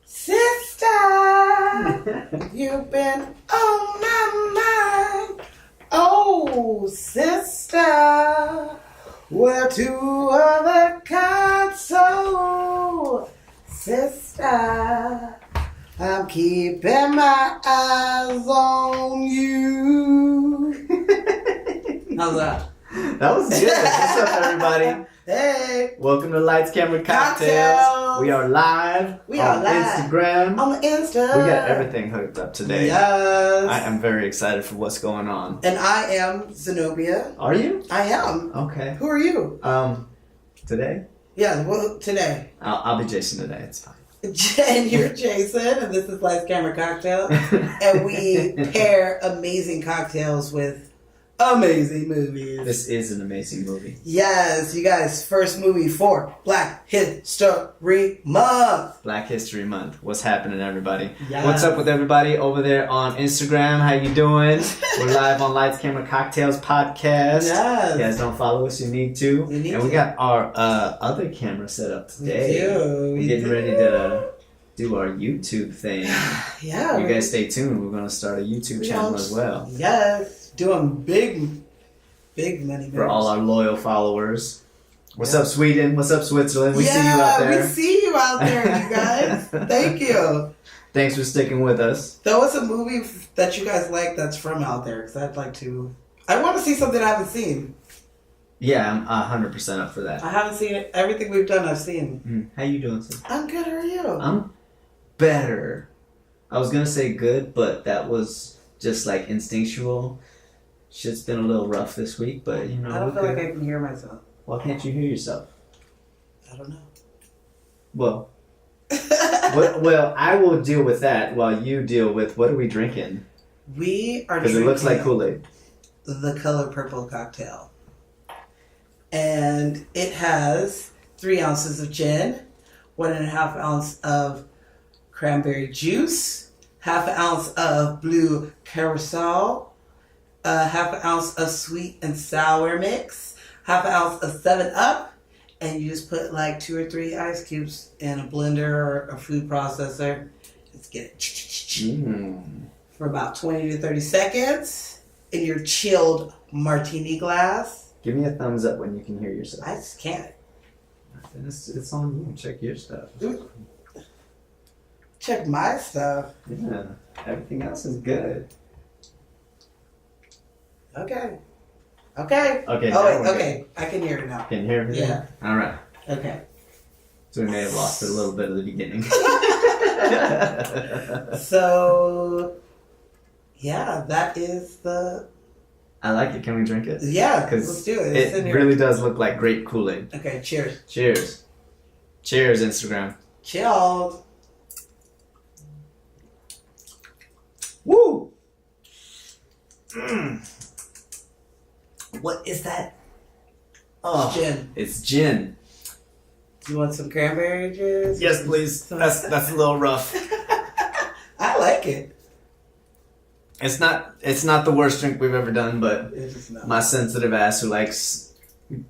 Sister, you've been on my mind. Oh, sister, we're two of a kind soul. Sister, I'm keeping my eyes on you. How's that? That was good. What's up, everybody? Hey. Welcome to Lights, Camera, Cocktails. Cocktails. We are live on Instagram. On the Insta. We got everything hooked up today. Yes. I am very excited for what's going on. And I am Zenobia. Are you? I am. Okay. Who are you? Today? Yeah, well, today. I'll be Jason today. It's fine. And you're Jason, and this is Lights, Camera, Cocktail. And we pair amazing cocktails with amazing movies. This is an amazing movie. Yes, you guys, first movie for Black History Month. Black History Month. What's happening, everybody? Yes. What's up with everybody over there on Instagram? How you doing? We're live on Lights, Camera, Cocktails podcast. Yes. You guys don't follow us, you need to. We got our other camera set up today. We're getting ready to do our YouTube thing. Yeah. You guys stay tuned. We're going to start a YouTube channel as well. Yes. Doing big money for all our loyal followers. What's up, Sweden? What's up, Switzerland? We see you out there. We see you out there, you guys. Thank you. Thanks for sticking with us. That was a movie that you guys like that's from out there, because I'd like to. I want to see something I haven't seen. Yeah, I'm 100% up for that. I haven't seen it. Everything we've done, I've seen. How you doing, sir? I'm good. How are you? I'm better. I was gonna say good, but that was just like instinctual. Shit's been a little rough this week, but you know. I don't feel like I can hear myself. Why can't you hear yourself? I don't know. Well, well, I will deal with that while you deal with what are we drinking? We are because it looks like Kool-Aid. The Color Purple cocktail, and it has 3 ounces of gin, 1.5 ounce of cranberry juice, 1/2 ounce of blue curacao. 1/2 ounce of sweet and sour mix, 1/2 ounce of 7-Up, and you just put like 2 or 3 ice cubes in a blender or a food processor. Let's get it for about 20 to 30 seconds in your chilled martini glass. Give me a thumbs up when you can hear yourself. I just can't. It's on you. Check your stuff. Check my stuff. Yeah, everything else is good. Okay. Okay. Okay. Oh, wait, okay. I can hear it now. Can you hear everything? Yeah. All right. Okay. So we may have lost it a little bit at the beginning. So, yeah, that is the... I like it. Can we drink it? Yeah, let's do it. It really does look like grape Kool-Aid. Okay, cheers. Cheers. Cheers, Instagram. Chilled. Woo! What is that? Oh, gin. It's gin. You want some cranberry juice? Yes, please. That's a little rough. I like it. It's not the worst drink we've ever done, but It's just not. my sensitive ass who likes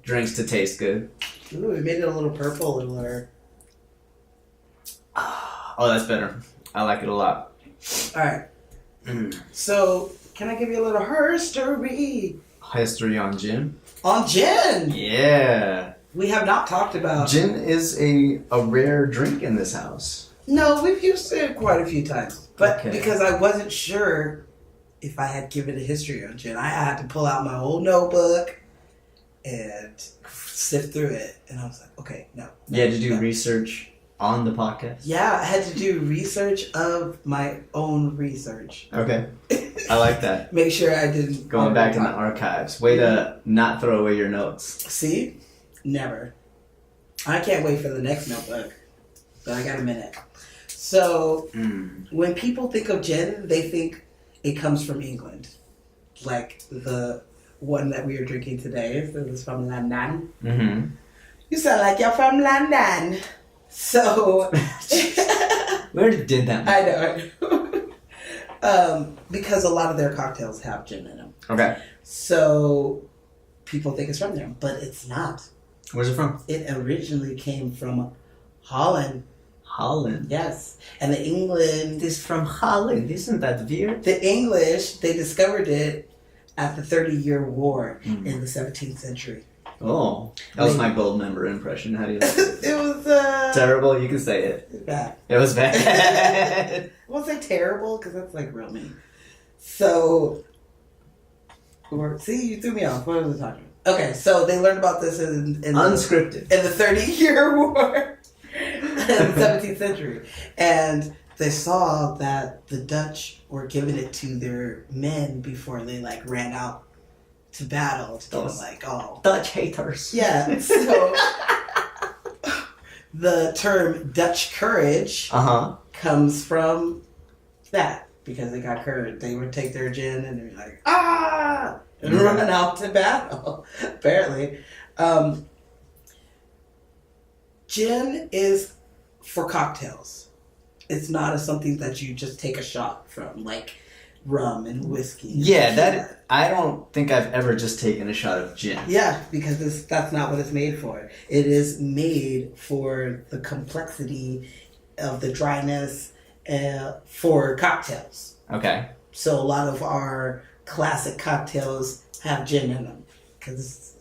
drinks to taste good. Ooh, we made it a little purple and or. Oh, that's better. I like it a lot. All right. So, can I give you a little history? History on gin? On gin! Yeah. We have not talked about... Gin is a rare drink in this house. No, we've used it quite a few times. But Okay. because I wasn't sure if I had given a history on gin, I had to pull out my old notebook and sift through it. And I was like, okay, no. You had to do research on the podcast? Yeah, I had to do research of my own research. Okay. I like that. Make sure I didn't... Going back in the archives. Way to not throw away your notes. See? Never. I can't wait for the next notebook. But I got a minute. So, when people think of gin, they think it comes from England. Like the one that we are drinking today. This is from London. Mm-hmm. You sound like you're from London. So... We already did that. I know. Because a lot of their cocktails have gin in them. Okay. So, people think it's from there, but it's not. Where's it from? It originally came from Holland. Holland. Yes. And the England... It's from Holland. Isn't that weird? The English, they discovered it at the 30-Year War in the 17th century. Oh. That was my gold member impression. How do you like it? It was... Terrible? You can say it. bad. It was bad. I won't say terrible, because that's like real mean. So... See, you threw me off. What was I talking about? Okay, so they learned about this in Unscripted. in the 30-Year War in the 17th century. And they saw that the Dutch were giving it to their men before they like ran out to battle. To Those like, oh. Dutch haters. Yeah, so the term Dutch courage comes from that. Because they got courage. They would take their gin and they'd be like, ah! And run out to battle, apparently. Gin is for cocktails. It's not something that you just take a shot from, like rum and whiskey. Yeah, I don't think I've ever just taken a shot of gin. Yeah, because that's not what it's made for. It is made for the complexity of the dryness for cocktails. Okay. So a lot of our classic cocktails have gin in them because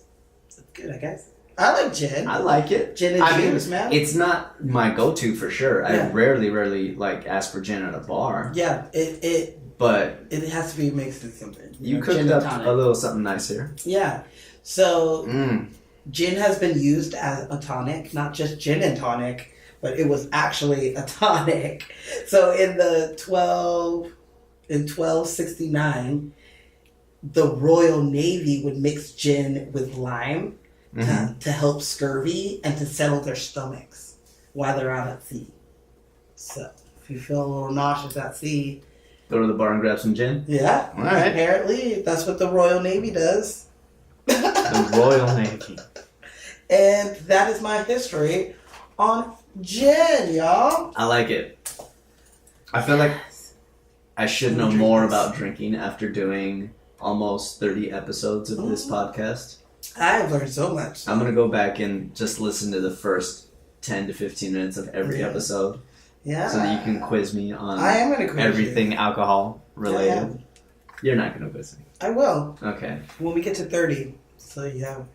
it's good, I guess. I like gin. I like it. Gin and juice, man. It's not my go-to for sure. Yeah. I rarely like ask for gin at a bar. Yeah, it But has to be mixed with something. you know, cooked gin and up tonic. a little something nice here. Yeah. So Mm. gin has been used as a tonic, not just gin and tonic, but it was actually a tonic. So in 1269, the Royal Navy would mix gin with lime to help scurvy and to settle their stomachs while they're out at sea. So if you feel a little nauseous at sea, Go to the bar and grab some gin. yeah, All right. apparently that's what the Royal Navy does. The Royal Navy. And that is my history on gin, y'all. I like it. I feel like I should know more about drinking after doing almost 30 episodes of this podcast. I have learned so much. I'm going to go back and just listen to the first 10 to 15 minutes of every episode Yeah. so that you can quiz me on I am going to quiz everything alcohol related. Yeah. You're not going to quiz me. I will. Okay. When we get to 30. So you have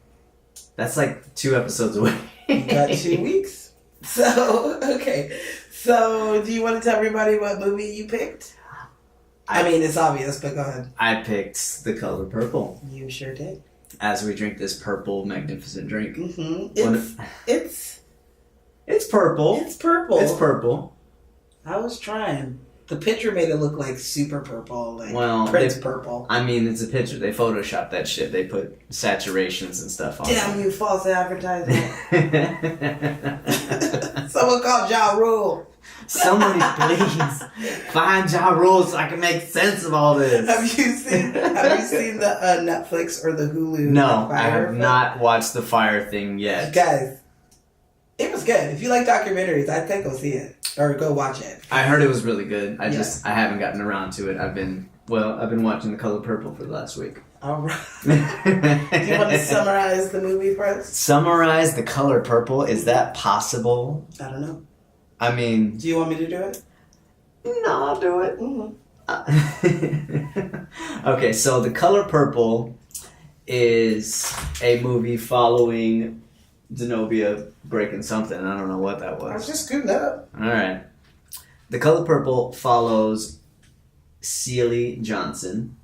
That's like 2 episodes away. you got 2 weeks. So, okay. So, do you want to tell everybody what movie you picked? I mean, it's obvious, but go ahead. I picked The Color Purple You sure did. as we drink this purple magnificent drink. Mm-hmm. It's purple. It's purple. It's purple. I was trying. The picture made it look like super purple, like Well, Prince purple. I mean, it's a picture. They photoshopped that shit. They put saturations and stuff on Damn you, false advertising. it. Someone called Ja Rule. Somebody please find Ja Rule so I can make sense of all this. Have you seen the Netflix or the Hulu? No, I Fire have film? not watched the Fire thing yet. Guys, it was good. If you like documentaries, I'd say go see it or go watch it. I heard it was really good. I haven't gotten around to it. I've been watching The Color Purple for the last week. All right. Do you want to summarize the movie for us? Summarize The Color Purple? Is that possible? I don't know. I mean, Do you want me to do it? no, I'll do it. Mm-hmm. Okay, so The Color Purple is a movie following Zenobia breaking something. I don't know what that I was was. just scooting up. All right. The Color Purple follows Celie Johnson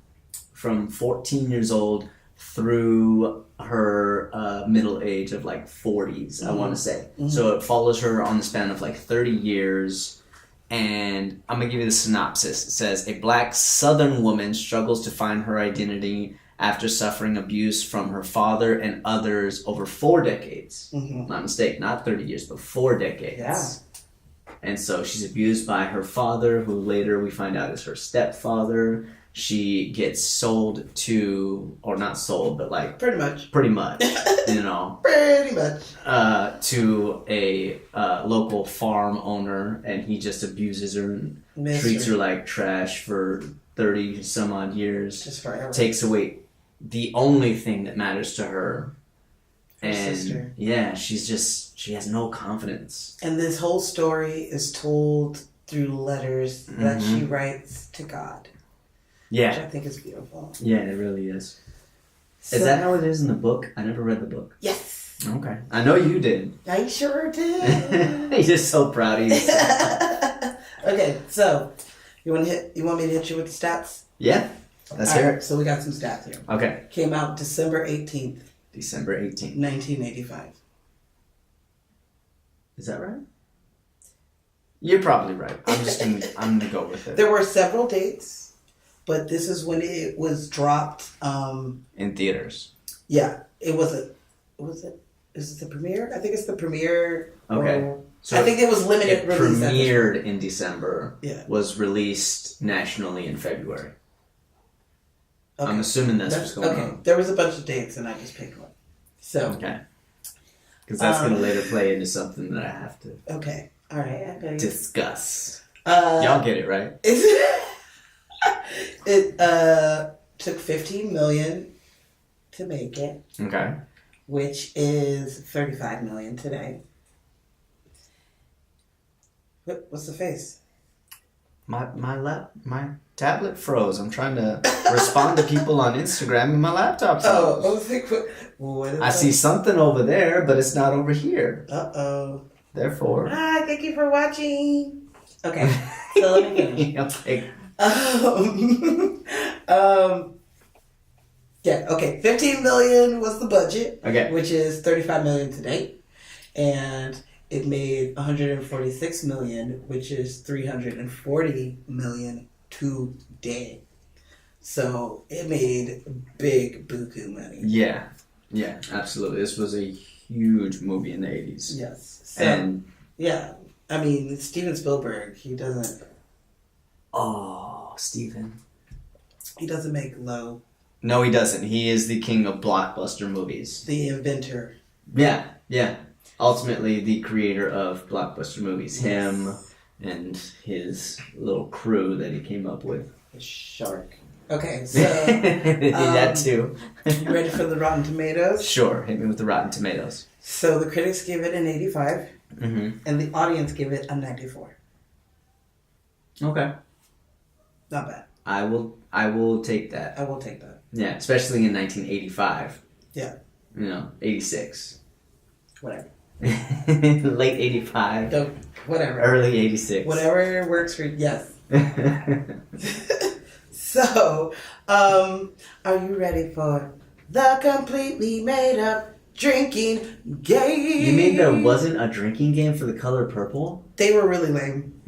from 14 years old through her middle age of like 40s, I want to say. Mhm. So it follows her on the span of like 30 years. And I'm going to give you the synopsis. It says, a black southern woman struggles to find her identity after suffering abuse from her father and others over 4 decades. Mm-hmm. My mistake, not 30 years, but 4 decades. Yeah. And so she's abused by her father, who later we find out is her stepfather. She gets sold to, or not sold, but like Pretty much. pretty much, you know, Pretty much. to a local farm owner, and he just abuses her and treats her like trash for 30 some odd years. Just forever. Takes away the only thing that matters to her. Her sister. Yeah, she has no confidence. And this whole story is told through letters that she writes to God. Yeah. Which I think is beautiful. Yeah, it really is. So, Is that how it is in the book? I never read the book. Yes. Okay. I know you did. I sure did. He's just so proud of you. Okay, so you want me to hit you with the stats? Yeah. Let's All hear right, so we got some stats here. it. Okay. Came out December 18th, December 18th. 1985. Is that right? You're probably right. I'm gonna go with it. There were several dates, but this is when it was dropped. In theaters. Yeah, it wasn't. Was it? Is it the premiere? I think it's the premiere. Okay. I think it was limited It release. premiered in December. Yeah. Was released nationally in February. Okay. I'm assuming that's what's going okay. on. There was a bunch of dates, and I just picked one. So. Okay. Because that's going to later play into something that I have to Okay. All right. I got it. discuss. Y'all get it, right? It took $15 million to make it, Okay. which is $35 million today. What's the face? My tablet froze. I'm trying to respond to people on Instagram and my laptop froze. Oh, I was like, what is I see something over there, but it's not over here. Uh-oh. Therefore. Hi, thank you for watching. Okay, so let me finish. Okay. Yeah, okay. $15 million was the budget, Okay. which is $35 million to date, and it made $146 million, which is $340 million today. So it made big buku money. Yeah. Yeah, absolutely. This was a huge movie in the 80s. Yes. So, And yeah, I mean, Steven Spielberg, he doesn't Steven. make low. No, he doesn't. He is the king of blockbuster movies. The inventor. Yeah, yeah. Ultimately, the creator of blockbuster movies. Him and his little crew that he came up with. The shark. Okay, so that too. you ready for the Rotten Tomatoes? Sure, hit me with the Rotten Tomatoes. So the critics give it an 85, Mm-hmm. and the audience give it a 94. Okay. Not bad. I will take that. I will take that. Yeah, especially in 1985. Yeah. 86. Whatever. Late 85. Whatever. Early 86. Whatever works for yes. So, are you ready for the completely made up drinking game? You mean there wasn't a drinking game for The Color Purple? They were really lame.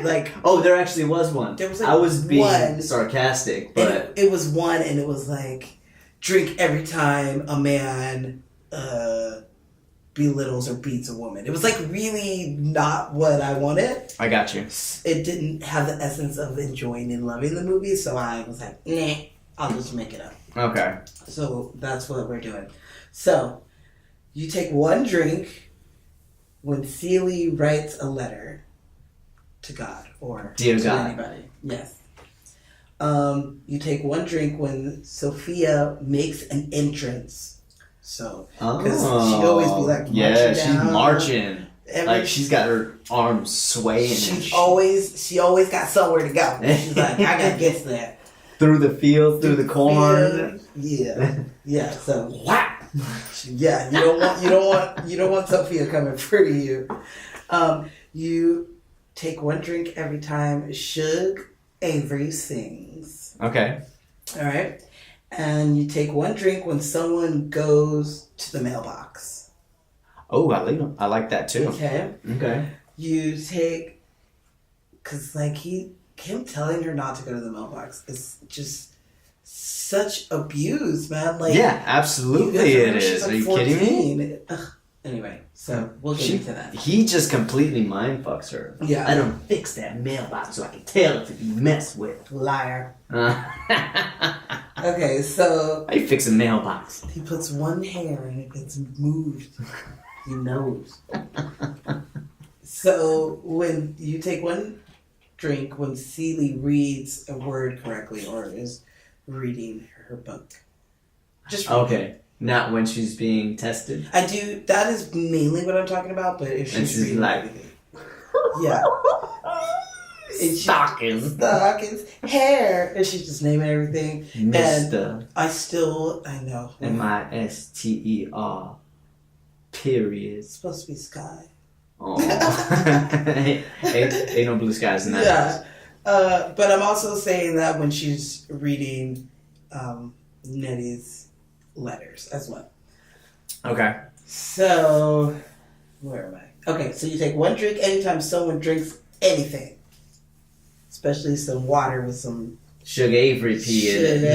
Like, oh, there actually was one. There was like I was being one. sarcastic, but it was one, and it was like, drink every time a man belittles or beats a woman. It was like really not what I wanted. I got you. It didn't have the essence of enjoying and loving the movie, so I was like, nah, I'll just make it up. Okay. So that's what we're doing. So, you take one drink when Celie writes a letter to God or Dear to God. anybody. Yes. You take one drink when Sophia makes an entrance. So, because she'd always be like marching yeah, she's down. marching. Like she's got her arms swaying. She always got somewhere to go. She's like, I gotta get there. Through the field, through the corn. Yeah, yeah. So whap. Yeah, you don't want Sophia coming for you. You take one drink every time Suge Avery sings. Okay. All right, and you take one drink when someone goes to the mailbox. Oh, I like that too. Okay. Okay. You take, cause like him telling her not to go to the mailbox is just such abuse, man. Like yeah, absolutely it is. Are you kidding me? Ugh. Anyway, so we'll get into that. He just completely mind fucks her. Yeah. I don't fix that mailbox so I can tell if you mess with. Liar. How Okay, so you fix a mailbox? he puts one hair and it gets moved. He knows. So when you take one drink, when Celie reads a word correctly or is reading her book. Just reading. Okay. Not when she's being tested. I do. That is mainly what I'm talking about. But if And she's she's reading like, everything. Yeah. stockings. Stockings, hair, and she's just naming everything. Mr. I know. Mister. Period. It's supposed to be Sky. Oh. ain't no blue skies in that house. Yeah. But I'm also saying that when she's reading Nettie's letters as well. Okay. So, where am I? Okay, so you take one drink anytime someone drinks anything. Especially some water with some Sugar Avery pee in it. Sugar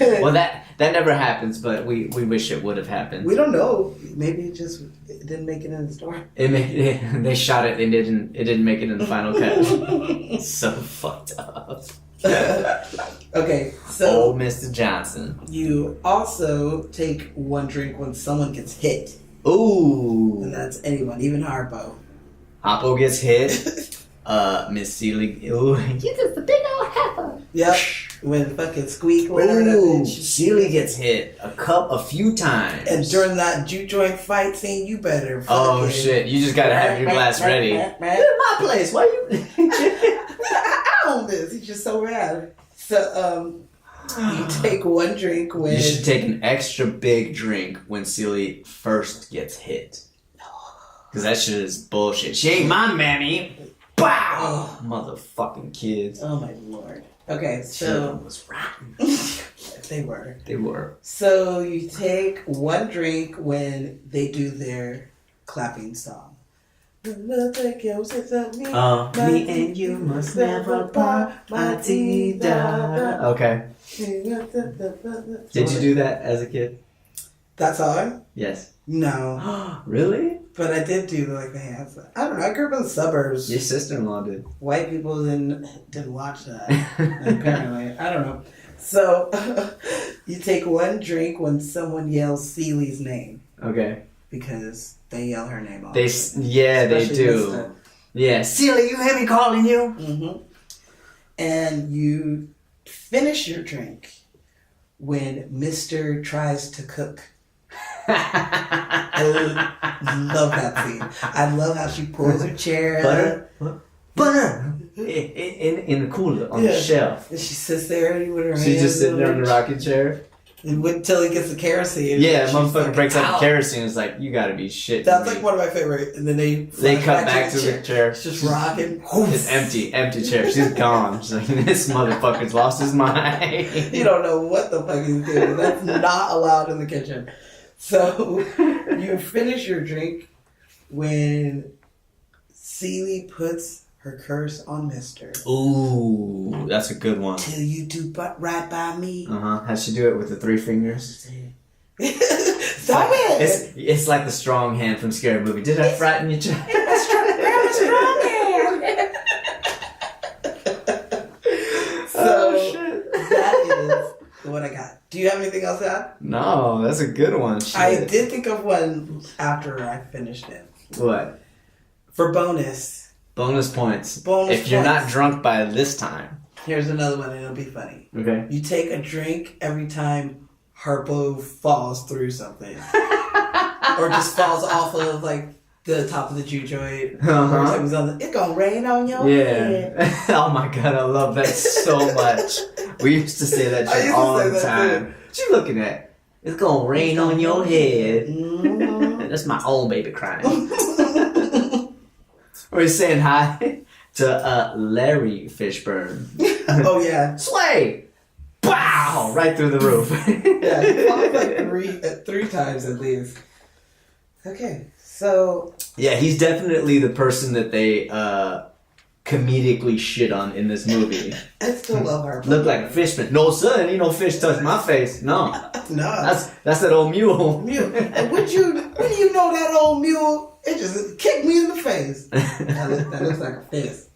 Avery. Well, that never happens, but we wish it would have happened. We don't know. Maybe it didn't make it in the story. They shot it. It didn't make it in the final cut. So fucked up. Okay, so Old Mr. Johnson. you also take one drink when someone gets hit. And Ooh. that's anyone, even Harpo. Hoppo gets hit. Miss Seeley. Ooh. You just a big old heifer. Yep. When fucking Squeak whatever that Ooh. bitch. Seeley gets hit a few times. And during that juke joint fight scene, you better Oh fucking... shit! You just gotta have your glass ready. Get in my place. Why you? I own this. He's just so mad. So, you take one drink when... You should take an extra big drink when Seeley first gets hit. Because that shit is bullshit. She ain't my mammy. Wow! Motherfucking kids. Oh my lord. Okay, so... Children was rotten. They were. They were. So you take one drink when they do their clapping song. Me and you must never part. Okay. Did you do that as a kid? That song? Yes. No. Really? But I did do like the hands. I don't know. I grew up in the suburbs. Your sister-in-law did. White people didn't watch that. Apparently, I don't know. So you take one drink when someone yells Seeley's name Okay. because they yell her name all They do. Yeah, Seeley, you hear me calling you? Mm-hmm. And you finish your drink when Mr. tries to cook. I love that scene. I love how she pulls her chair Butter. In the cooler on the shelf. and she sits there with her hands. She's just sitting there in the rocking chair. And wait till he gets the kerosene. Yeah, She's motherfucker fucking breaks out out. the kerosene. It's like, you gotta be shit. That's like one of my favorite. And then they cut back to the chair. It's just rocking. It's empty chair. She's gone. She's like, this motherfucker's lost his mind. You don't know what the fuck he's doing. That's not allowed in the kitchen. So you finish your drink when Seeley puts her curse on Mister. Ooh, that's a good one. Till you do but right by me. How'd she do it with the 3 fingers? Stop it! It's like the strong hand from Scary Movie. Did I frighten you? Strong hand. So shit. that is what I got. Do you have anything else to add? No, that's a good one. Shit. I did think of one after I finished it. What? For bonus. Bonus points. Bonus if you're not points. drunk by this time. Here's another one and it'll be funny. Okay. You take a drink every time Harpo falls through something. Or just falls off of like the top of the juke joint. Uh-huh. Every time he's on it's gonna rain on your head. Yeah. Oh my god, I love that so much. We used to say that I shit used to all say the that time. What you looking at? It's gonna rain on your head. Mhm. That's my own baby crying. We're saying hi to Larry Fishburne. Oh yeah. Sway! Wow! Right through the roof. Yeah, he falls like three times at least. Okay, so Yeah, he's definitely the person that they comedically shit on in this movie. I still love Harpo. Look like a fishman. No, sir, ain't no fish touch my face. No. No. That's that old mule. Mule. And when do you know that old mule? It just kicked me in the face. That looks like a fist.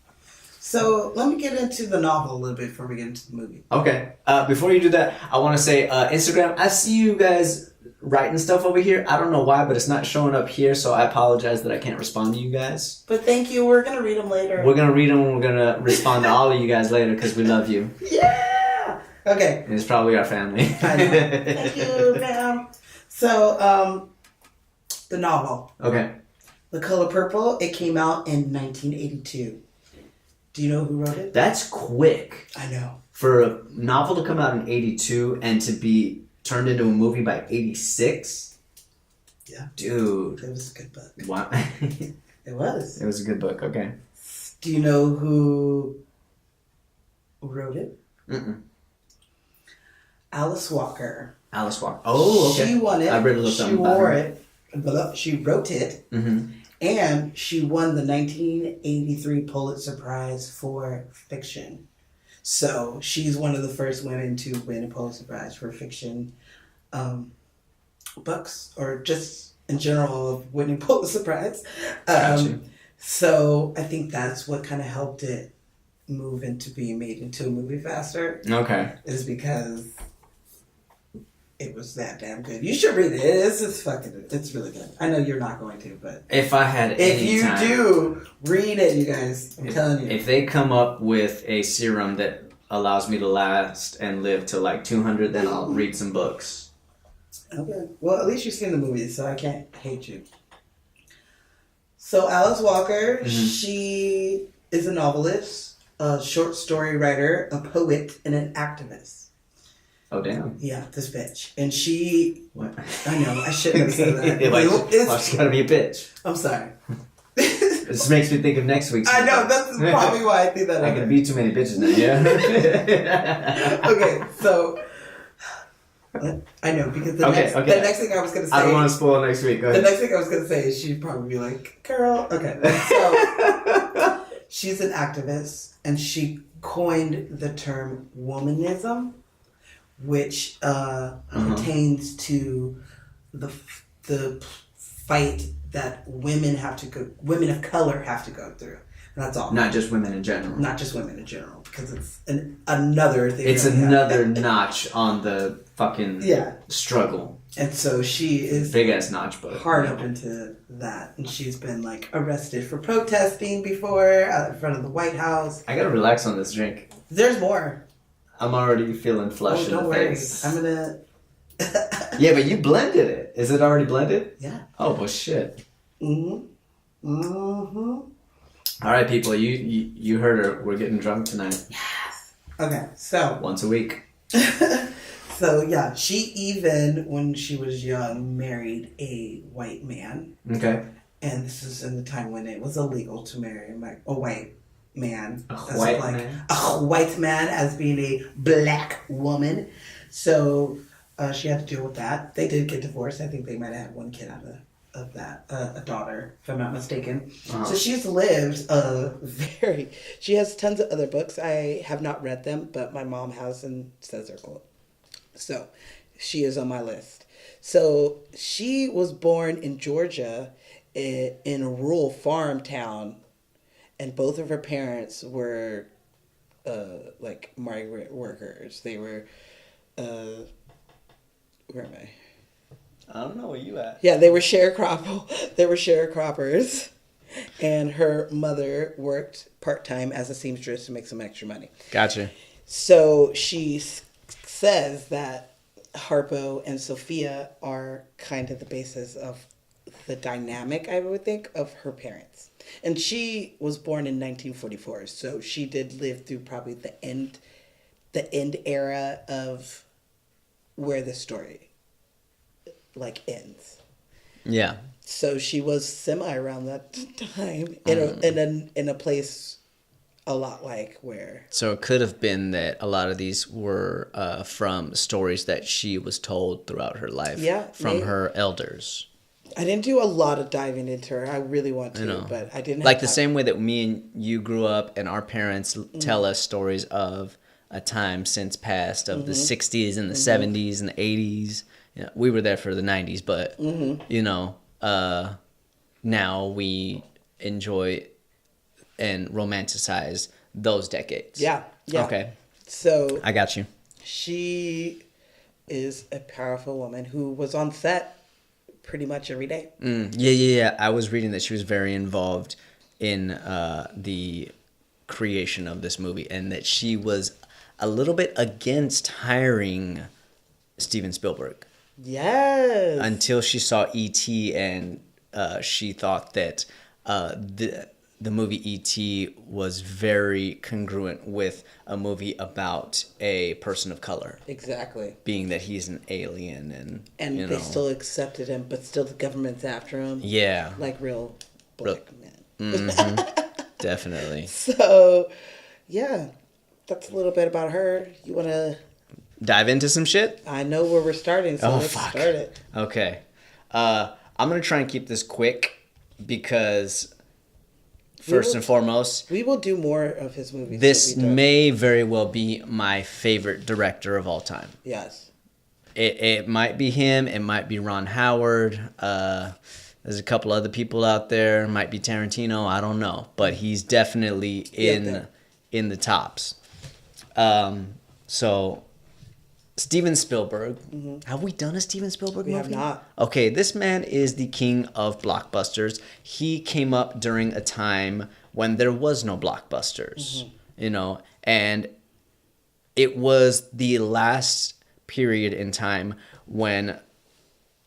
So let me get into the novel a little bit before we get into the movie. Okay. Before you do that, I want to say Instagram. I see you guys writing stuff over here. I don't know why, but it's not showing up here, so I apologize that I can't respond to you guys. But thank you. We're gonna read them later. We're gonna read them and we're gonna respond to all of you guys later because we love you. Yeah. Okay. It's probably our family. I know. Thank you, ma'am. So, the novel, Okay. The Color Purple, it came out in 1982. Do you know who wrote it? That's quick. I know. For a novel to come out in 82 and to be turned into a movie by 86? Yeah. Dude. It was a good book. Wow. It was. It was a good book, okay. Do you know who wrote it? Mm-mm. Alice Walker. Alice Walker. Oh, okay. She won it. I read a little She something about wore her. it. She wrote it. Mm-hmm. And she won the 1983 Pulitzer Prize for fiction. So she's one of the first women to win a Pulitzer Prize for fiction books, or just in general of winning Pulitzer Prize. Gotcha. So I think that's what kind of helped it move into being made into a movie faster, Okay. is because it was that damn good. You should read it. It's really good. I know you're not going to, but If I had if any you time, do, read it, you guys. I'm telling you. if they come up with a serum that allows me to last and live to like 200, then I'll read some books. Okay. Well, at least you've seen the movie, so I can't hate you. So Alice Walker, she is a novelist, a short story writer, a poet, and an activist. Oh, damn. Yeah, this bitch. And she... What? I know, I shouldn't have said that. Why It's- she's gotta be a bitch? I'm sorry. This makes me think of next week's. I know, that's probably why I think that. I can be too many bitches now, yeah? Okay, so... I know, because the next thing I was going to say... I don't want to spoil next week. Go The ahead. next thing I was going to say is she'd probably be like, girl... Okay, so... She's an activist, and she coined the term womanism, which pertains to the fight that women of color have to go through. And that's all. Not just women in general. Not just women in general, because it's another thing. It's that we have. another notch on the fucking Yeah. struggle. And so she is Big ass notch, but hard up into that. And she's been like arrested for protesting before in front of the White House. I gotta relax on this drink. There's more. I'm already feeling flush in don't the worry. face. I'm gonna. Yeah, but you blended it. Is it already blended? Yeah. Oh well, shit. Mhm. Mhm. All right, people. You heard her. We're getting drunk tonight. Okay, so Once a week. so yeah, she even when she was young married a white man, Okay. and this is in the time when it was illegal to marry a white man. A as white like man? a white man as being a black woman. So she had to deal with that. They did get divorced. I think they might have had one kid out of that, a daughter, if I'm not mistaken. Uh-huh. So she's lived she has tons of other books. I have not read them, but my mom has and says they're cool. So she is on my list. So she was born in Georgia in a rural farm town, and both of her parents were like migrant workers. They were where am I? I don't know where you at. Yeah, they were sharecroppers, and her mother worked part-time as a seamstress to make some extra money. Gotcha. So she says that Harpo and Sophia are kind of the basis of the dynamic, I would think, of her parents. And she was born in 1944, so she did live through probably the end era of where the story like ends. Yeah. So she was semi around that time in a place a lot like where. So it could have been that a lot of these were from stories that she was told throughout her life. Yeah, From maybe. her elders. I didn't do a lot of diving into her. I really want to, I know. but I didn't. Like have the time. same way that me and you grew up and our parents tell us stories of a time since past of the 60s and the 70s and the 80s. You know, we were there for the 90s, but, you know, now we enjoy and romanticize those decades. Yeah. Yeah. Okay. So I got you. she is a powerful woman who was on set pretty much every day. Yeah. I was reading that she was very involved in the creation of this movie and that she was a little bit against hiring Steven Spielberg Yes. until she saw E.T. and she thought that the movie E.T. was very congruent with a movie about a person of color, Exactly. being that he's an alien and you they know. still accepted him, but still the government's after him. Yeah. Like real black men. Mm-hmm. Definitely. So, yeah, that's a little bit about her. You want to... Dive into some shit? I know where we're starting, so let's fuck. start it. Okay. I'm going to try and keep this quick because, first and foremost, We will do more of his movies. this that we do. may very well be my favorite director of all time. Yes. It might be him. It might be Ron Howard. There's a couple other people out there. It might be Tarantino. I don't know. But he's definitely in the tops. So... Steven Spielberg. Mm-hmm. Have we done a Steven Spielberg movie? We have not. Okay, this man is the king of blockbusters. He came up during a time when there was no blockbusters, you know, and it was the last period in time when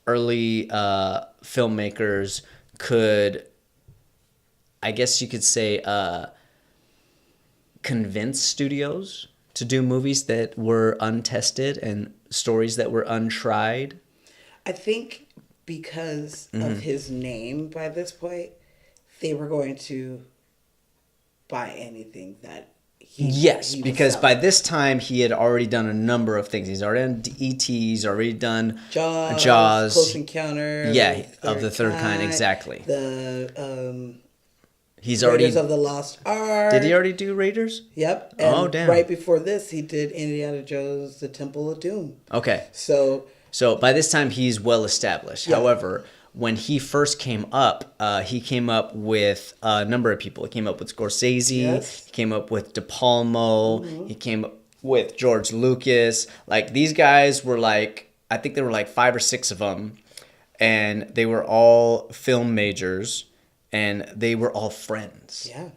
early filmmakers could, I guess you could say, convince studios to do movies that were untested and stories that were untried. I think because of his name by this point, they were going to buy anything that he was because selling. by this time he had already done a number of things. He's already done E.T., he's already done Jaws. Close Encounter. Of the Third Kind, exactly. The he's Raiders already... of the Lost Ark. Did he already do Raiders? Yep. And Oh, damn. right before this, he did Indiana Jones, The Temple of Doom. Okay. So by this time, he's well established. Yeah. However, when he first came up with a number of people. He came up with Scorsese. Yes. He came up with De Palma. He came up with George Lucas. Like, these guys were like, I think there were like 5 or 6 of them. And they were all film majors. And they were all friends. yeah.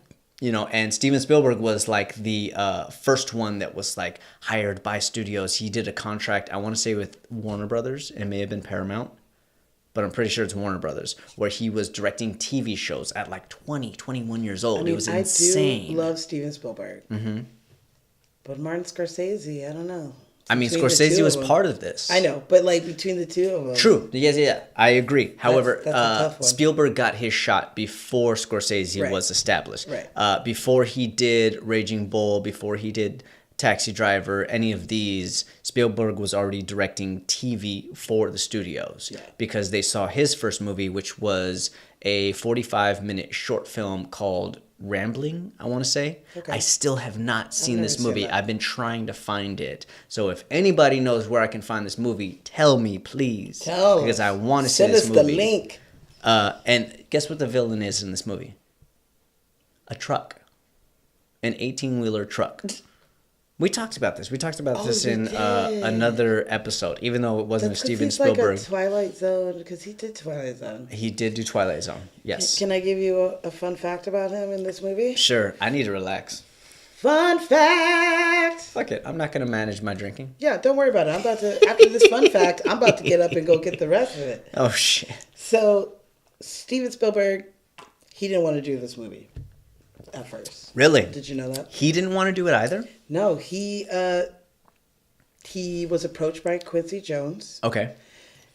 You know, and Steven Spielberg was like the first one that was like hired by studios. He did a contract, I want to say with Warner Brothers. It may have been Paramount, but I'm pretty sure it's Warner Brothers, where he was directing TV shows at like 20, 21 years old. I mean, It was insane. I do love Steven Spielberg. Mm-hmm. But Martin Scorsese, I don't know. I mean, Between the Scorsese two was of them. part of this. I know, but like between the two of them. True. Yeah. I agree. However, that's a tough one. Spielberg got his shot before Scorsese Right. was established. Right. Before he did Raging Bull, before he did Taxi Driver, any of these, Spielberg was already directing TV for the studios. Yeah. Because they saw his first movie, which was a 45-minute short film called Rambling, I want to say. Okay. I still have not seen never this seen movie. that. I've been trying to find it. So if anybody knows where I can find this movie, tell me, please. Tell Because us. I want to see Send this us movie. the link. And guess what the villain is in this movie? A truck. An 18-wheeler truck. We talked about this. We talked about this we in did. another episode, even though it wasn't a That's 'cause Steven he's Spielberg. like a Twilight Zone, because he did Twilight Zone. He did do Twilight Zone. Yes. Can I give you a fun fact about him in this movie? Sure. I need to relax. Fun fact! Fuck it. I'm not going to manage my drinking. Yeah, don't worry about it. I'm about to, after this fun fact, I'm about to get up and go get the rest of it. Oh, shit. So, Steven Spielberg, he didn't want to do this movie at first. Really? Did you know that? He didn't want to do it either? No, he was approached by Quincy Jones, Okay.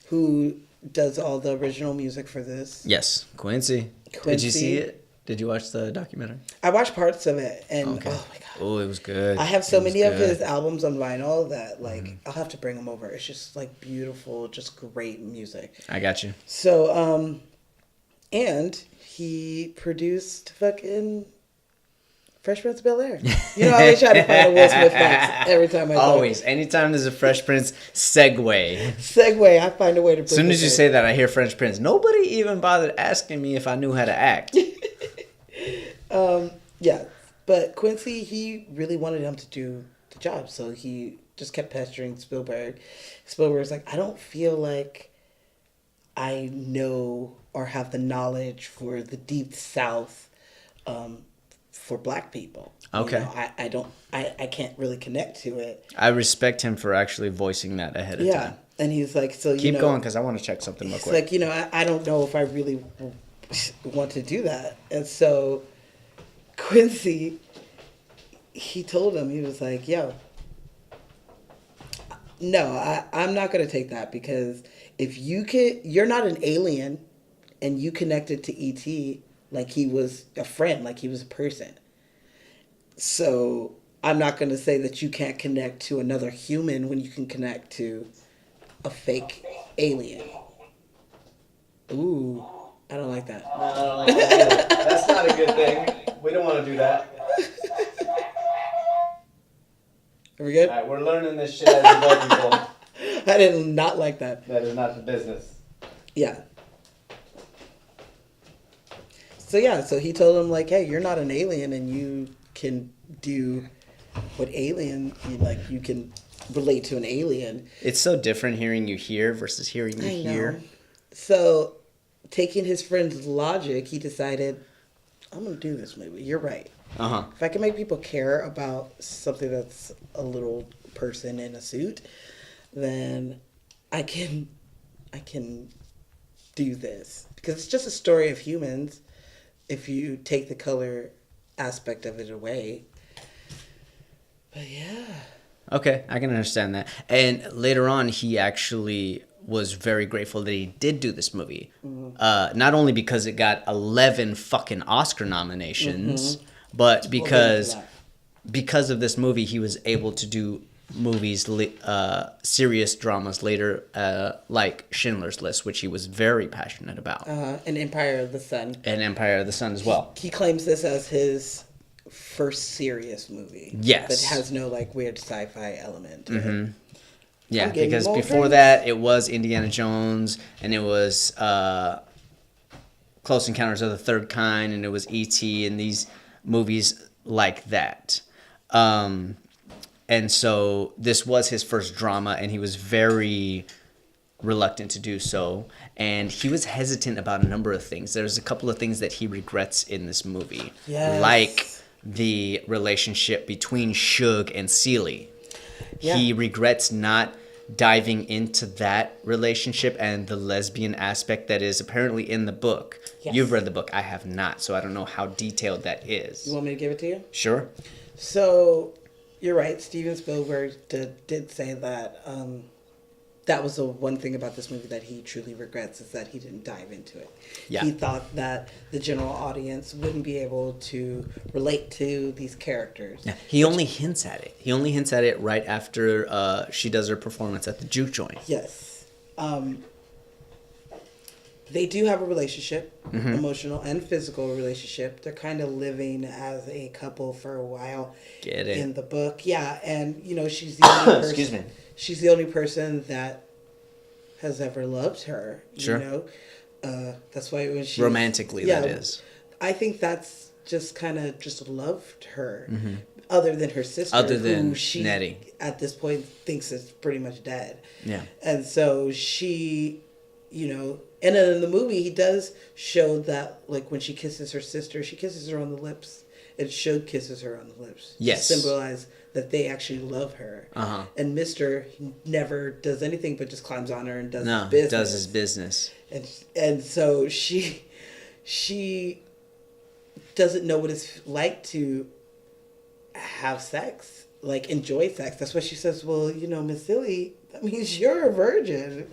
who does all the original music for this. Yes. Quincy. Did Quincy. you see it? Did you watch the documentary? I watched parts of it, and Okay. oh my god. Oh, it was good. I have so It was many of good. his albums on vinyl that like I'll have to bring them over. It's just like beautiful, just great music. I got you. So and he produced fucking Fresh Prince of Bel-Air. You know, I always try to find a Will Smith fact every time I go. Always. Anytime there's a Fresh Prince segue. Segue, I find a way to bring As soon it as you in. say that, I hear Fresh Prince. Nobody even bothered asking me if I knew how to act. Yeah, but Quincy, he really wanted him to do the job, so he just kept pestering Spielberg. Spielberg's like, I don't feel like I know or have the knowledge for the Deep South for black people. Okay. You know, I can't really connect to it. I respect him for actually voicing that ahead of Yeah. time. And he's like, so, Keep going, because I want to check something real it's quick. like, I don't know if I really want to do that. And so Quincy, he told him, he was like, yo, no, I'm not going to take that, because if you're not an alien and you connected to E.T. like he was a friend, like he was a person. So I'm not going to say that you can't connect to another human when you can connect to a fake alien. Ooh, I don't like that. No, I don't like that either. That's not a good thing. We don't want to do that. Are we good? All right, we're learning this shit as we go, people. I did not like that. That is not the business. Yeah. So he told him, like, hey, you're not an alien, and you can do what you can relate to an alien. It's so different hearing you here versus hearing you here. So, taking his friend's logic, he decided, I'm going to do this movie. You're right. Uh-huh. If I can make people care about something that's a little person in a suit, then I can do this. Because it's just a story of humans if you take the color aspect of it away. But yeah. Okay, I can understand that. And later on, he actually was very grateful that he did do this movie. Mm-hmm. Not only because it got 11 fucking Oscar nominations, but because of this movie, he was able to do movies, serious dramas later, like Schindler's List, which he was very passionate about. And Empire of the Sun. And Empire of the Sun as well. He claims this as his first serious movie. Yes. That has no, like, weird sci-fi element to it. Yeah, I'm getting because more before drinks. that, it was Indiana Jones, and it was Close Encounters of the Third Kind, and it was E.T., and these movies like that. And so this was his first drama, and he was very reluctant to do so. And he was hesitant about a number of things. There's a couple of things that he regrets in this movie. Yes. Like the relationship between Suge and Celie. Yeah. He regrets not diving into that relationship and the lesbian aspect that is apparently in the book. Yes. You've read the book. I have not, so I don't know how detailed that is. You want me to give it to you? Sure. So, you're right. Steven Spielberg did say that that was the one thing about this movie that he truly regrets, is that he didn't dive into it. Yeah. He thought that the general audience wouldn't be able to relate to these characters. Yeah. He only hints at it. He only hints at it right after she does her performance at the juke joint. Yes. They do have a relationship, emotional and physical relationship. They're kind of living as a couple for a while. Get it. In the book. Yeah, and, she's the only person. Excuse me. She's the only person that has ever loved her. Sure. That's why when she Romantically, that is. I think that's just kind of just loved her, other than her sister, Other than who she Nettie. at this point thinks is pretty much dead. Yeah. And so she, and then in the movie he does show that, like, when she kisses her sister, she kisses her on the lips. And Suge kisses her on the lips. Yes. To symbolize that they actually love her. Uh-huh. And Mr. never does anything but just climbs on her and does No, his business. does his business. And so she doesn't know what it's like to have sex, like enjoy sex. That's why she says, well, Miss Silly, that means you're a virgin.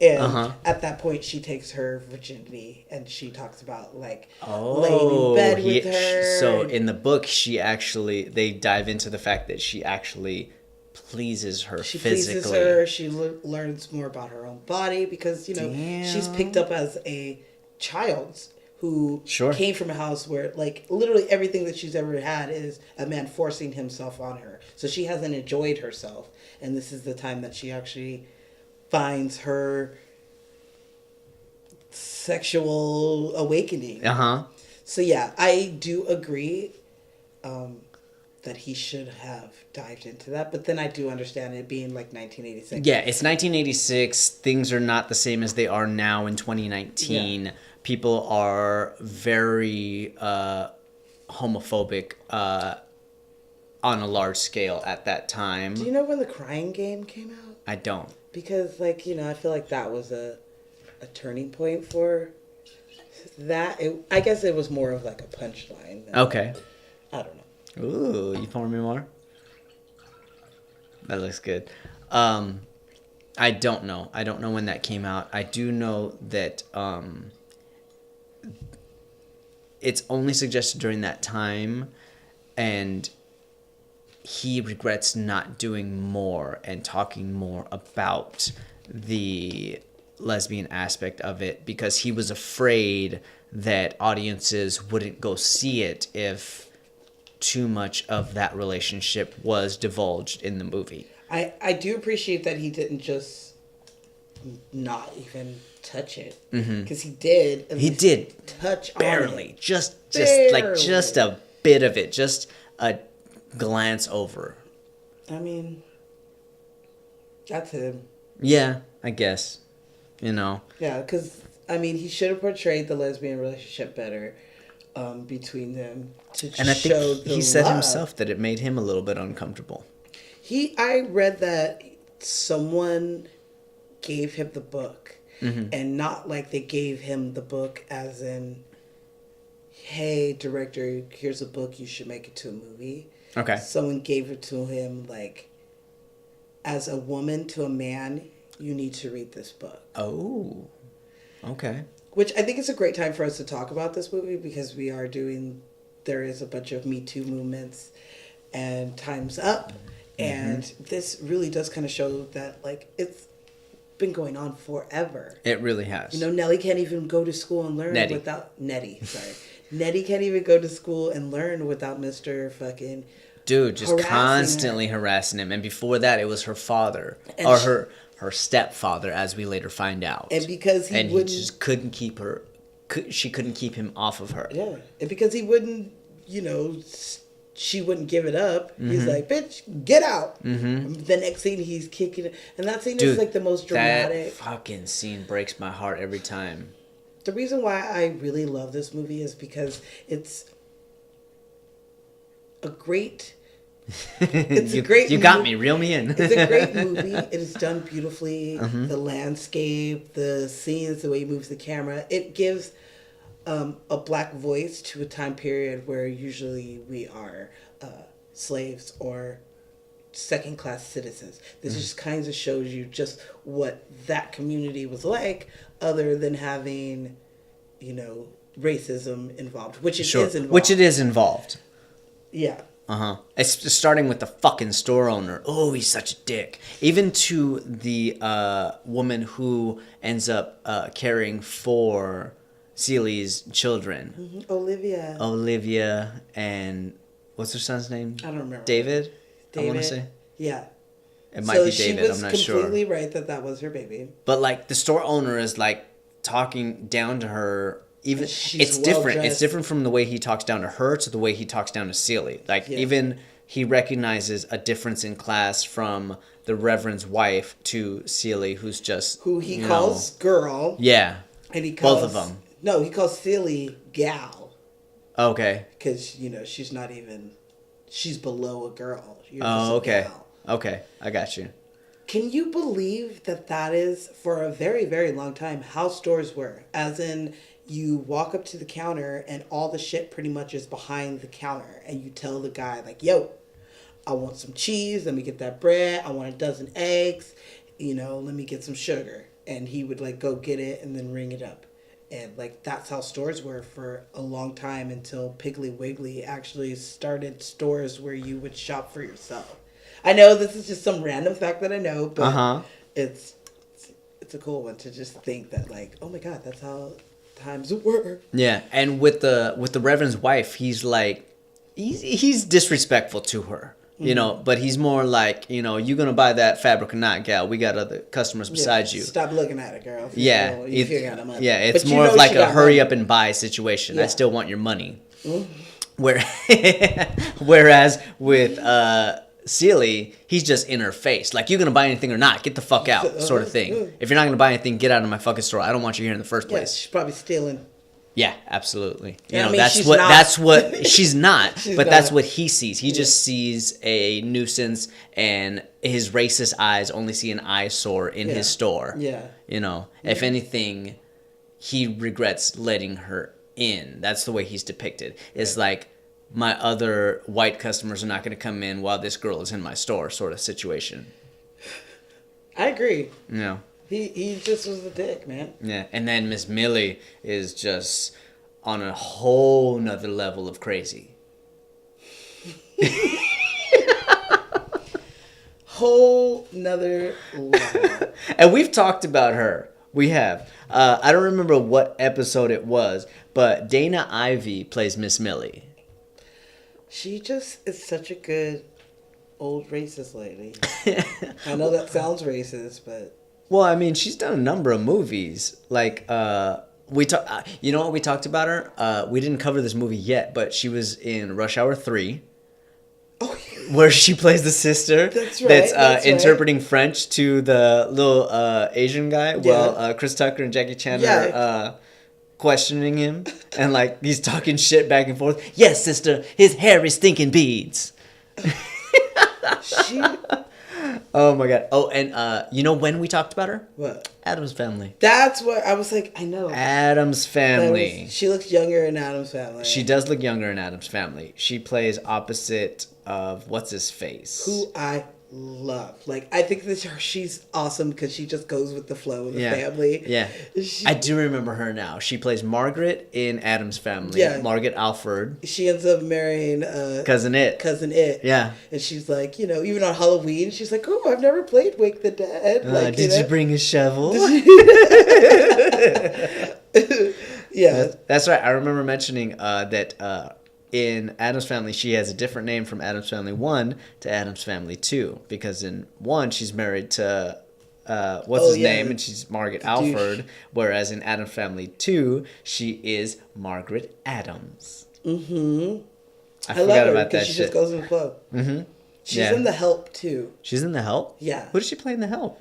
And at that point, she takes her virginity, and she talks about, like, laying in bed with her. So in the book, they dive into the fact that she actually pleases her she physically. pleases her. She learns more about her own body because, she's picked up as a child who came from a house where, like, literally everything that she's ever had is a man forcing himself on her. So she hasn't enjoyed herself. And this is the time that she actually finds her sexual awakening. So yeah, I do agree that he should have dived into that, but then I do understand it being like 1986. Yeah, it's 1986. Things are not the same as they are now in 2019. Yeah. People are very homophobic on a large scale at that time. Do you know when The Crying Game came out? I don't. Because, like, you know, I feel like that was a turning point for that. I guess it was more of like a punchline. Okay. I don't know. Ooh, you pouring me more? That looks good. I don't know. I don't know when that came out. I do know that it's only suggested during that time, and he regrets not doing more and talking more about the lesbian aspect of it because he was afraid that audiences wouldn't go see it if too much of that relationship was divulged in the movie. I do appreciate that he didn't just not even touch it, because he did. He did touch barely, on it. just Barely. just a bit of it, just a glance over. I mean, that's him. Yeah, I guess. You know. Yeah, because I mean, he should have portrayed the lesbian relationship better between them to And I show think the he said love. himself that it made him a little bit uncomfortable. I read that someone gave him the book, and not like they gave him the book as in, hey, director, here's a book, you should make it to a movie. Okay. Someone gave it to him like, as a woman to a man, you need to read this book. Oh. Okay. Which I think is a great time for us to talk about this movie, because there is a bunch of Me Too movements and Time's Up. And this really does kind of show that, like, it's been going on forever. It really has. You know, Nelly can't even go to school and learn Nettie, sorry. Nettie can't even go to school and learn without Mr. fucking... Dude, just harassing constantly harassing him. And before that, it was her father. And or she- her stepfather, as we later find out. And because he he wouldn't... just couldn't keep her... She couldn't keep him off of her. Yeah. And because he wouldn't, you know... She wouldn't give it up. He's like, bitch, get out. The next scene, he's kicking it. And that scene is like the most dramatic. That fucking scene breaks my heart every time. The reason why I really love this movie is because it's a great... It's a great You got me. Reel me in. It's a great movie. It is done beautifully. The landscape, the scenes, the way he moves the camera. It gives... a black voice to a time period where usually we are slaves or second-class citizens. This just kind of shows you just what that community was like, other than having, you know, racism involved, which it is involved. Which it is involved. Yeah. It's starting with the fucking store owner. Oh, he's such a dick. Even to the woman who ends up caring for Celie's children. Olivia and what's her son's name? I don't remember. David? I want to say. Yeah. It might be David, I'm not sure. She was completely right that was her baby. But like the store owner is like talking down to her. Even She's it's different. well-dressed. It's different from the way he talks down to her to the way he talks down to Celie. Like even he recognizes a difference in class from the Reverend's wife to Celie, who's just who he calls girl. Yeah. And he calls both of them. No, he calls Celie gal. Okay. Because, you know, she's below a girl. You're Oh, just a okay. gal. Okay, I got you. Can you believe that is, for a very, very long time, how stores were? As in, you walk up to the counter and all the shit pretty much is behind the counter. And you tell the guy, like, yo, I want some cheese. Let me get that bread. I want a dozen eggs. You know, let me get some sugar. And he would, like, go get it and then ring it up. And, like, that's how stores were for a long time until Piggly Wiggly actually started stores where you would shop for yourself. I know this is just some random fact that I know, but it's a cool one to just think that, like, oh my God, that's how times were. Yeah, and with the Reverend's wife, he's like, he's disrespectful to her. You know, but he's more like, you know, you gonna buy that fabric or not, gal? We got other customers besides you. Stop looking at it, girl. Yeah, it's But more of like a hurry money. up and buy situation. Yeah. I still want your money. Whereas with Celie, he's just in her face. Like, you gonna buy anything or not? Get the fuck out, sort of thing. If you're not gonna buy anything, get out of my fucking store. I don't want you here in the first Yeah, place. she's probably stealing Yeah, absolutely. You Yeah, I know, mean, that's she's what not. that's what she's not, She's but that's not. what he sees. He just sees a nuisance, and his racist eyes only see an eyesore in Yeah. his store. Yeah. You know, if anything, he regrets letting her in. That's the way he's depicted. It's like, my other white customers are not going to come in while this girl is in my store, sort of situation. I agree. You know. He just was a dick, man. Yeah, and then Miss Millie is just on a whole nother level of crazy. Whole nother level. And we've talked about her. We have. I don't remember what episode it was, but Dana Ivey plays Miss Millie. She just is such a good old racist lady. I know that sounds racist, but Well, I mean, she's done a number of movies. Like, we talk. You know what we talked about her? We didn't cover this movie yet, but she was in Rush Hour 3. oh, Where she plays the sister That's right, that's that's right. interpreting French to the little Asian guy while Chris Tucker and Jackie Chan are questioning him. And like he's talking shit back and forth. Yes, sister, his hair is stinking beads. she Oh my god. Oh, and you know when we talked about her? what? Adam's Family. That's what I was like. I know. Adam's Family. She looks younger in Adam's Family. She does look younger in Adam's Family. She plays opposite of what's his face. Who I love. Like, I think that she's awesome because she just goes with the flow of the family. Yeah. She, I do remember her now. She plays Margaret in Adam's Family. Yeah. Margaret Alford. she ends up marrying Cousin It. Cousin It. Yeah. And she's like, you know, even on Halloween, she's like, oh, I've never played Wake the Dead. Like, Did you bring a shovel? Yeah. That's right. I remember mentioning that in Adam's Family, she has a different name from Adam's Family 1 to Adam's Family 2. Because in 1, she's married to, what's his name? And she's Margaret Alford. Whereas in Adam's Family 2, she is Margaret Adams. Mm-hmm. I I forgot love her about that because she shit. just goes with the flow. Mm-hmm. She's Yeah. in The Help, too. She's in The Help? Yeah. Who does she play in The Help?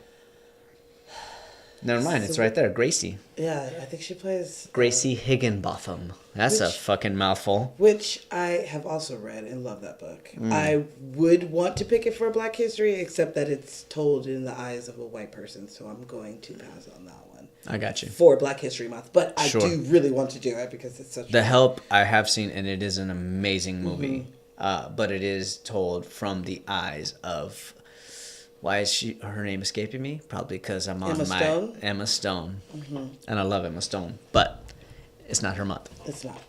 Never mind, it's right there. Gracie. Yeah, I think she plays... Gracie Higginbotham. That's a Which- fucking mouthful. Which I have also read and love that book. Mm. I would want to pick it for Black History, except that it's told in the eyes of a white person, so I'm going to pass on that one. I got you. For Black History Month. But I Sure. do really want to do it because it's such The Help I have seen, and it is an amazing movie. Mm-hmm. But it is told from the eyes of... Why is her name escaping me? Probably because I'm on Emma Stone? Emma Stone. And I love Emma Stone. But it's not her month. It's not.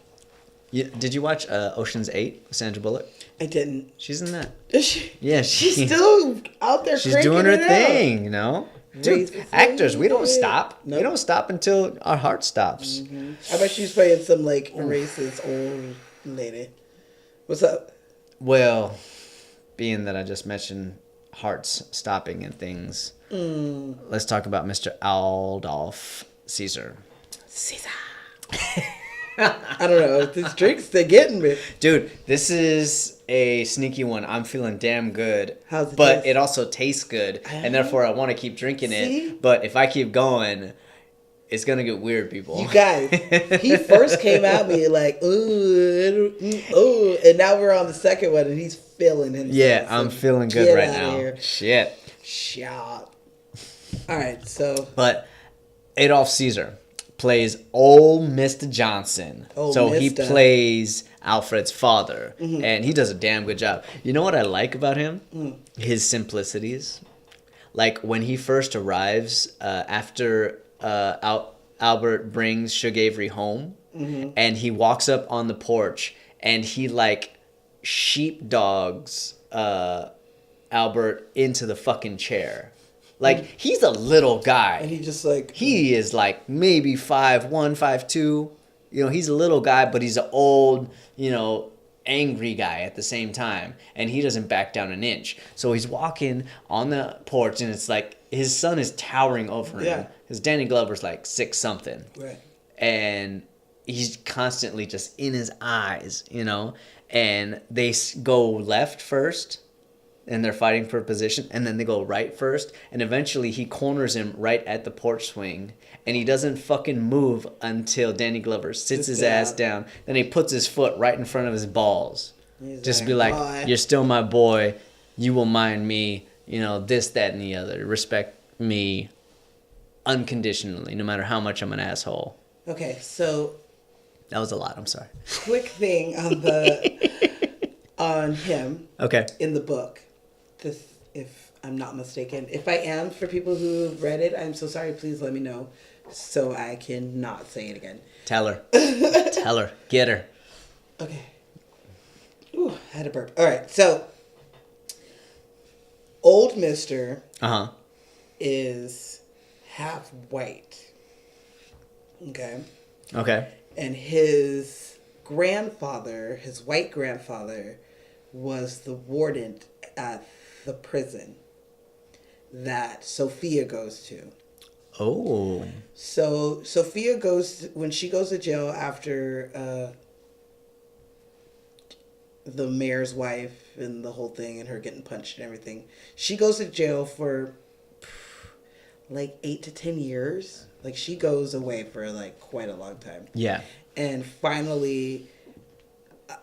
Did you watch Ocean's 8 with Sandra Bullock? I didn't. She's in that. Is she? Yeah, She's still out there She's cranking doing her it out. thing, you know? Dude, Raise the actors, we don't flag. stop. Nope. We don't stop until our heart stops. I bet she's playing some, like, racist old lady. What's up? Well, being that I just mentioned hearts stopping and things, let's talk about Mr. Adolf Caesar. Caesar. I don't know. These drinks, they're getting me. Dude, this is a sneaky one. I'm feeling damn good. How's it but taste? it also tastes good, and therefore I want to keep drinking See? it. But if I keep going, it's gonna get weird, people. You guys, he first came at me like, ooh, ooh, and now we're on the second one, and he's feeling himself. Yeah, So I'm feeling good get right outta now. here. Shit. Shot. All right, so But Adolf Caesar plays old Mr. Johnson. Old so he Mr.. plays Alfred's father, and he does a damn good job. You know what I like about him? His simplicities. Like when he first arrives after Albert brings Suge Avery home, and he walks up on the porch, and he like sheepdogs Albert into the fucking chair. Like, he's a little guy. and he just like He is like maybe 5'1", 5'2". You know, he's a little guy, but he's an old, you know, angry guy at the same time. And he doesn't back down an inch. So he's walking on the porch, and it's like his son is towering over him. Yeah. Because Danny Glover's like 6-something. right. And he's constantly just in his eyes, you know. And they go left first. and they're fighting for position, and then they go right first, and eventually he corners him right at the porch swing, and he doesn't fucking move until Danny Glover sits his ass down. Then he puts his foot right in front of his balls. Just be like, "Boy." "You're still my boy. You will mind me. You know, this, that, and the other. Respect me unconditionally, no matter how much I'm an asshole." Okay, so That was a lot. I'm sorry. quick thing on him Okay. in the book. This, if I'm not mistaken, if I am, for people who've read it, I'm so sorry. Please let me know so I can not say it again. Tell her. Tell her. Get her. Okay. Ooh, I had a burp. All right, so old Mister Uh huh. is half white. Okay. Okay. And his grandfather, his white grandfather, was the warden at the prison that Sophia goes to. Oh. So Sophia when she goes to jail after the mayor's wife and the whole thing and her getting punched and everything. She goes to jail for like 8 to 10 years. Like, she goes away for like quite a long time. Yeah. And finally,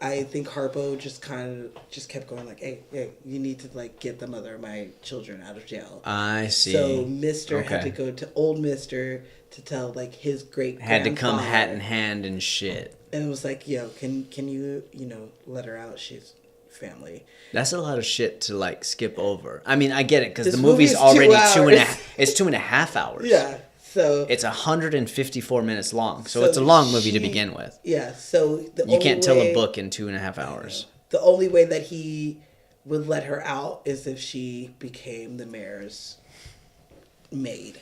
I think Harpo just kept going like, hey, you need to like get the mother of my children out of jail. I see. So Mister had Okay. to go to old Mister to tell like his great Had to come hat in hand and shit. and it was like, yo, can you let her out? She's family. That's a lot of shit to like skip over. I mean, I get it because This the movie's movie's 2 already hours. It's 2.5 hours. Yeah. So It's 154 minutes long, so So it's a long movie to she- begin with. yeah. So You can't tell a book in 2.5 hours. The only way that he would let her out is if she became the mayor's maid.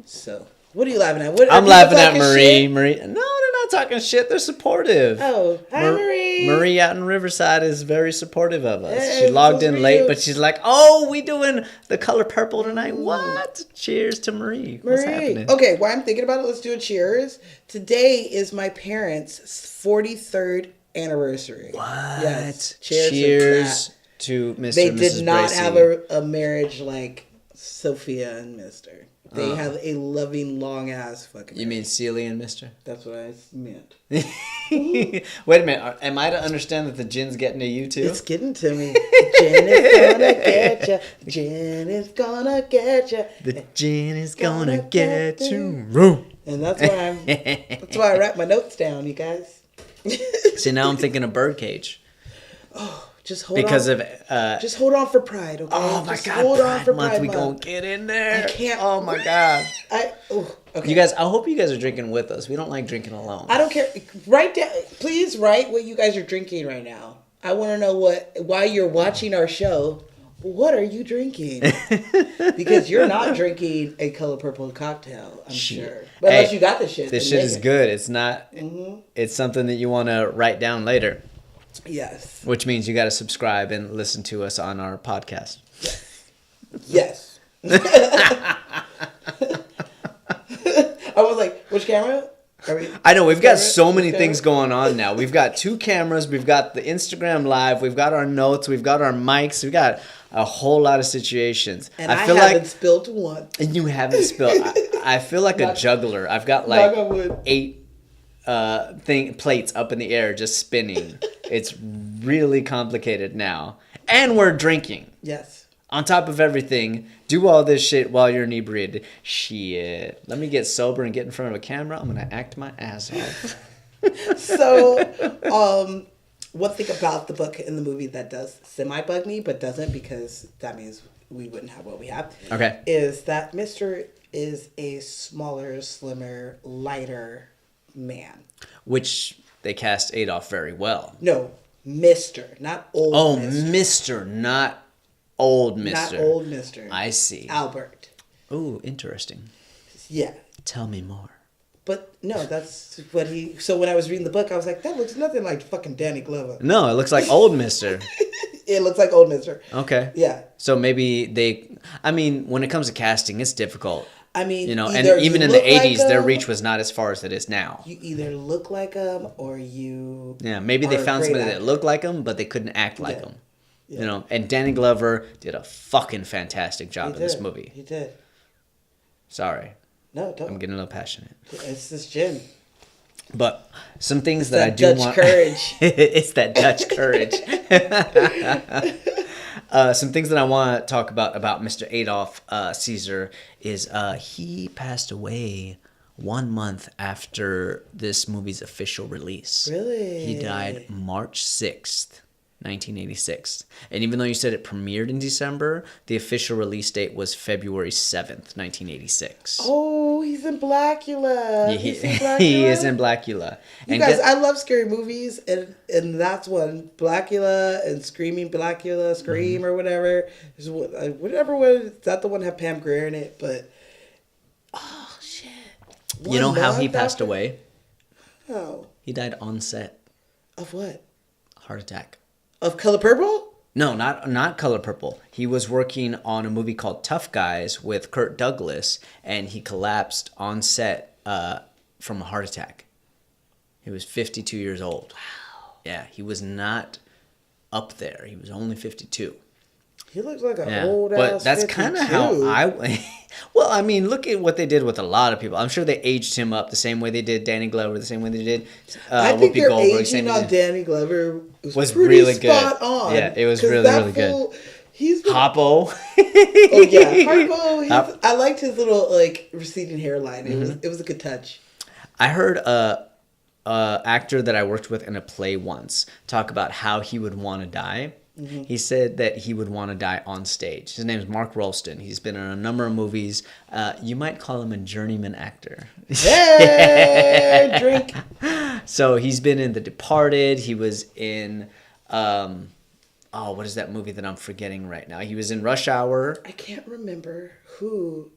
So what are you laughing at? What, are I'm people laughing at talking Marie. shit? Marie. No, they're not talking shit. They're supportive. Oh, hi Marie. Marie out in Riverside is very supportive of us. Hey, She logged so in late, real. but she's like, "Oh, we doing the color purple tonight? What? Cheers to Marie. What's Marie. happening?" Okay, while I'm thinking about it, let's do a cheers. Today is my parents' 43rd anniversary. What? Yes. Cheers. Cheers to Mr. They and did Mrs. not Bracey. have a marriage like Sophia and Mister. They have a loving, long ass fucking. You mean Celie and Mister? That's what I meant. Wait a minute. Am I to understand that the gin's getting to you too? It's getting to me. Jen is gonna get ya. Jen is gonna get ya. The gin is gonna get you. And that's why I write my notes down, you guys. See, now I'm thinking of Birdcage Just hold because on. of. Just hold on for Pride, okay? Oh my Just God! hold on Pride for Month, Pride we Month. gonna get in there. I can't. Oh my God! Okay. You guys, I hope you guys are drinking with us. We don't like drinking alone. I don't care. Write down. Please write what you guys are drinking right now. I want to know while you're watching our show. What are you drinking? Because you're not drinking a color purple cocktail, I'm sure. But unless Hey, you got this shit. This then shit make is it. good. It's not. It's something that you want to write down later, Yes. which means you got to subscribe and listen to us on our podcast. Yes. I was like, which camera? I know we've got Camera? so many Camera? things going on now. We've got 2 cameras. We've got the Instagram Live. We've got our notes. We've got our mics. We've got a whole lot of situations. And I feel haven't like spilled one. and you haven't spilled. I feel like a Knock- juggler. I've got knock on like wood. 8 plates up in the air just spinning. It's really complicated now, and we're drinking. Yes. On top of everything, do all this shit while you're inebriated. Shit. Let me get sober and get in front of a camera. I'm gonna act my ass off. So, one thing about the book and the movie that does semi-bug me, but doesn't because that means we wouldn't have what we have. Okay. Is that Mr. is a smaller, slimmer, lighter man. Which they cast Adolf very well. No, Mr., not old Oh, Mr. Mr., not old Mr. Not old Mr. I see. Albert. Ooh, interesting. Yeah. Tell me more. But no, that's what he... So when I was reading the book, I was like, that looks nothing like fucking Danny Glover. No, it looks like old Mr. It looks like old Mr. Okay. Yeah. So maybe they... I mean, when it comes to casting, it's difficult. I mean, You know, and either even you in the look like 80s, their him, reach was not as far as it is now. You either look like him or you... Yeah, maybe they are a found great somebody actor. that looked like him, but they couldn't act like Yeah. him. You know, and Danny Glover did a fucking fantastic job in this movie. He did. Sorry. No, don't. I'm getting a little passionate. It's this gin. But some things It's that I do Dutch want. courage. It's that Dutch courage. Some things that I want to talk about Mr. Adolf Caesar is he passed away 1 month after this movie's official release. Really? He died March 6th. 1986. And even though you said it premiered in December, the official release date was February 7th, 1986. Oh, he's in Blackula. Yeah, He's in Blackula? he is in Blackula. You guys, I love scary movies, and that's one. Blackula and Screaming Blackula, Scream or whatever. Whatever one. Is that the one that had Pam Grier in it? But, oh, shit. You know how he 1 month passed after? away? Oh. He died on set. Of what? Heart attack. Of Color Purple? No, not Color Purple. He was working on a movie called Tough Guys with Kirk Douglas, and he collapsed on set from a heart attack. He was 52 years old. Wow. Yeah, he was not up there. He was only 52. He looks like an old ass. But that's kind of how I. Well, I mean, look at what they did with a lot of people. I'm sure they aged him up the same way they did Danny Glover, the same way they did I think Whoopi their Goldberg. aging on Danny Glover was really really good. spot on. Yeah, it was 'Cause really, that really good. fool, He's been, Hoppo. oh yeah, Harpo. I liked his little like receding hairline. It was a good touch. I heard a actor that I worked with in a play once talk about how he would want to die. Mm-hmm. He said that he would want to die on stage. His name is Mark Rolston. He's been in a number of movies. You might call him a journeyman actor. Hey, drink. So he's been in The Departed. He was in, what is that movie that I'm forgetting right now? He was in Rush Hour. I can't remember who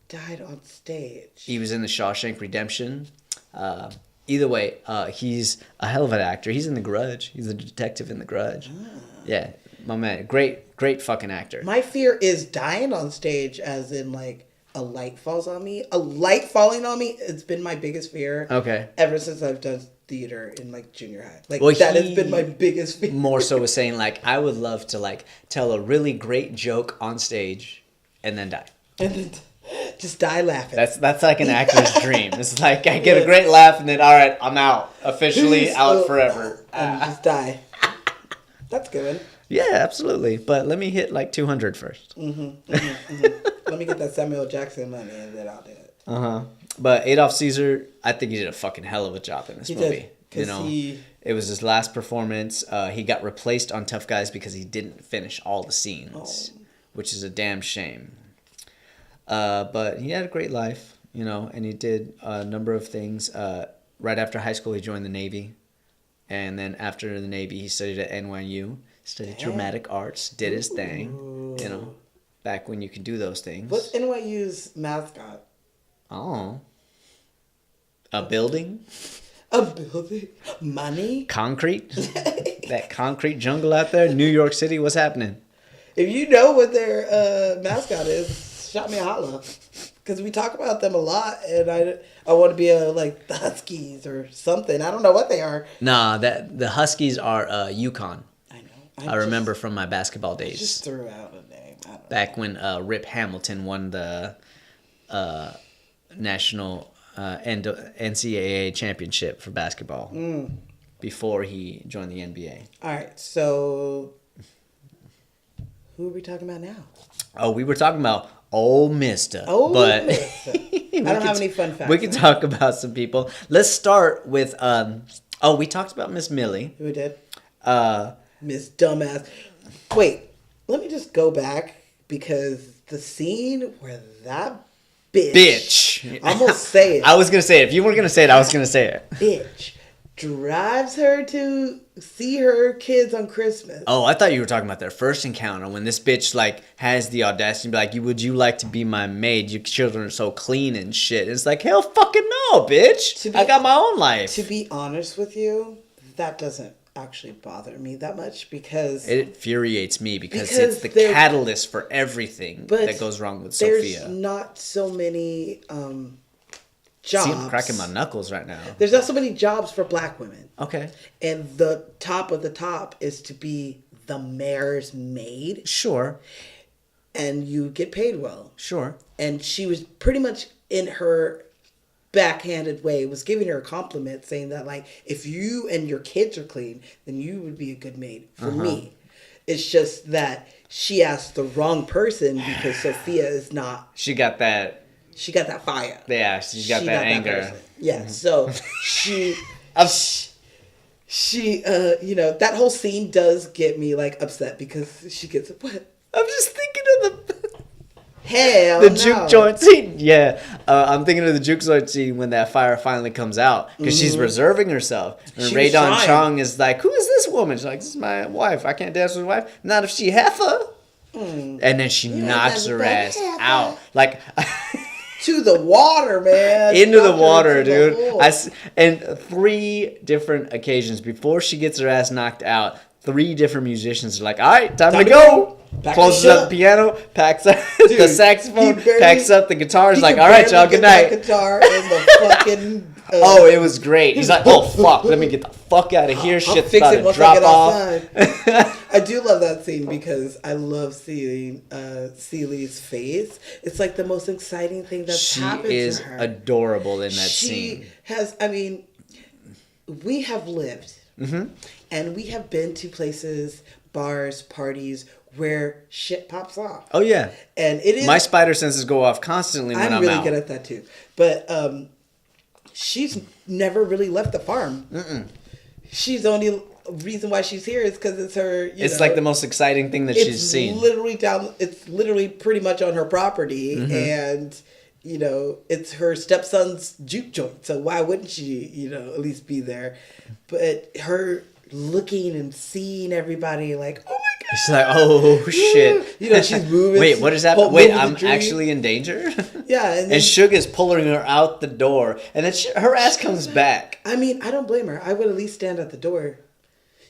died on stage. He was in The Shawshank Redemption. Either way, he's a hell of an actor. He's in The Grudge. He's a detective in The Grudge. Ah. Yeah, my man. Great fucking actor. My fear is dying on stage, as in like a light falls on me. A light falling on me, it's been my biggest fear. Okay. Ever since I've done theater in like junior high. Like that has been my biggest fear. More so was saying like, I would love to like tell a really great joke on stage and then die. And then just die laughing. That's like an actor's dream. It's like I get a great laugh and then all right, I'm out. Officially out forever. And just die. That's a good one. Yeah, absolutely. But let me hit like 200 first. Let me get that Samuel Jackson money and then I'll do it. But Adolf Caesar, I think he did a fucking hell of a job in this movie. Did, it was his last performance. He got replaced on Tough Guys because he didn't finish all the scenes, which is a damn shame. But he had a great life, and he did a number of things. Right after high school, he joined the Navy. And then after the Navy, he studied at NYU, studied dramatic arts, did his thing, back when you could do those things. What's NYU's mascot? Oh. A building? A building? Money? Concrete? That concrete jungle out there? New York City, what's happening? If you know what their mascot is, shout me a holla. Because we talk about them a lot, and I want to be like the Huskies or something. I don't know what they are. Nah, the Huskies are UConn. I know. I remember from my basketball days. I just threw out a name. Back when Rip Hamilton won the national NCAA championship for basketball before he joined the NBA. All right, so who are we talking about now? Oh, we were talking about Ole Mister. But Mister. I don't have any fun facts. We can talk about some people. Let's start with we talked about Miss Millie. Who did? Miss Dumbass. Wait, let me just go back because the scene where that bitch. I'm gonna say it. I was gonna say it. If you weren't gonna say it, I was gonna say it. Bitch drives her to see her kids on Christmas. Oh, I thought you were talking about their first encounter when this bitch like has the audacity to be like, would you like to be my maid? Your children are so clean and shit. It's like, hell fucking no, bitch. I got my own life. To be honest with you, that doesn't actually bother me that much because it infuriates me because it's the catalyst for everything that goes wrong with Sophia. There's not so many jobs. See, I'm cracking my knuckles right now. There's not so many jobs for black women. Okay. And the top of the top is to be the mayor's maid, Sure. and you get paid well. Sure. And she was pretty much in her backhanded way was giving her a compliment, saying that like if you and your kids are clean, then you would be a good maid for me. It's just that she asked the wrong person because Sophia is not. She got that. She got that fire. Yeah, she's got that anger. person. Yeah, so she. She, you know, that whole scene does get me like upset because she gets what? I'm just thinking of the Hell, the no. juke joint scene. Yeah, I'm thinking of the juke joint scene when that fire finally comes out because she's reserving herself. And She Ray was Don trying. Chong is like, "Who is this woman?" She's like, "This is my wife. I can't dance with my wife. Not if she heifer." And then she knocks her ass out like. To the water, man. Into the Knocked her water, into the dude. hole. And 3 different occasions before she gets her ass knocked out, 3 different musicians are like, "All right, time to go." Back Closes the shit up the piano, packs up the Dude, saxophone, he barely- packs up the guitars, He like, could "All right, barely y'all, good get that night." guitar and the fucking. Oh, it was great. He's like, "Oh fuck, let me get the fuck out of here. I'll Shit's fix about it to once I drop get off." outside. I do love that scene because I love seeing Celie's face. It's like the most exciting thing that's She happened is to her. adorable in that She scene. has. I mean, we have lived, Mm-hmm. and we have been to places, bars, parties where shit pops off. Oh yeah, And it is. my spider senses go off constantly when I'm really out. good at that too. But she's never really left the farm. She's the only reason why she's here is because it's her. It's like the most exciting thing that she's seen. Literally down. It's literally pretty much on her property, Mm-hmm. and you know it's her stepson's juke joint. So why wouldn't she? You know, at least be there. But her looking and seeing everybody like, oh my god. She's like, "Oh shit!" You know, she's moving. Wait, what is happening? moving Wait, the I'm tree. actually in danger. Yeah, and then, And Suge is pulling her out the door, and then her ass comes back. I mean, I don't blame her. I would at least stand at the door.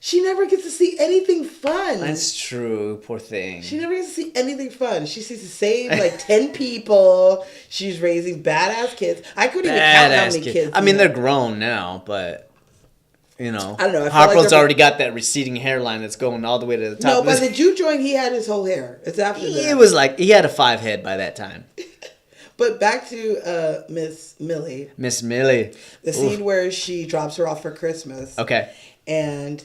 She never gets to see anything fun. That's true, poor thing. She never gets to see anything fun. She sees to save like 10 people. She's raising badass kids. I couldn't even count how many kids. I mean, you know. they're grown now, but you know, I don't know, I feel like Harpo's they're- already got that receding hairline that's going all the way to the top. No, of by his- the juke joint, he had his whole hair. It's after that. It was like he had a 5 head by that time. But back to Miss Millie. Miss Millie. The scene where she drops her off for Christmas. Okay. And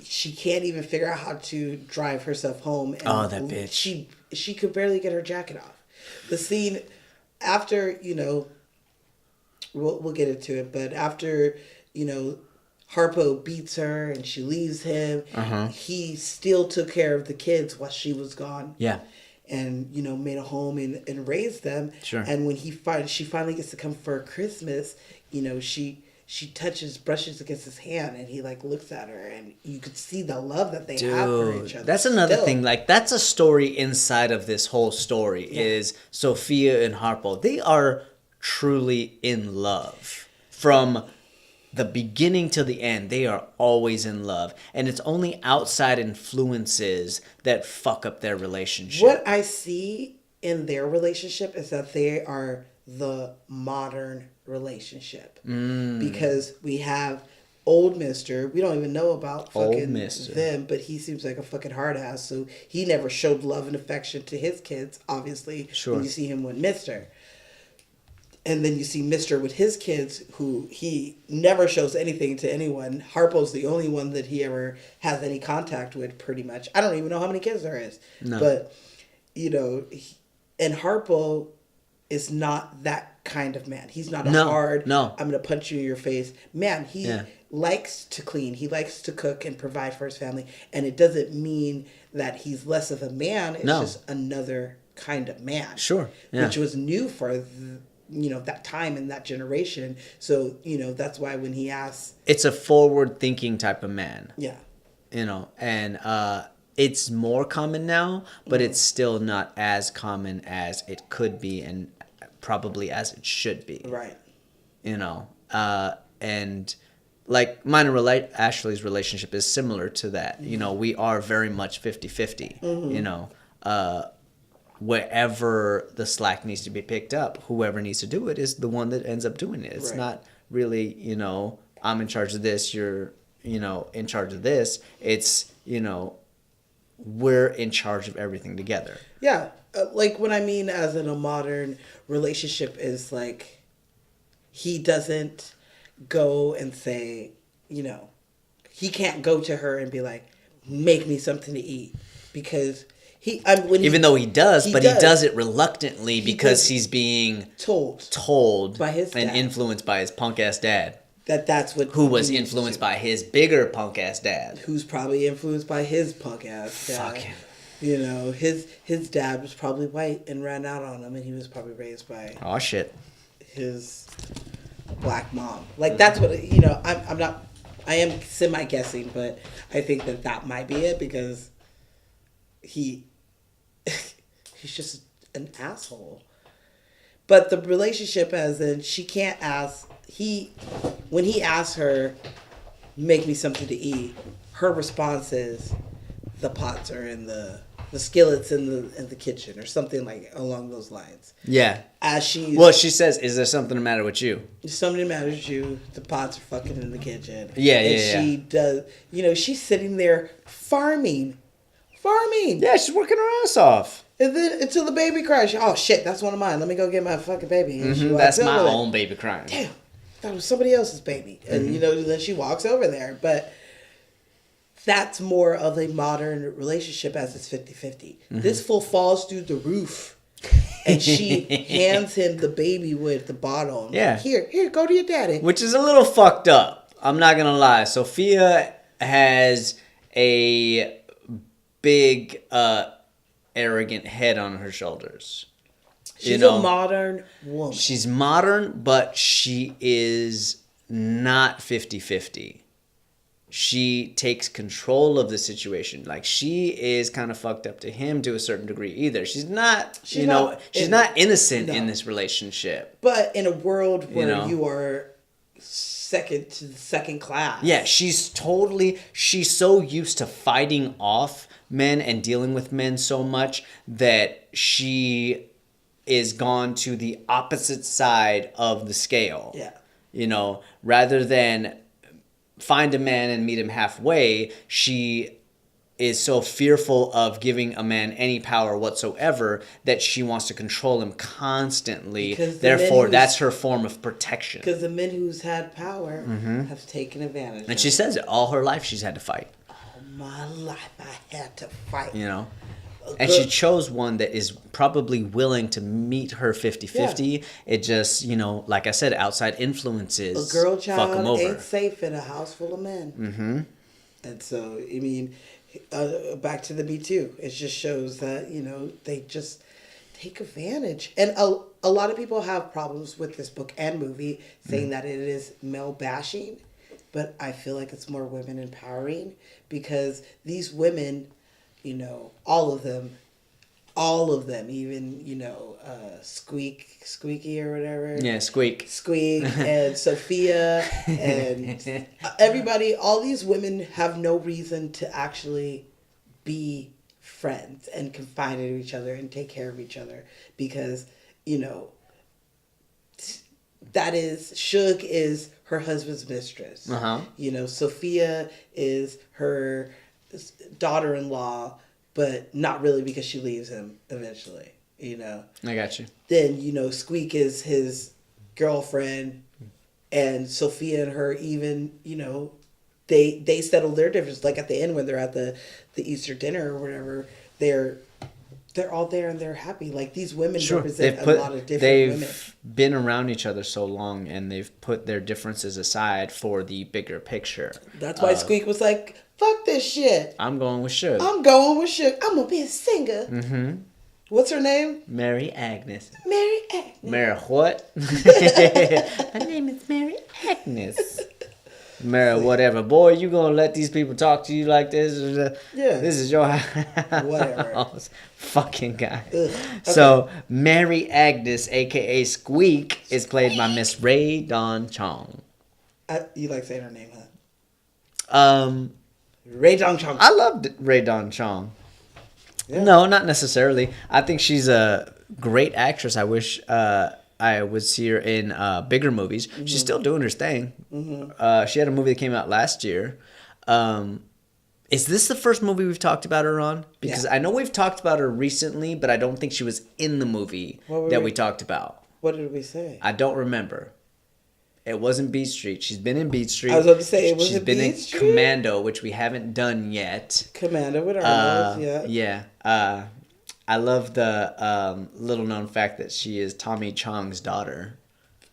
she can't even figure out how to drive herself home. And Oh, that bitch. She could barely get her jacket off. The scene after, you know, we'll get into it, but after, you know, Harpo beats her and she leaves him, he still took care of the kids while she was gone. Yeah. And, you know, made a home and raised them. Sure. And when she finally gets to come for Christmas, you know, she brushes against his hand, and he like looks at her, and you could see the love that they have for each other. That's another still. thing. Like that's a story inside of this whole story is Sophia and Harpo. They are truly in love from the beginning to the end. They are always in love, and it's only outside influences that fuck up their relationship. What I see in their relationship is that they are the modern relationship. Because we have old mister. We don't even know about Old fucking mister. them, but he seems like a fucking hard ass. So he never showed love and affection to his kids, obviously. Sure. When you see him with mister. And then you see Mister with his kids, who he never shows anything to anyone. Harpo's the only one that he ever has any contact with, pretty much. I don't even know how many kids there is. No. But, you know, and Harpo is not that kind of man. He's not a hard, no. I'm going to punch you in your face. Man, he Yeah. likes to clean. He likes to cook and provide for his family. And it doesn't mean that he's less of a man. It's No. just another kind of man. Sure, yeah. Which was new for that time and that generation. So, you know, that's why when he asks, It's a forward thinking type of man. yeah, You know, and it's more common now, but it's still not as common as it could be and probably as it should be. right. You know, and like mine and Ashley's relationship is similar to that. You know, we are very much 50-50, you know, wherever the slack needs to be picked up, whoever needs to do it is the one that ends up doing it. It's Right. not really, you know, I'm in charge of this, you're, you know, in charge of this. It's, you know, we're in charge of everything together. Yeah, like what I mean as in a modern relationship is like he doesn't go and say, you know, he can't go to her and be like, make me something to eat, because even though he does, but he does it reluctantly because he's being told by his dad, and influenced by his punk ass dad. That's what who was influenced by his bigger punk ass dad, who's probably influenced by his punk ass dad. Fuck him. You know, his dad was probably white and ran out on him, and he was probably raised by his black mom. Like that's what, you know. I am semi guessing, but I think that might be it, because he's just an asshole. But the relationship, as in, she can't ask. When he asks her, make me something to eat, her response is, the pots are in the skillets in the kitchen, or something like along those lines. Yeah. She says, is there something the matter with you? Something the matter with you. The pots are fucking in the kitchen. Yeah. She does. You know, she's sitting there farming. Yeah, she's working her ass off. And then until the baby cries. Oh shit, that's one of mine. Let me go get my fucking baby. And that's my own baby crying. Damn, that was somebody else's baby. And you know, then she walks over there. But that's more of a modern relationship, as it's 50-50. This fool falls through the roof, and she hands him the baby with the bottle. Yeah. Here, go to your daddy. Which is a little fucked up. I'm not gonna lie. Sophia has a big arrogant head on her shoulders. She's a modern woman. She's modern, but she is not 50-50. She takes control of the situation. Like, she is kind of fucked up to him to a certain degree either. She's not innocent in this relationship. But in a world where you are second class. Yeah, she's so used to fighting off men and dealing with men so much that she is gone to the opposite side of the scale. Yeah. You know, rather than find a man and meet him halfway, she is so fearful of giving a man any power whatsoever that she wants to control him constantly. Therefore, that's her form of protection. Because the men who's had power have taken advantage. And she says it all her life. She's had to fight. All my life, I had to fight. You know. And she chose one that is probably willing to meet her 50-50. Yeah. It just, you know, like I said, outside influences a girl child fuck them over. Ain't safe in a house full of men. Mm-hmm. And so, I mean, back to the Me Too. It just shows that, you know, they just take advantage. And a lot of people have problems with this book and movie, saying that it is male bashing. But I feel like it's more women empowering, because these women, you know, all of them, even, you know, Squeaky or whatever. Yeah, Squeak, and Sophia, and everybody, all these women have no reason to actually be friends and confide in each other and take care of each other, because, you know, that is, Suge is her husband's mistress. You know, Sophia is her daughter-in-law, but not really, because she leaves him eventually, you know. I got you. Then, you know, Squeak is his girlfriend, and Sophia and her, even, you know, they settle their difference. Like at the end when they're at the Easter dinner or whatever, they're all there and they're happy. Like, these women represent a lot of different women. They've been around each other so long, and they've put their differences aside for the bigger picture. That's why Squeak was like, fuck this shit. I'm going with Suge. I'm going to be a singer. Mm-hmm. What's her name? Mary Agnes. Mary Agnes. Mary what? My name is Mary Agnes. Mary whatever. Boy, you gonna let these people talk to you like this? Yeah. This is your whatever. Fucking guy. Okay. So, Mary Agnes, a.k.a. Squeak, is played by Miss Rae Dawn Chong. You like saying her name, huh? Rae Dawn Chong. I loved Rae Dawn Chong. Yeah. No, not necessarily. I think she's a great actress. I wish I would see her in bigger movies. Mm-hmm. She's still doing her thing. Mm-hmm. She had a movie that came out last year. Is this the first movie we've talked about her on? Because Yeah. I know we've talked about her recently, but I don't think she was in the movie that we talked about. What did we say? I don't remember. It wasn't Beat Street. She's been in Beat Street. I was about to say, it wasn't She's been Beat in Street? Commando, which we haven't done yet. Commander with Arnold, yeah. Yeah. I love the little known fact that she is Tommy Chong's daughter.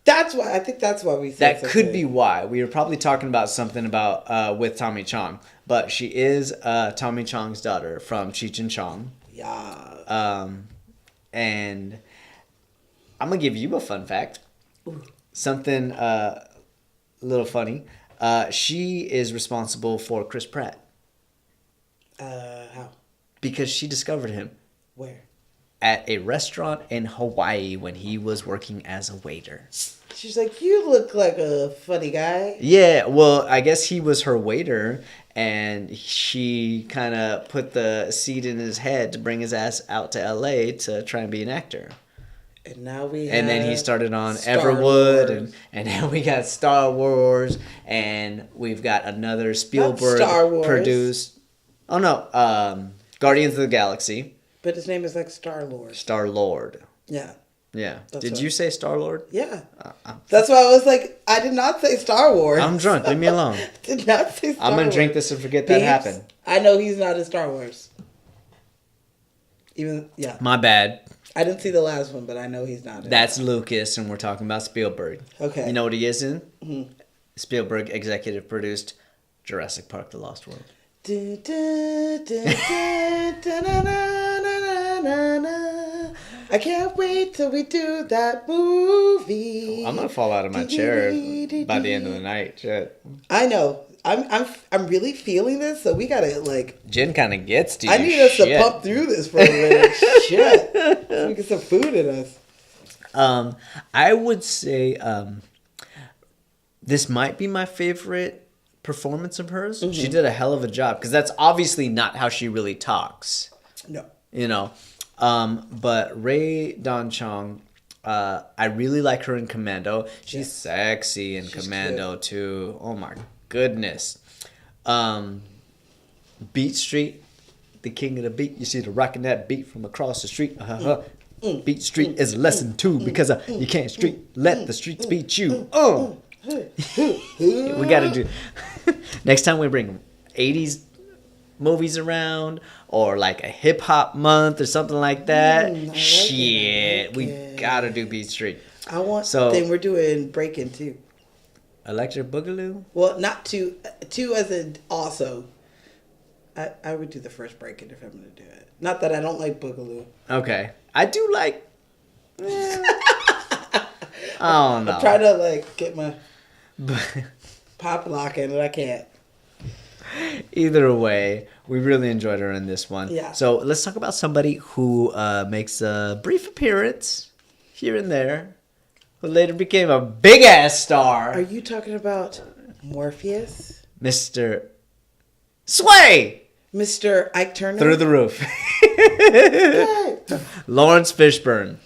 That's why, I think that's why we said That could be why. We were probably talking about something about with Tommy Chong. But she is Tommy Chong's daughter from Cheech and Chong. Yeah. And I'm going to give you a fun fact. Something a little funny. She is responsible for Chris Pratt. How? Because she discovered him Where? at a restaurant in Hawaii when he was working as a waiter. She's like, you look like a funny guy. Yeah, well, I guess he was her waiter, and she kind of put the seed in his head to bring his ass out to LA to try and be an actor. And now we have... And then he started on Star Everwood, Wars. and now we got Star Wars, and we've got another Spielberg Star Wars. produced. Oh no, Guardians of the Galaxy. But his name is like Star-Lord. Star Lord. Yeah. Yeah. That's Did right. you say Star Lord? Yeah. That's why I was like, I did not say Star Wars. I'm drunk. Leave me alone. Did not say Star I'm gonna Wars. drink this and forget that Beeps, happened. I know he's not in Star Wars. Even, yeah. My bad. I didn't see the last one, but I know he's not in That's Lucas, and we're talking about Spielberg. Okay. You know what he is in? Mhm. Spielberg executive produced Jurassic Park: The Lost World. Du- du- du- du- du- na- na- na- na- na. I can't wait till we do that movie. I'm gonna fall out of my chair by the end of the night. Shit. I know. I'm really feeling this, so we gotta like. Jen kind of gets to you. I need us to Shit. pump through this for a minute. Shit, so we get some food in us. I would say this might be my favorite performance of hers. Mm-hmm. She did a hell of a job because that's obviously not how she really talks. No. You know, but Ray Don Chong, I really like her in Commando. She's sexy in Commando too. Oh my goodness. Beat Street, the king of the beat. You see the rocking that beat from across the street. Beat Street is a lesson too because you can't let the streets beat you. We gotta do. Next time we bring 80s movies around or like a hip hop month or something like that. I like Shit, it. we gotta do Beat Street. I want. So- Then we're doing Breakin' too. Electric Boogaloo. Well, not two. Two as in also. I would do the first Breakin' if I'm gonna do it. Not that I don't like Boogaloo. Okay, I do like. I don't know. Try to like get my pop lock in, and I can't. Either way, we really enjoyed her in this one. Yeah. So let's talk about somebody who makes a brief appearance here and there, who later became a big ass star. Are you talking about Morpheus, Mr. Sway Mr. Ike Turner? through the roof. Lawrence Fishburne.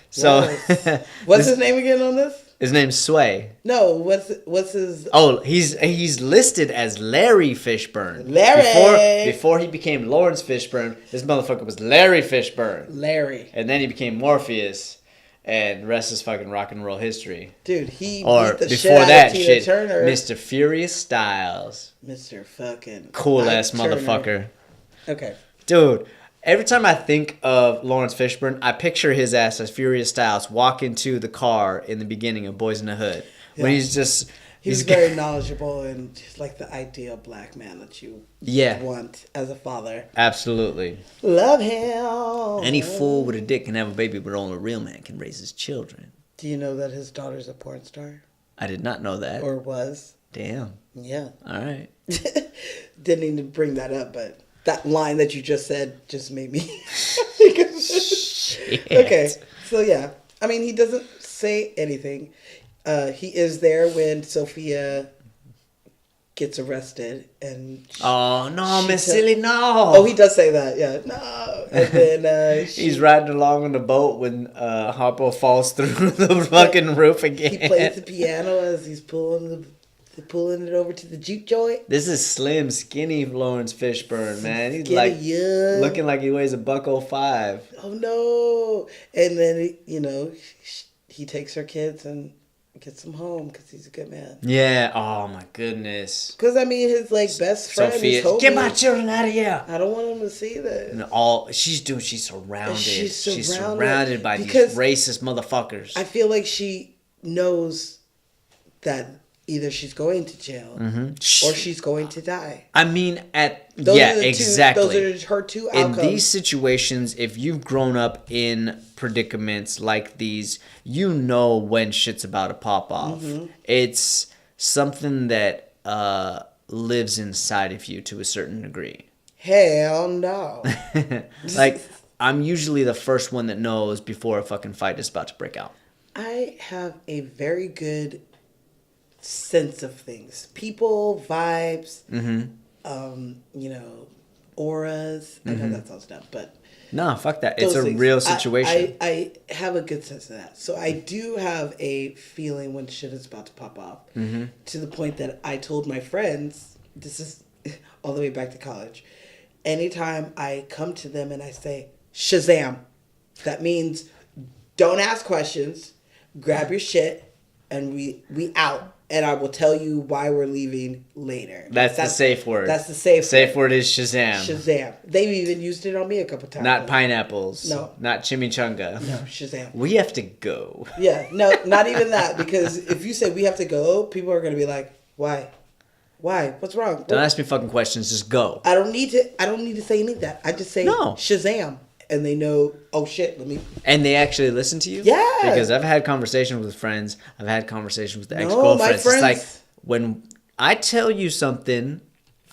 So Yes. What's his name again on this? his name's Sway. No, what's his? Oh, he's listed as Larry Fishburne. Larry! Before he became Lawrence Fishburne, this motherfucker was Larry Fishburne. Larry. And then he became Morpheus, and the rest is fucking rock and roll history. Dude, he Or beat the shit before out that of Tina shit, Turner. Mr. Furious Styles. Mr. fucking Cool Ike ass Turner. motherfucker. Okay. Dude, every time I think of Lawrence Fishburne, I picture his ass as Furious Styles walk into the car in the beginning of Boys in the Hood. When Yeah. he's just... He's very knowledgeable and just like the ideal black man that you Yeah, want as a father. absolutely. Love him. Any fool with a dick can have a baby, but only a real man can raise his children. Do you know that his daughter's a porn star? I did not know that. Or was? Damn. Yeah. All right. Didn't need to bring that up, but that line that you just said just made me. Shit. Okay. So yeah. I mean, he doesn't say anything. He is there when Sophia gets arrested and Oh, no, She Miss said- Silly, no. oh, he does say that, yeah. No. And then He's riding along on the boat when Harpo falls through the fucking roof again. he plays the piano as he's pulling the They're pulling it over to the juke joint. This is slim, skinny Lawrence Fishburne, man. He's Skinny, like young. looking like he weighs $105. Oh no! And then he takes her kids and gets them home because he's a good man. Yeah. Oh my goodness. Because I mean, his best friend, Sophia, his homie, get my children out of here. I don't want him to see that. And she's surrounded. She's She's surrounded surrounded by these because racist motherfuckers. I feel like she knows that either she's going to jail or she's going to die. I mean, Those are the exactly. Those are her two outcomes. In these situations, if you've grown up in predicaments like these, you know when shit's about to pop off. It's something that lives inside of you to a certain degree. Hell no. Like, I'm usually the first one that knows before a fucking fight is about to break out. I have a very good sense of things. People, vibes, auras. I know that sounds dumb, but No, fuck that. It's those a things. real situation. I have a good sense of that. So I do have a feeling when shit is about to pop off. To the point that I told my friends, this is all the way back to college, anytime I come to them and I say, Shazam, that means don't ask questions, grab your shit, and we out. And I will tell you why we're leaving later. That's the safe word. That's the safe word. Safe word is Shazam. Shazam. They've even used it on me a couple times. Not pineapples. No. Not chimichanga. No, Shazam. We have to go. Yeah, no, not even that. Because if you say we have to go, people are going to be like, why? Why? What's wrong? Don't ask me fucking questions. Just go. I don't need to say any of that. I just say No. Shazam. And they know, oh shit, let me. And they actually listen to you? Yeah. Because I've had conversations with friends. I've had conversations with No, ex-girlfriends. my It's like, friends- when I tell you something,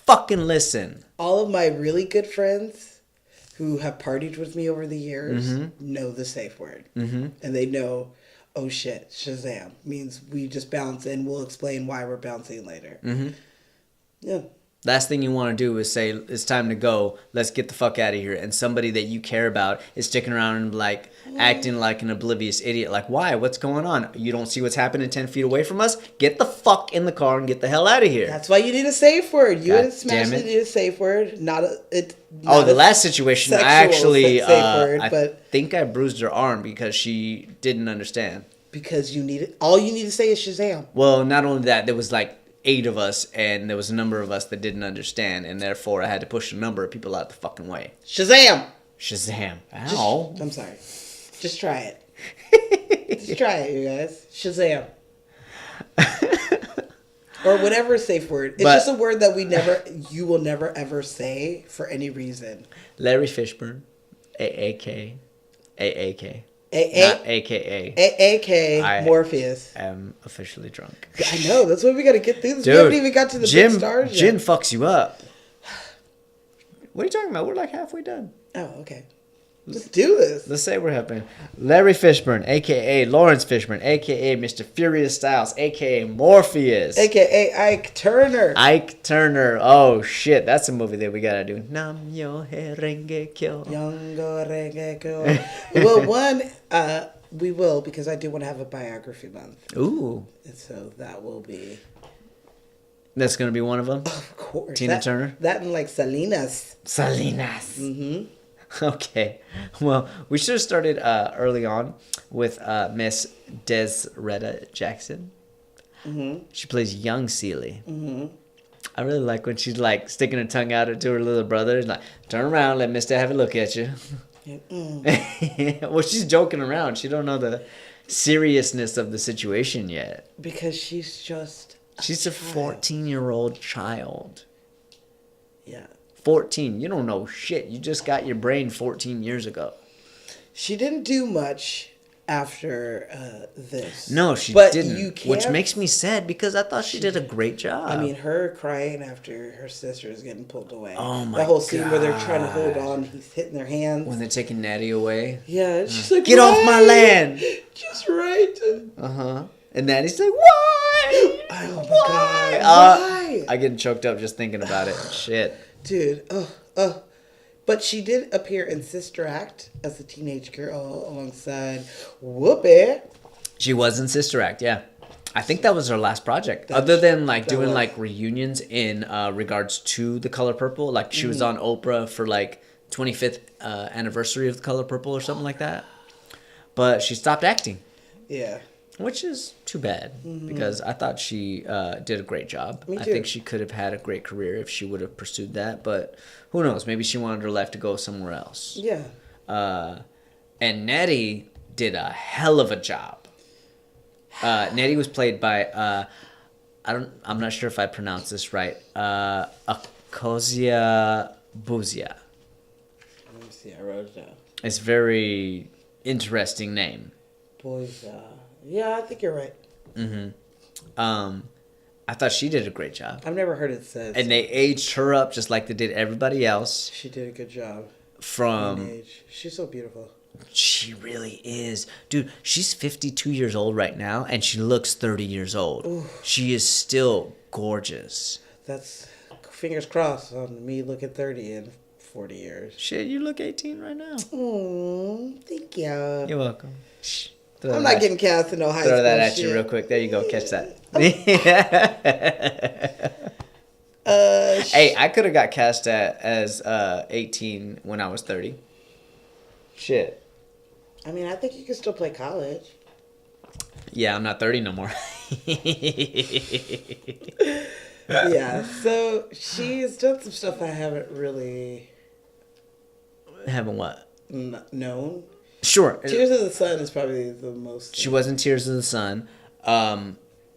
fucking listen. All of my really good friends who have partied with me over the years know the safe word. And they know, oh shit, Shazam means we just bounce and we'll explain why we're bouncing later. Yeah. Last thing you want to do is say, it's time to go. Let's get the fuck out of here. And somebody that you care about is sticking around and like acting like an oblivious idiot. Like, why? What's going on? You don't see what's happening 10 feet away from us? Get the fuck in the car and get the hell out of here. That's why you need a safe word. You God and Smash damn it. need a safe word. Not the a last situation, I sexual actually, safe word, I but think I bruised her arm because she didn't understand. because you need it. All you need to say is Shazam. Well, not only that, there was like 8 of us, and there was a number of us that didn't understand, and therefore I had to push a number of people out the fucking way. Shazam! Shazam. Ow. I'm sorry. Just try it. Just try it, you guys. Shazam. Or whatever safe word. It's But- just a word that you will never ever say for any reason. Larry Fishburne. AAK. AAK. A Not AKA. A.K. I- Morpheus. I'm officially drunk. I know. That's what we got to get through this. Dude, We haven't even got to the gin, big stars yet. Gin fucks you up. What are you talking about? We're like halfway done. Oh, okay. Let's do this. Let's say we're helping. Larry Fishburne, a.k.a. Lawrence Fishburne, a.k.a. Mr. Furious Styles, a.k.a. Morpheus. A.K.A. Ike Turner. Ike Turner. Oh, shit. That's a movie that we gotta do. Nam yo herenge kyo. Younger Reggae. Well, one, we will, because I do want to have a biography month. Ooh. And so that will be, That's gonna be one of them? of course. Tina Turner? That and like Salinas. Salinas. Mm-hmm. Okay. Well, we should have started early on with Miss Desretta Jackson. Mm-hmm. She plays young Celie. Mm-hmm. I really like when she's like sticking her tongue out to her little brother. Like, turn around, let Mister have a look at you. Well, she's joking around. She don't know the seriousness of the situation yet. Because she's just She's a 14-year-old child. Yeah. 14. You don't know shit. You just got your brain 14 years ago. She didn't do much after this. No, she but didn't. You can't, Which makes me sad because I thought she did a great job. I mean, her crying after her sister is getting pulled away. Oh my That whole scene where they're trying to hold God. on, he's hitting their hands. when they're taking Natty away. Yeah, she's like, Get off my "Why?" land! Just right. Uh-huh. And Natty's like, why? Oh my Why? God. Why? I get choked up just thinking about it. Shit. Dude, But she did appear in Sister Act as a teenage girl alongside Whoopi. She was in Sister Act, yeah. I think that was her last project, other than like doing like reunions in regards to The Color Purple. Like she was on Oprah for like 25th anniversary of The Color Purple or something like that. But she stopped acting, Yeah. which is too bad because I thought she did a great job. Me I too. think she could have had a great career if she would have pursued that. But who knows? Maybe she wanted her life to go somewhere else. Yeah. And Nettie did a hell of a job. Nettie was played by I'm not sure if I pronounced this right. Akosia Buzia. Let me see. I wrote it down. It's a very interesting name. Boys. Yeah, I think you're right. I thought she did a great job. I've never heard it said. And they aged her up just like they did everybody else. She did a good job. From Age. She's so beautiful. She really is. Dude, she's 52 years old right now, and she looks 30 years old. Ooh. She is still gorgeous. That's fingers crossed on me looking 30 in 40 years. Shit, you look 18 right now. Oh, thank you. You're welcome. Shh. I'm not getting cast in no high school Throw that at shit. you real quick. There you go. Catch that. Hey, I could have got cast as 18 when I was 30. Shit. I mean, I think you can still play college. Yeah, I'm not 30 no more. Yeah, so she's done some stuff I haven't really Haven't what? known. Sure. Tears of the Sun is probably the most. She was in Tears of the Sun.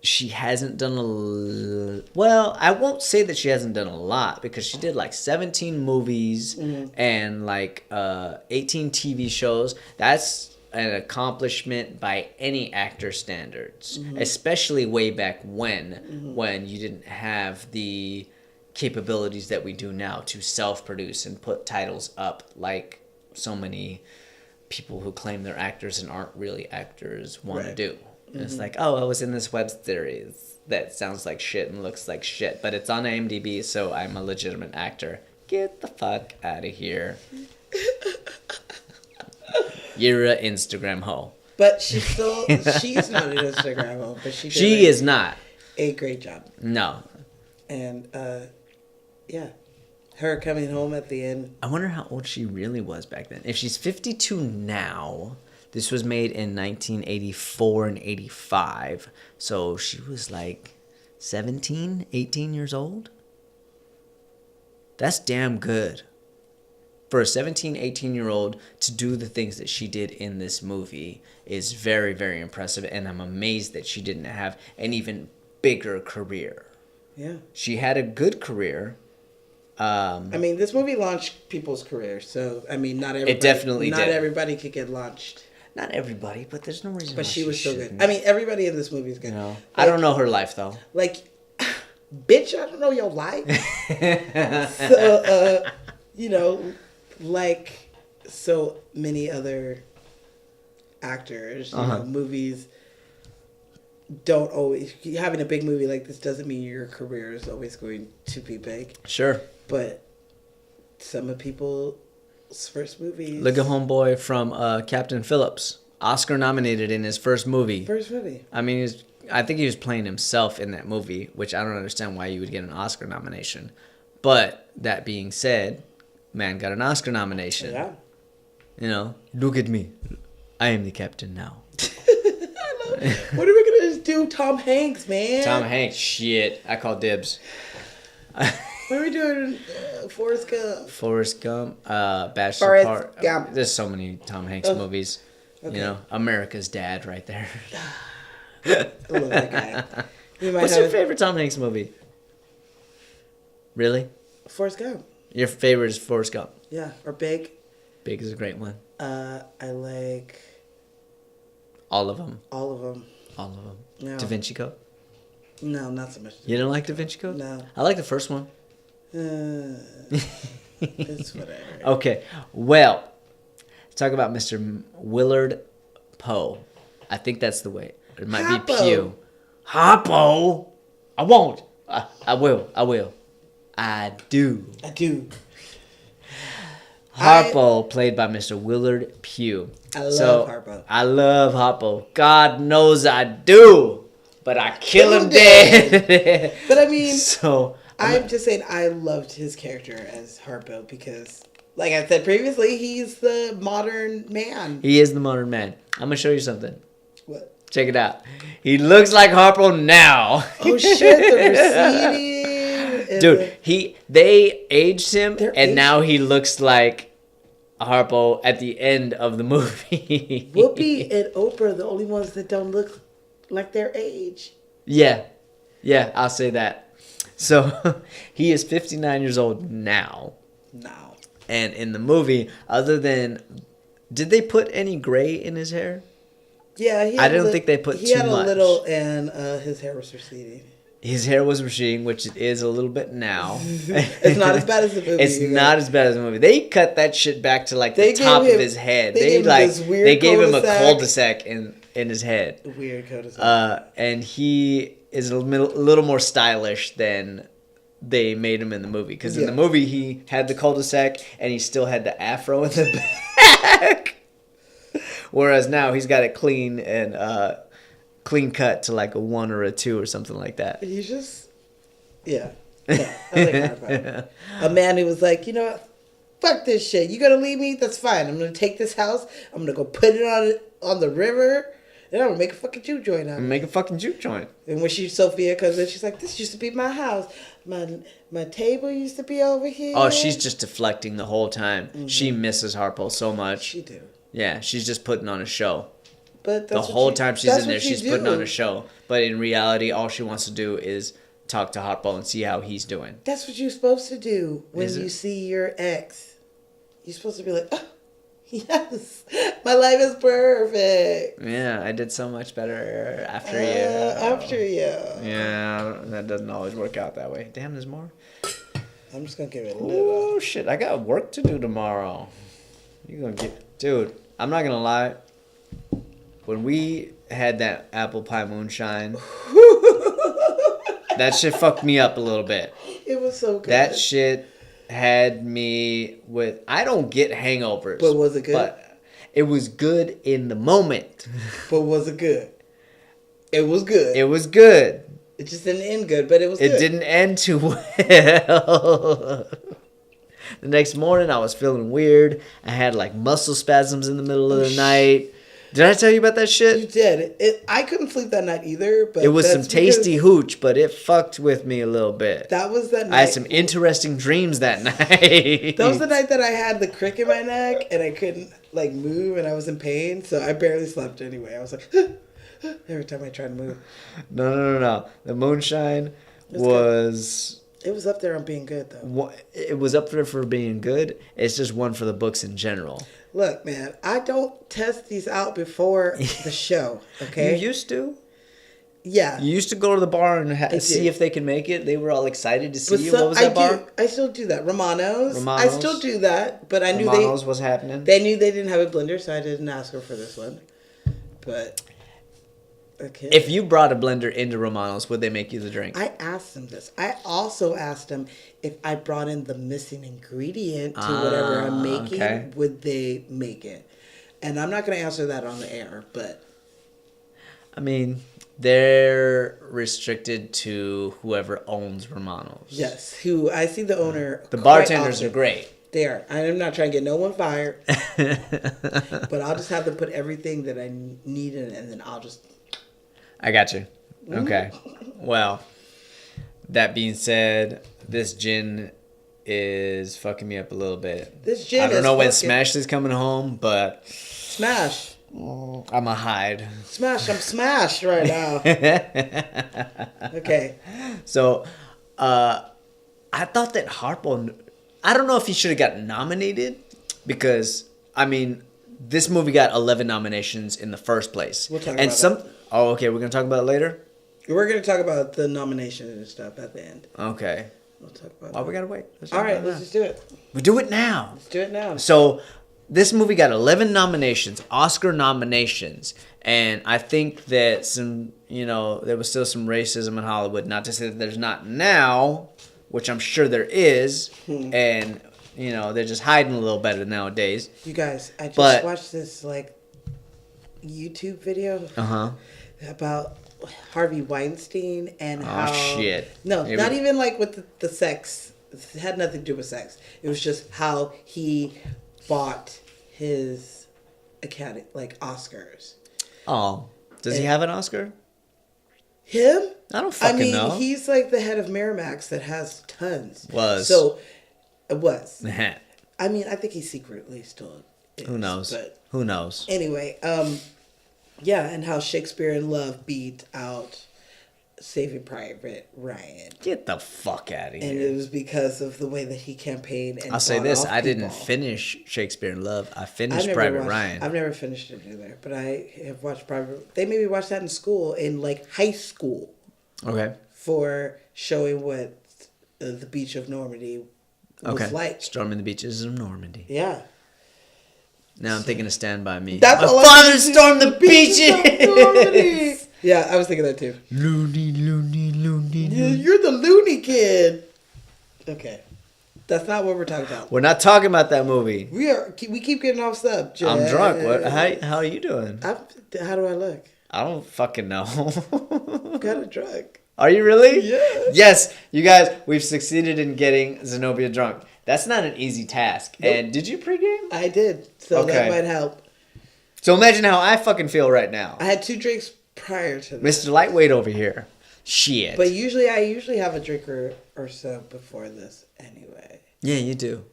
She hasn't done well, I won't say that she hasn't done a lot because she did like 17 movies and like 18 TV shows. That's an accomplishment by any actor standards, especially way back when you didn't have the capabilities that we do now to self-produce and put titles up like so many people who claim they're actors and aren't really actors want to do. It's like, oh, I was in this web series that sounds like shit and looks like shit, but it's on IMDb, so I'm a legitimate actor. Get the fuck out of here. You're an Instagram hoe. But she's still. She's not an Instagram hoe, but she. She is not. a great job. No. And yeah, her coming home at the end. I wonder how old she really was back then. If she's 52 now, this was made in 1984 and 85. So she was like 17, 18 years old. That's damn good. For a 17, 18-year-old to do the things that she did in this movie is very, very impressive. And I'm amazed that she didn't have an even bigger career. Yeah. She had a good career. I mean, this movie launched people's careers, so I mean, not everybody. It definitely not did. everybody could get launched. Not everybody, but there's no reason But why she was so shouldn't. good. I mean, everybody in this movie is good. You know, Like, I don't know her life, though. Like, bitch, I don't know your life. So, you know, like so many other actors, you know, movies don't always. Having a big movie like this doesn't mean your career is always going to be big. Sure. But some of people's first movies. Look at homeboy from Captain Phillips. Oscar nominated in his first movie. First movie. I mean, I think he was playing himself in that movie, which I don't understand why you would get an Oscar nomination. But that being said, man got an Oscar nomination. Yeah. You know, look at me. I am the captain now. What are we gonna just do? Tom Hanks, man. Tom Hanks, shit. I call dibs. What are we doing? Forrest Gump. Forrest Gump, Bachelor Forrest Part. Gump. There's so many Tom Hanks movies. okay. You know, America's Dad right there. I love that guy. You might What's have your favorite Tom Hanks movie? Really? Forrest Gump. Your favorite is Forrest Gump. Yeah, or Big. Big is a great one. I like All of them. all of them. All of them. No. Da Vinci Code. No, not so much. You don't like Da Vinci Code? No. I like the first one. It's whatever. Okay. Well, let's talk about Mr. Willard Poe. I think that's the way. It might be Harpo. Pew. Harpo. I won't. I will. I do. I do. Harpo, played by Mr. Willard Pugh. I love Harpo. I love Harpo. God knows I do. but I kill him dead. But I mean, so I'm just saying I loved his character as Harpo because, like I said previously, he's the modern man. he is the modern man. I'm gonna show you something. What? Check it out. He looks like Harpo now. Oh shit! The receding. Dude, they aged him, They're and aged- now he looks like Harpo at the end of the movie. Whoopi and Oprah, the only ones that don't look like their age. Yeah, I'll say that. So he is 59 years old now, No. and in the movie, other than, did they put any gray in his hair? Yeah, he I had don't think they put he too had much. a little, and his hair was receding. His hair was receding, which it is a little bit now. It's not as bad as the movie. It's you not guys. as bad as the movie. They cut that shit back to like They the top gave of him- his head. they gave him this weird They gave him a cul-de-sac. cul-de-sac in his head. Weird cul-de-sac. And he is a little more stylish than they made him in the movie. Because in Yeah. the movie, he had the cul-de-sac and he still had the afro in the back. Whereas now he's got it clean and clean cut to like a 1 or a 2 or something like that. He's just, yeah. I like Harpo. A man who was like, you know what? Fuck this shit. You gonna leave me? That's fine. I'm gonna take this house. I'm gonna go put it on the river, and I'm gonna make a fucking juke joint out of it. Make a fucking juke joint. And when Sophia comes in, she's like, "This used to be my house. My table used to be over here." Oh, she's just deflecting the whole time. She misses Harpo so much. She do. Yeah, she's just putting on a show. But The whole time she's in there, she's putting on a show. But in reality, all she wants to do is talk to Harpo and see how he's doing. That's what you're supposed to do when Is it? you see your ex. You're supposed to be like, "Oh, yes, my life is perfect." Yeah, I did so much better after you. After you. Yeah, that doesn't always work out that way. Damn, there's more. I'm just gonna give it a little. Oh shit, I got work to do tomorrow. You gonna get, dude? I'm not gonna lie. When we had that apple pie moonshine, that shit fucked me up a little bit. It was so good. That shit had me with. I don't get hangovers. But was it good? But it was good in the moment. But was it good? It was good. It was good. It just didn't end good, but it was It good. didn't end too well. The next morning, I was feeling weird. I had like muscle spasms in the middle of the night. Did I tell you about that You shit? did. I couldn't sleep that night either. But It was some that's because tasty hooch, but it fucked with me a little bit. That was that night. I had some interesting dreams that night. That was the night that I had the crick in my neck and I couldn't like move and I was in pain, so I barely slept anyway. I was like every time I tried to move. No. The moonshine was was. It was up there on being good though. It was up there for being good. It's just one for the books in general. Look, man, I don't test these out before the show. Okay. You used to. Yeah. You used to go to the bar and I see did. if they can make it. They were all excited to see But you. some- What was that bar? I still do that. Romano's. I Romano's. still do that, but I knew Romano's was happening. they knew they didn't have a blender, so I didn't ask her for this one. But okay. If you brought a blender into Romano's, would they make you the drink? I asked them this. I also asked them if I brought in the missing ingredient to whatever I'm making, okay. would they make it? And I'm not going to answer that on the air, but I mean, they're restricted to whoever owns Romano's. yes, who I see the owner. The quite bartenders often. are great. They are. I'm not trying to get no one fired, but I'll just have them put everything that I need in it, and then I'll just. I got you. Okay. Well, that being said, this gin is fucking me up a little bit. This gin I don't is know when fucking- Smash is coming home, but Smash. I'm a hide. Smash. I'm smashed right now. Okay. So, I thought that Harpo. I don't know if he should have gotten nominated because I mean, this movie got 11 nominations in the first place. We'll talk and about some. that. Oh, okay. We're gonna talk about it later. We're going to talk about the nomination and stuff at the end. Okay. We'll talk about Well, that. we gotta wait. Let's All talk right, about let's that. just do it. We do it now. Let's do it now. So, this movie got 11 nominations, Oscar nominations, and I think that there was still some racism in Hollywood. Not to say that there's not now, which I'm sure there is, and they're just hiding a little better nowadays. You guys, I just But- watched this like YouTube video Uh huh. about Harvey Weinstein and how shit. No, Maybe. not even like with the sex. It had nothing to do with sex. It was just how he bought his Academy, like Oscars. Oh, does he have an Oscar? Him? I don't fucking know. He's like the head of Miramax that has tons. Was. So, it was. Who I mean, I think he secretly still is. knows? But Who knows? anyway, yeah, and how Shakespeare in Love beat out Saving Private Ryan. Get the fuck out of And here. it was because of the way that he campaigned and I'll say fought this: off I didn't people. finish Shakespeare in Love. I I've finished never Private watched- Ryan. I've never finished it either, but I have watched Private. They made me watch that in school, in like high school, Okay. for showing what the beach of Normandy was Okay. like. Storming the beaches of Normandy. Yeah. Now I'm thinking of Stand By Me. That's My all I father can see. stormed the beaches. of Normandy. Yeah, I was thinking that too. Loony, loony, loony, Yeah, loony. you're the loony kid. Okay. That's not what we're talking about. We're not talking about that movie. We keep getting off subject. I'm drunk. What? How are you doing? How do I look? I don't fucking know. Kind of drunk. Are you really? Yes. Yes, you guys, we've succeeded in getting Zenobia drunk. That's not an easy task. Nope. And did you pregame? I did, so Okay. that might help. So imagine how I fucking feel right now. I had 2 drinks prior to this. Mr. Lightweight over here. Shit. But I have a drink or so before this anyway. Yeah, you do.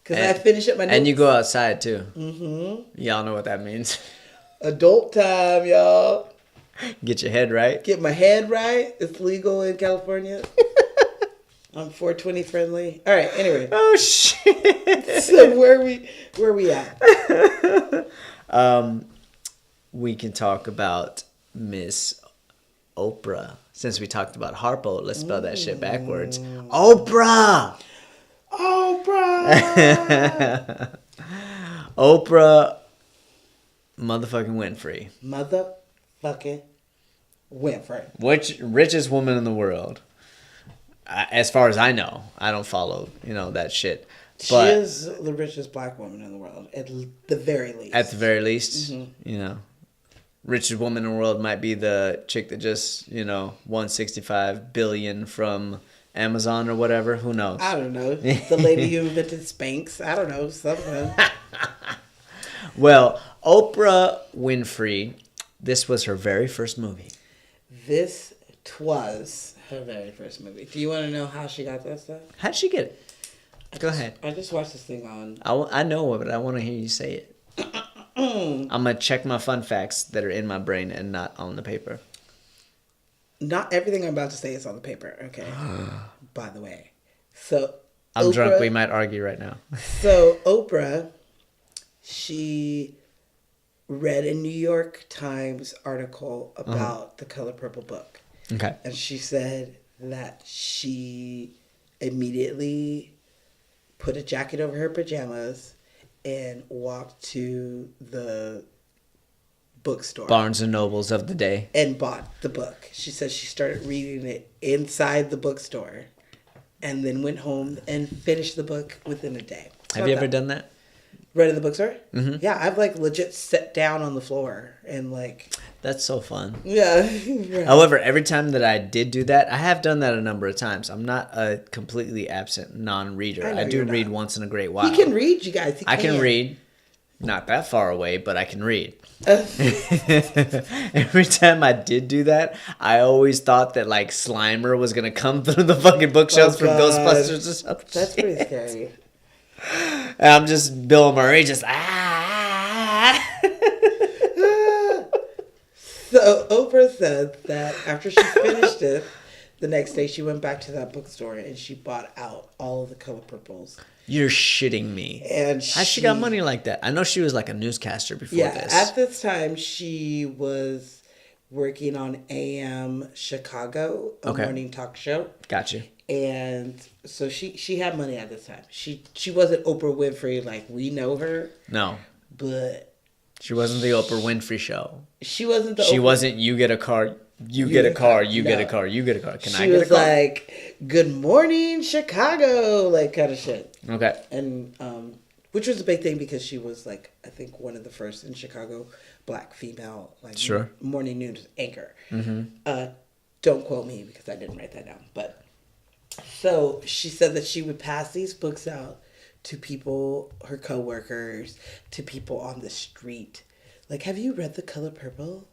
Because I finish up my notes. And you go outside too. Mm-hmm. Y'all know what that means. Adult time, y'all. Get your head right. Get my head right. It's legal in California. I'm 420 friendly. All right, anyway. Oh shit. So where we at? We can talk about Miss Oprah. Since we talked about Harpo, let's spell that shit backwards. Oprah! Oprah! Oprah motherfucking Winfrey. Motherfucking Winfrey. Which richest woman in the world? As far as I know. I don't follow, that shit. She But is the richest black woman in the world, at the very least. at the very least, richest woman in the world might be the chick that just, won $65 billion from Amazon or whatever. Who knows? I don't know. The lady who invented Spanx. I don't know. Something. Well, Oprah Winfrey, this was her very first movie. This was her very first movie. Do you want to know how she got that stuff? How'd she get it? Go ahead. I just watched this thing on. I know it, but I want to hear you say it. I'm going to check my fun facts that are in my brain and not on the paper. Not everything I'm about to say is on the paper, okay? By the way. So, I'm Oprah, drunk. We might argue right now. So, Oprah, she read a New York Times article about The Color Purple book. Okay. And she said that she immediately put a jacket over her pajamas and walked to the bookstore. Barnes and Nobles of the day. And bought the book. She said she started reading it inside the bookstore and then went home and finished the book within a day. Have you ever done that? Read in the bookstore? Mm-hmm. Yeah, I've legit sat down on the floor and That's so fun. yeah. However, every time that I did do that, I have done that a number of times. I'm not a completely absent non-reader. I know I do you're read not. once in a great while. He can read, you guys. I can read. Not that far away, but I can read. Every time I did do that, I always thought that Slimer was gonna come through the fucking bookshelves from God. Ghostbusters or something. That's pretty scary. And I'm just Bill Murray, just So Oprah said that after she finished it, the next day she went back to that bookstore and she bought out all of the Color Purples. You're shitting me. And How she got money like that? I know she was like a newscaster before this. At this time she was working on AM Chicago, a morning talk show. Gotcha. And so she had money at this time. She wasn't Oprah Winfrey like we know her, No. but She wasn't the Oprah Winfrey show. she wasn't the She Oprah. wasn't you get a car, you get a car, you get a No. car, you get a car. Can I She get a was car? like, "Good morning, Chicago," like kind of shit. Okay. And which was a big thing because she was I think one of the first in Chicago black female, like Sure. morning news anchor. Don't quote me because I didn't write that down. But so she said that she would pass these books out to people, her coworkers, to people on the street. Like, have you read The Color Purple?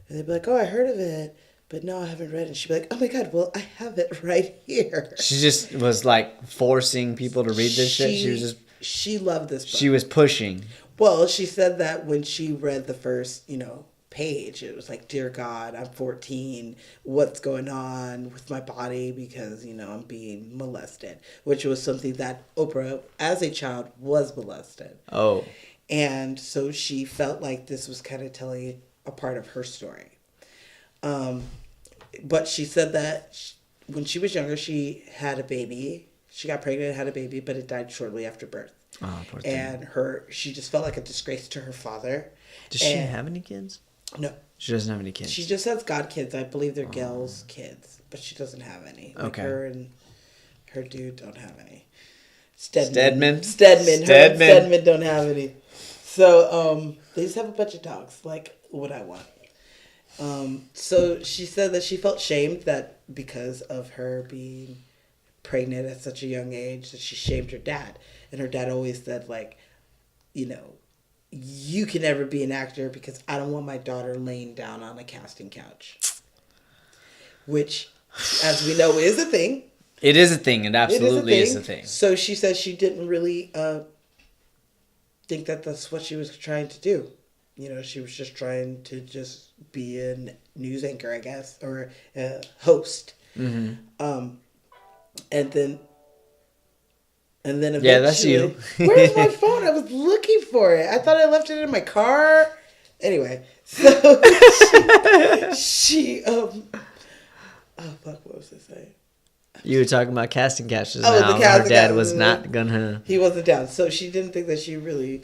And they'd be like, oh, I heard of it, but no, I haven't read it. And she'd be like, oh my God, well, I have it right here. She just was like forcing people to read this shit. She was just. She loved this book. She was pushing. Well, she said that when she read the first, page, it was like, dear God, I'm 14. What's going on with my body? Because, I'm being molested, which was something that Oprah, as a child, was molested. Oh. And so she felt like this was kind of telling a part of her story. But she said that when she was younger, she had a baby. She got pregnant and had a baby, but it died shortly after birth. Oh, poor thing. And she just felt like a disgrace to her father. Does she have any kids? No. She doesn't have any kids. She just has godkids. I believe they're Gail's kids, but she doesn't have any. Like Okay. her and her dude don't have any. Stedman? Stedman. Her and Stedman don't have any. So they just have a bunch of dogs, like what I want. So she said that she felt shamed that because of her being pregnant at such a young age, that she shamed her dad. And her dad always said, like, you can never be an actor because I don't want my daughter laying down on a casting couch. Which, as we know, is a thing. It is a thing. It absolutely is a thing. So she says she didn't really think that that's what she was trying to do. She was just trying to just be a news anchor, I guess, or a host. Mm-hmm. And then eventually, yeah, that's you. Where's my phone? I was looking for it. I thought I left it in my car. Anyway, so she oh fuck, what was I saying? You were talking about casting couches Oh, now. the casting Her dad couches. was not gonna. He wasn't down, so she didn't think that she really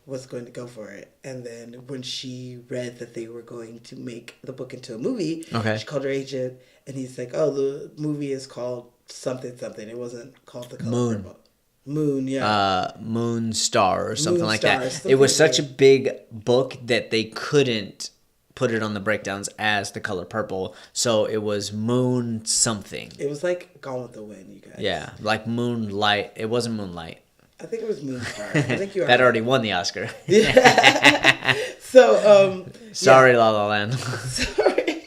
was going to go for it. And then when she read that they were going to make the book into a movie, Okay. she called her agent, and he's like, "Oh, the movie is called something something. It wasn't called The Color Moon. Purple." Moon, yeah. Moon Star or something Moon like Star, that. something It was like such that. a big book that they couldn't put it on the breakdowns as The Color Purple, so it was Moon something. It was like Gone with the Wind, you guys. Yeah, like Moonlight. It wasn't Moonlight. I think it was Moon Star. I think you are. That already won the Oscar. Yeah. So, Sorry, La La Land. Sorry.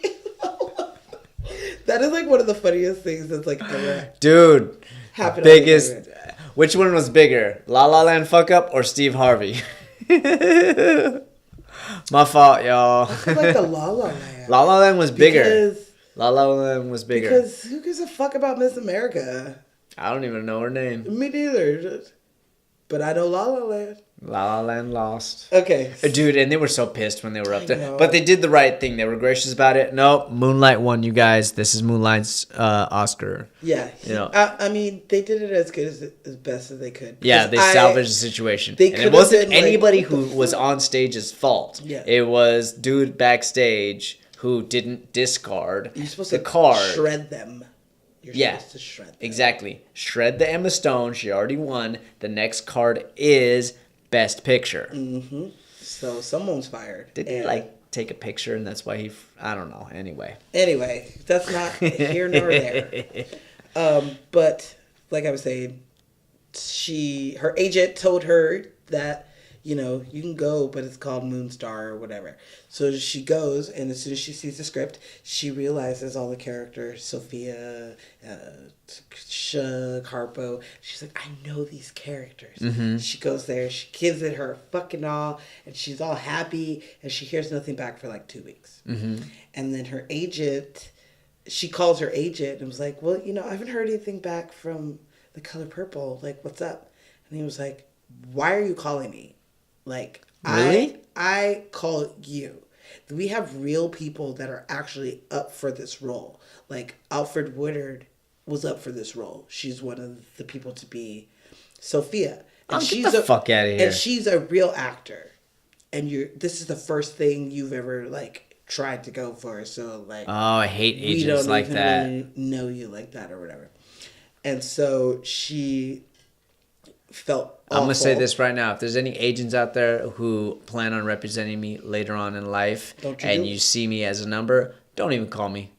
That is like one of the funniest things that's like ever Dude, happened. biggest. On the internet. Which one was bigger, La La Land fuck up or Steve Harvey? My fault, y'all. I like the La La Land. La La Land was bigger. Because, La La Land was bigger. because who gives a fuck about Miss America? I don't even know her name. Me neither. But I know La La Land. La La Land lost. Okay. Dude, and they were so pissed when they were up I there. know. But they did the right thing. They were gracious about it. Nope, Moonlight won, you guys. This is Moonlight's Oscar. Yeah. You know. I mean, they did it as good as best as they could. Yeah, Because they salvaged the situation. they And it could've wasn't been like, anybody what the who was fuck? on stage's fault. Yeah. It was dude backstage who didn't discard You're supposed the to card. shred them. You're Yeah. supposed to shred them. Exactly. Shred the Emma Stone. She already won. The next card is Best Picture. Mm-hmm. So someone's fired. Did he And- like take a picture and that's why he? I don't know. Anyway. Anyway, that's not here nor there. But like I was saying, her agent told her that, you can go, but it's called Moonstar or whatever. So she goes, and as soon as she sees the script, she realizes all the characters, Sophia, Harpo. She's like, I know these characters. Mm-hmm. She goes there, she gives it her fucking all, and she's all happy, and she hears nothing back for like 2 weeks. Mm-hmm. And then her agent, she calls her agent and was like, well, I haven't heard anything back from The Color Purple. Like, what's up? And he was like, why are you calling me? Like, Really? I call you. We have real people that are actually up for this role. Like, Alfred Woodard was up for this role. She's one of the people to be Sophia. And Get the fuck out of here. And she's a real actor. And this is the first thing you've ever, like, tried to go for. So, like... Oh, I hate we agents don't like even that. really know you like that or whatever. And so she felt I'm gonna say awful. this right now. If there's any agents out there who plan on representing me later on in life, Don't you and do it. you see me as a number, don't even call me.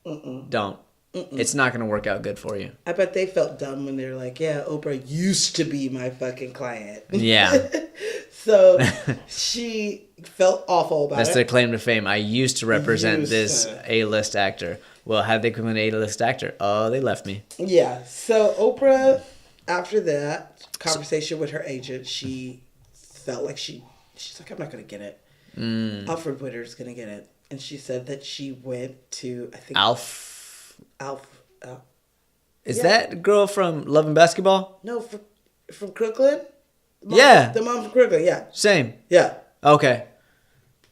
Don't. It's not gonna work out good for you. I bet they felt dumb when they were like, yeah, Oprah used to be my fucking client. Yeah. So she felt awful about That's it. their claim to fame. I used to represent Used this to. A-list actor. Well, how'd they become an A-list actor? Oh, they left me. Yeah. So Oprah, after that conversation with her agent, she felt like she's like, I'm not gonna get it. Alfred Witter's gonna get it, and she said that she went to I think Alf. Is Yeah. that girl from Love and Basketball? No, from Crooklyn. Yeah. The mom from Crooklyn. Yeah. Same. Yeah. Okay.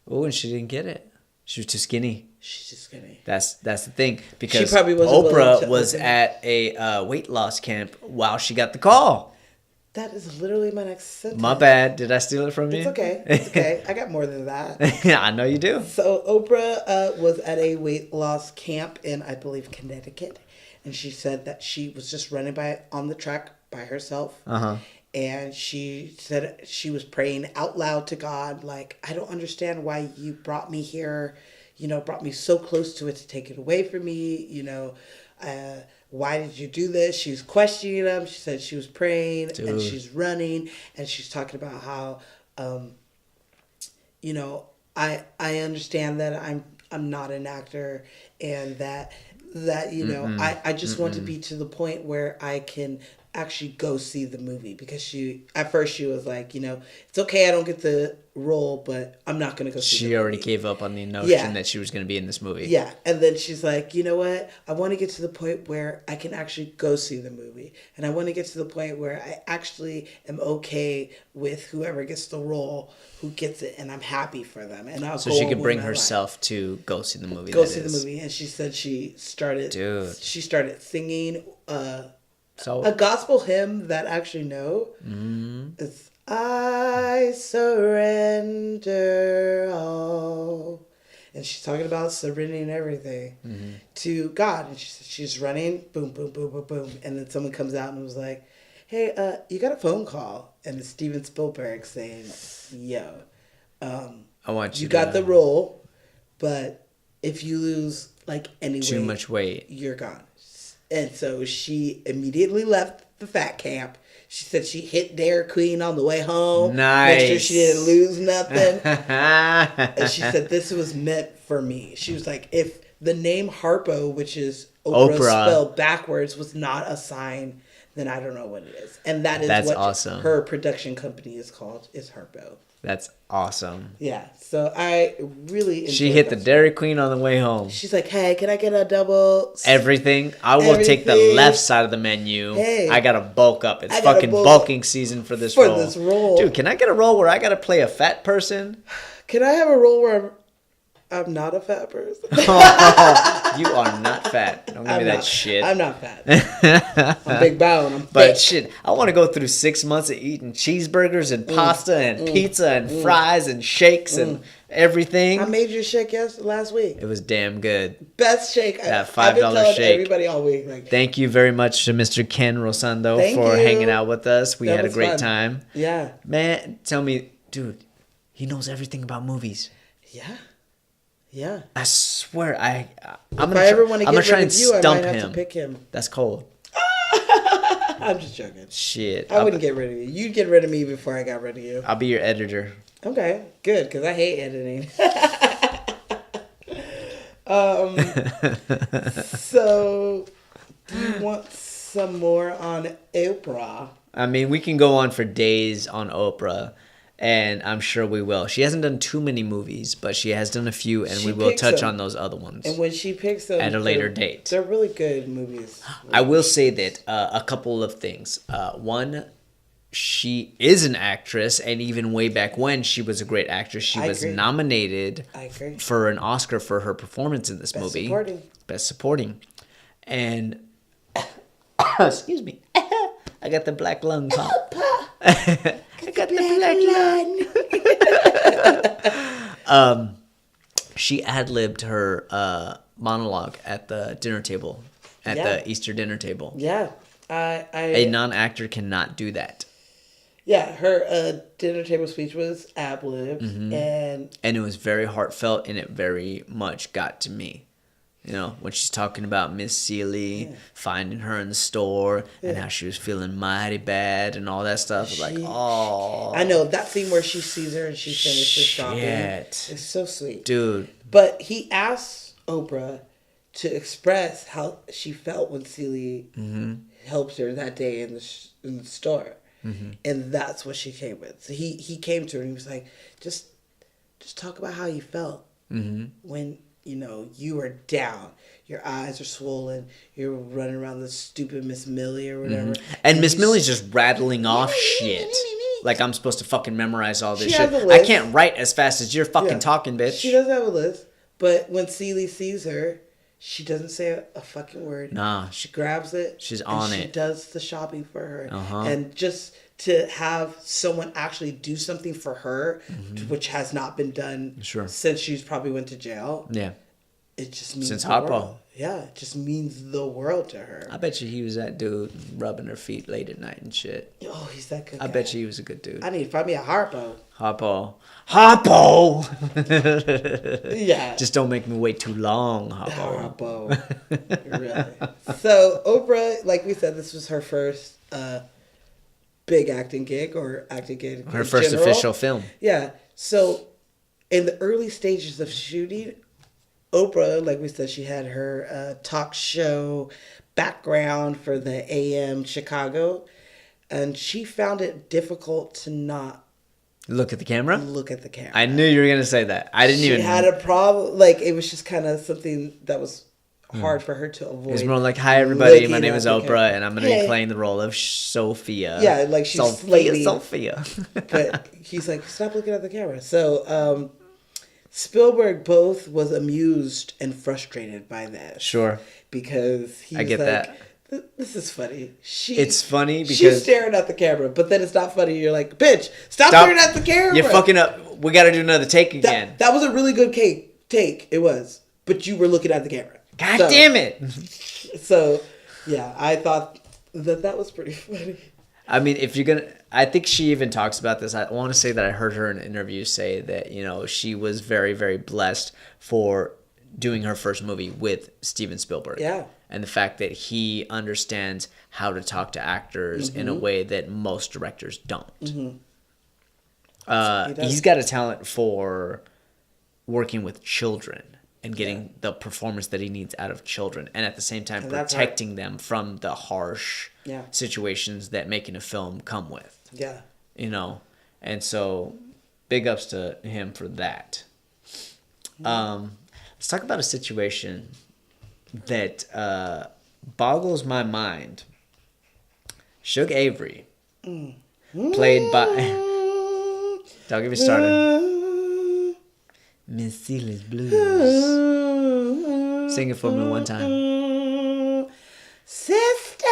Oh, and she didn't get it. She was too skinny. She's just kidding. That's the thing, because probably wasn't willing Oprah to was open- at a weight loss camp while she got the call. That is literally my next sentence. My bad. Did I steal it from you? It's okay. It's okay. I got more than that. I know you do. So Oprah was at a weight loss camp in, I believe, Connecticut, and she said that she was just running on the track by herself. Uh-huh. And she said she was praying out loud to God, like, I don't understand why you brought me here, brought me so close to it to take it away from me, why did you do this? She was questioning him. She said she was praying and Dude. she's running and she's talking about how, I understand that I'm not an actor and that I just want to be to the point where I can actually go see the movie, because at first she was like, it's okay I don't get the role, but I'm not going to go see the She movie. already gave up on the notion Yeah. that she was going to be in this movie. Yeah, and then she's like, you know what? I want to get to the point where I can actually go see the movie. And I want to get to the point where I actually am okay with whoever gets the role, who gets it, and I'm happy for them. And I'll So go she on could with bring my life. herself to go see the movie. Go that see the is. movie. And she said she started Dude. singing So a gospel hymn that I actually know. It's I surrender all. And she's talking about surrendering everything to God. And she's running, boom, boom, boom, boom, boom. And then someone comes out and was like, hey, you got a phone call. And it's Steven Spielberg saying, yo, I want you you got to the role, but if you lose like any too weight, much weight. you're gone. And so she immediately left the fat camp. She said she hit Dairy Queen on the way home. Make sure she didn't Nice. lose nothing. And And she said this was meant for me. She was like, if the name Harpo, which is Oprah, Oprah. spelled backwards, was not a sign, then I don't know what it is. And that is That's what awesome. her production company is called, is Harpo. That's awesome. Yeah. So I really She enjoyed hit the that. Dairy Queen on the way home. She's like, hey, can I get a double? Everything. I will take the Everything. left side of the menu. Hey. I gotta bulk up. It's I gotta fucking bulk bulking season for this for role. this role. Dude, can I get a role where I gotta play a fat person? Can I have a role where I'm not a fat person? You are not fat. Don't give me that shit. I'm not fat. I'm big bone. I'm But thick. shit, I want to go through 6 months of eating cheeseburgers and pasta and pizza and fries and shakes and everything. I made your shake last week. It was damn good. Best shake. That I've been $5 telling shake. everybody all week. Like, Thank you very much to Mr. Ken Rosando Thank for you. hanging out with us. We That had a was great fun. time. yeah, Man, tell me, dude, he knows everything about movies. yeah, yeah. I swear, I'm If gonna, I ever want to I'm get gonna try rid and of you, I stump might have to him. pick him. That's cold. I'm just joking. Shit. I wouldn't get rid of you. You'd get rid of me before I got rid of you. I'll be your editor. Okay, good, because I hate editing. So, do you want some more on Oprah? I mean, we can go on for days on Oprah, and I'm sure we will. She hasn't done too many movies, but she has done a few, and She we will picks touch them. on those other ones. And when she picks them At a later they're- date. they're really good movies. I will say that a couple of things. One, she is an actress, and even way back when, she was a great actress. She I was agree. nominated I agree. for an Oscar for her performance in this Best movie. supporting. Best supporting. And, excuse me, I got the black lung pop. I got the black lung. She ad-libbed her monologue at the dinner table, at Yeah. the Easter dinner table. Yeah, A non-actor cannot do that. Yeah, her dinner table speech was ad-libbed, Mm-hmm. and it was very heartfelt, and it very much got to me. You know, when she's talking about Miss Seeley finding her in the store and how she was feeling mighty bad and all that stuff. It's like, oh, I know that scene where she sees her and she finishes shopping. shit. It's so sweet. Dude. But he asks Oprah to express how she felt when Celie helped her that day in the store. And that's what she came with. So he came to her and he was like, just talk about how you felt when, you know, you were down. Your eyes are swollen. You're running around the stupid Miss Millie or whatever. And Miss Millie's just rattling off shit. Like I'm supposed to fucking memorize all this She shit. has a I list. can't write as fast as you're fucking Yeah. talking, bitch. She does have a list, but when Celie sees her, she doesn't say a fucking word. Nah. She grabs it. She's and on she it. does the shopping for her. Uh-huh. And just to have someone actually do something for her, which has not been done Sure. since she's probably went to jail, Yeah. it just means Since the Harpo. world. Yeah, it just means the world to her. I bet you he was that dude rubbing her feet late at night and shit. Oh, he's that good I guy. bet you he was a good dude. I need to find me a Harpo. Harpo. Harpo! Yeah. Just don't make me wait too long, Harpo. Harpo. Really. So Oprah, like we said, this was her first big acting gig or acting gig. Her in first general. official film. Yeah. So in the early stages of shooting, Oprah, like we said, she had her talk show background for the AM Chicago, and she found it difficult to not Look at the camera? look at the camera. I knew you were going to say that. I didn't she even. had a problem. Like, it was just kind of something that was hard for her to avoid. It was more like, hi, everybody. My looking name at is the Oprah, camera. and I'm going to Hey. be playing the role of Sophia. Yeah, like she's slating. Sophia. But he's like, stop looking at the camera. So Spielberg both was amused and frustrated by that. Sure. Because he's I get like, that. This is funny. It's funny she's because staring at the camera, but then it's not funny. You're like, bitch, stop Stop. staring at the camera. you're fucking up. We got to do another take again. That was a really good take. It was. But you were looking at the camera. God So- damn it. So, yeah, I thought that was pretty funny. I mean, if you're gonna, I think she even talks about this. I want to say that I heard her in an interview say that, you know, she was very, very blessed for doing her first movie with Steven Spielberg. Yeah. And the fact that he understands how to talk to actors in a Mm-hmm. way that most directors don't. He does. He's got a talent for working with children and getting the performance that he needs out of children, and at the same time And that's protecting them from the harsh Yeah. situations that making a film come with. Yeah. You know, and so big ups to him for that. Let's talk about a situation that boggles my mind. Shug Avery, played by. Don't get me started. Miss Celia's Blues. Sing it for me one time. Sister,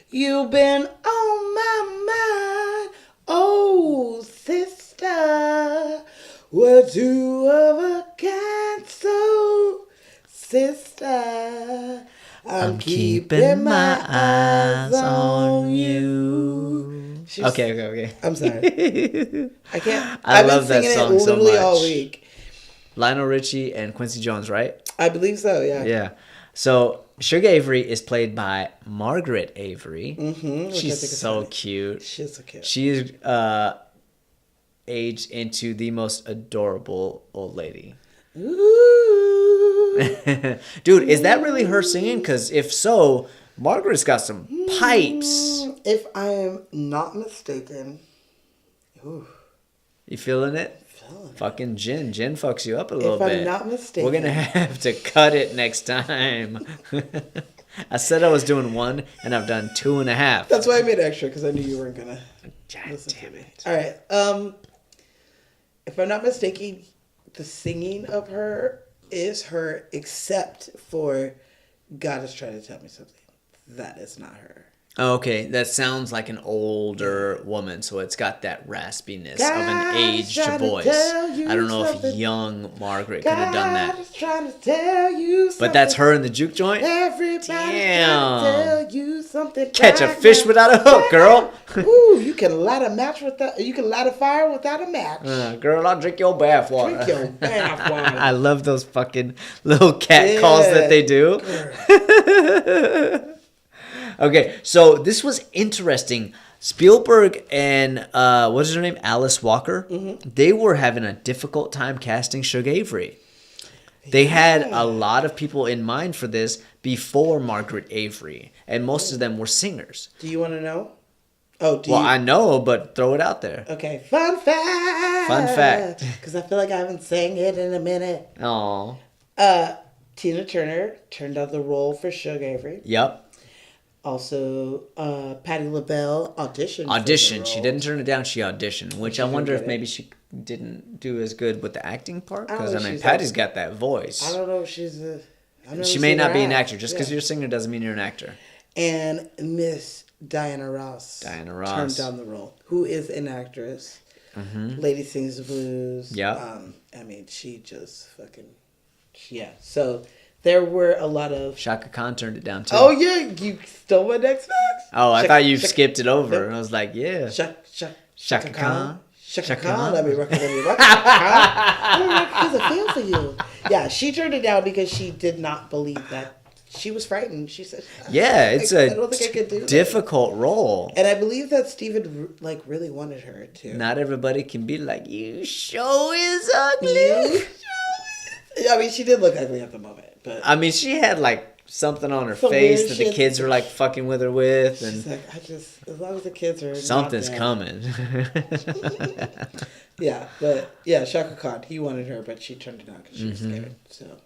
you've been on my mind. Oh, sister, we're two of a kind. So, sister, I'm keeping my eyes on you. Okay. I'm sorry. I can't. I I've love been that singing song it so literally all much. week. Lionel Richie and Quincy Jones, right? I believe so. Yeah. Yeah. So Shug Avery is played by Margaret Avery. Mm-hmm, which I She's think is so funny. cute. She's so cute. She is aged into the most adorable old lady. Ooh. Dude, is that really her singing? Because if so, Margaret's got some pipes. If I am not mistaken, ooh, You feeling it? feeling it. Fucking Jen. Jen fucks you up a little If bit. I'm not mistaken, We're gonna have to cut it next time. I said I was doing 1, and I've done 2.5. That's why I made extra because I knew you weren't gonna God listen damn to me. it. All right. If I'm not mistaken, the singing of her is her, except for "God is trying to tell me something." That is not her. Okay, that sounds like an older woman, so it's got that raspiness of God an is aged trying to voice. tell you I don't know if something. young Margaret could have done God that. is trying to tell you something. But that's her in the juke joint? Everybody's trying Damn. to tell you something. Catch a right fish now. without a hook, girl. Ooh, you can light a match without. You can light a fire without a match. Girl, I'll drink your bath water. Drink your bath water. I love those fucking little cat calls that they do. Okay, so this was interesting. Spielberg and what is her name? Alice Walker. They were having a difficult time casting Shug Avery. They had a lot of people in mind for this before Margaret Avery, and most of them were singers. Do you want to know? Oh, do Well, you? I know, but throw it out there. Okay, fun fact. Fun fact. Because I feel like I haven't sang it in a minute. Oh, Tina Turner turned down the role for Shug Avery. yep. Also, Patti LaBelle auditioned. Audition. For the She role. didn't turn it down. She auditioned, which I didn't wonder get if it. maybe she didn't do as good with the acting part. I don't Because know I if mean, she's Patty's got that voice. I don't know if she's a. I've never She may seen not her be an act. actor. Just because Yeah. you're a singer doesn't mean you're an actor. And Miss Diana Ross. Diana Ross. turned down the role. Who is an actress? Lady Sings the Blues. Yeah. I mean, she just fucking. Yeah. So there were a lot of. Shaka Khan turned it down too. Oh yeah, you stole my next facts. Oh, I Shaka- thought you Shaka- skipped it over. Nope. And I was like, yeah. Shaka Khan. Shaka Shaka Khan. Khan. Let me rock it. Let me rock it. Here's a feel for you. Yeah, she turned it down because she did not believe that. She was frightened. She said, Yeah, it's I don't think I could do a that." difficult role. And I believe that Steven like really wanted her to. Not everybody can be like, you show is ugly. You I mean, she did look ugly at the moment, but I mean, she had like something on her Some face weird that the shit. kids were like fucking with her with. she's And like, as long as the kids are something's not dead. coming. Yeah, but yeah, Shaka Khan, he wanted her, but she turned it down because she was scared. So,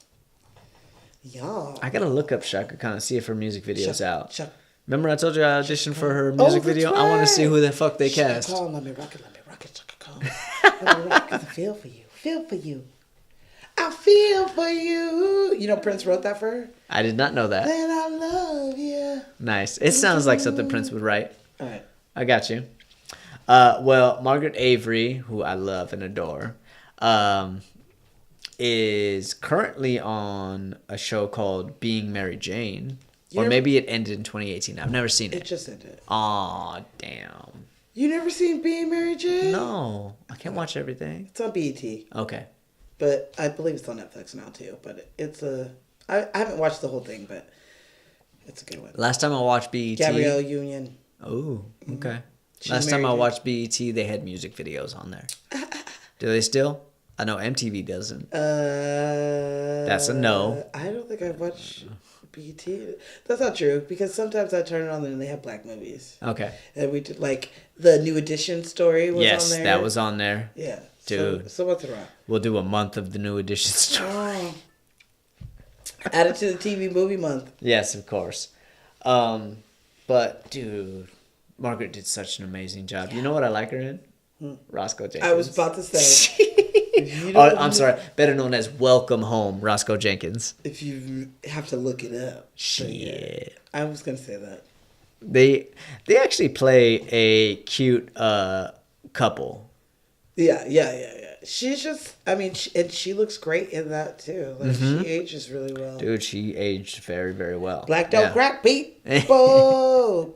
yeah. I gotta look up Shaka Khan and see if her music video's out. Shaka Remember I told you I auditioned for her music that's video? I want to see right. who the fuck they cast. Khan, let me rock it, Shaka Khan. Let me rock it, 'cause I feel for you. Feel for you. I feel for you. You know Prince wrote that for her? I did not know that. Then I love you. Nice. It sounds like something Prince would write. All right. I got you. Well, Margaret Avery, who I love and adore, is currently on a show called Being Mary Jane. Or You're- maybe it ended in 2018. I've never seen It it. just ended. Aw, damn. You never seen Being Mary Jane? No, I can't watch everything. It's on BET, Okay. but I believe it's on Netflix now too. But it's a. I haven't watched the whole thing, but it's a good one. Last time I watched BET. Gabrielle Union. Oh, okay. She's Last time I married. watched BET, they had music videos on there. Do they still? I know MTV doesn't. That's a no. I don't think I watch BET. That's not true because sometimes I turn it on and they have black movies. Okay. And we did like the New Edition story was Yes, on there. that was on there. Yeah. Dude. So what's wrong? We'll do a month of the New Edition story. Oh. Add it to the TV movie month. Yes, of course. But dude, Margaret did such an amazing job. You know what I like her in? Roscoe Jenkins. I was about to say. You Oh, don't- I'm sorry. Better known as Welcome Home, Roscoe Jenkins. If you have to look it up. But yeah, Shit. I was gonna say that. They actually play a cute couple. Yeah. She's just. I mean, she looks great in that too. Like she ages really well. Dude, she aged very, very well. Black don't Yeah. crack beat. Bo.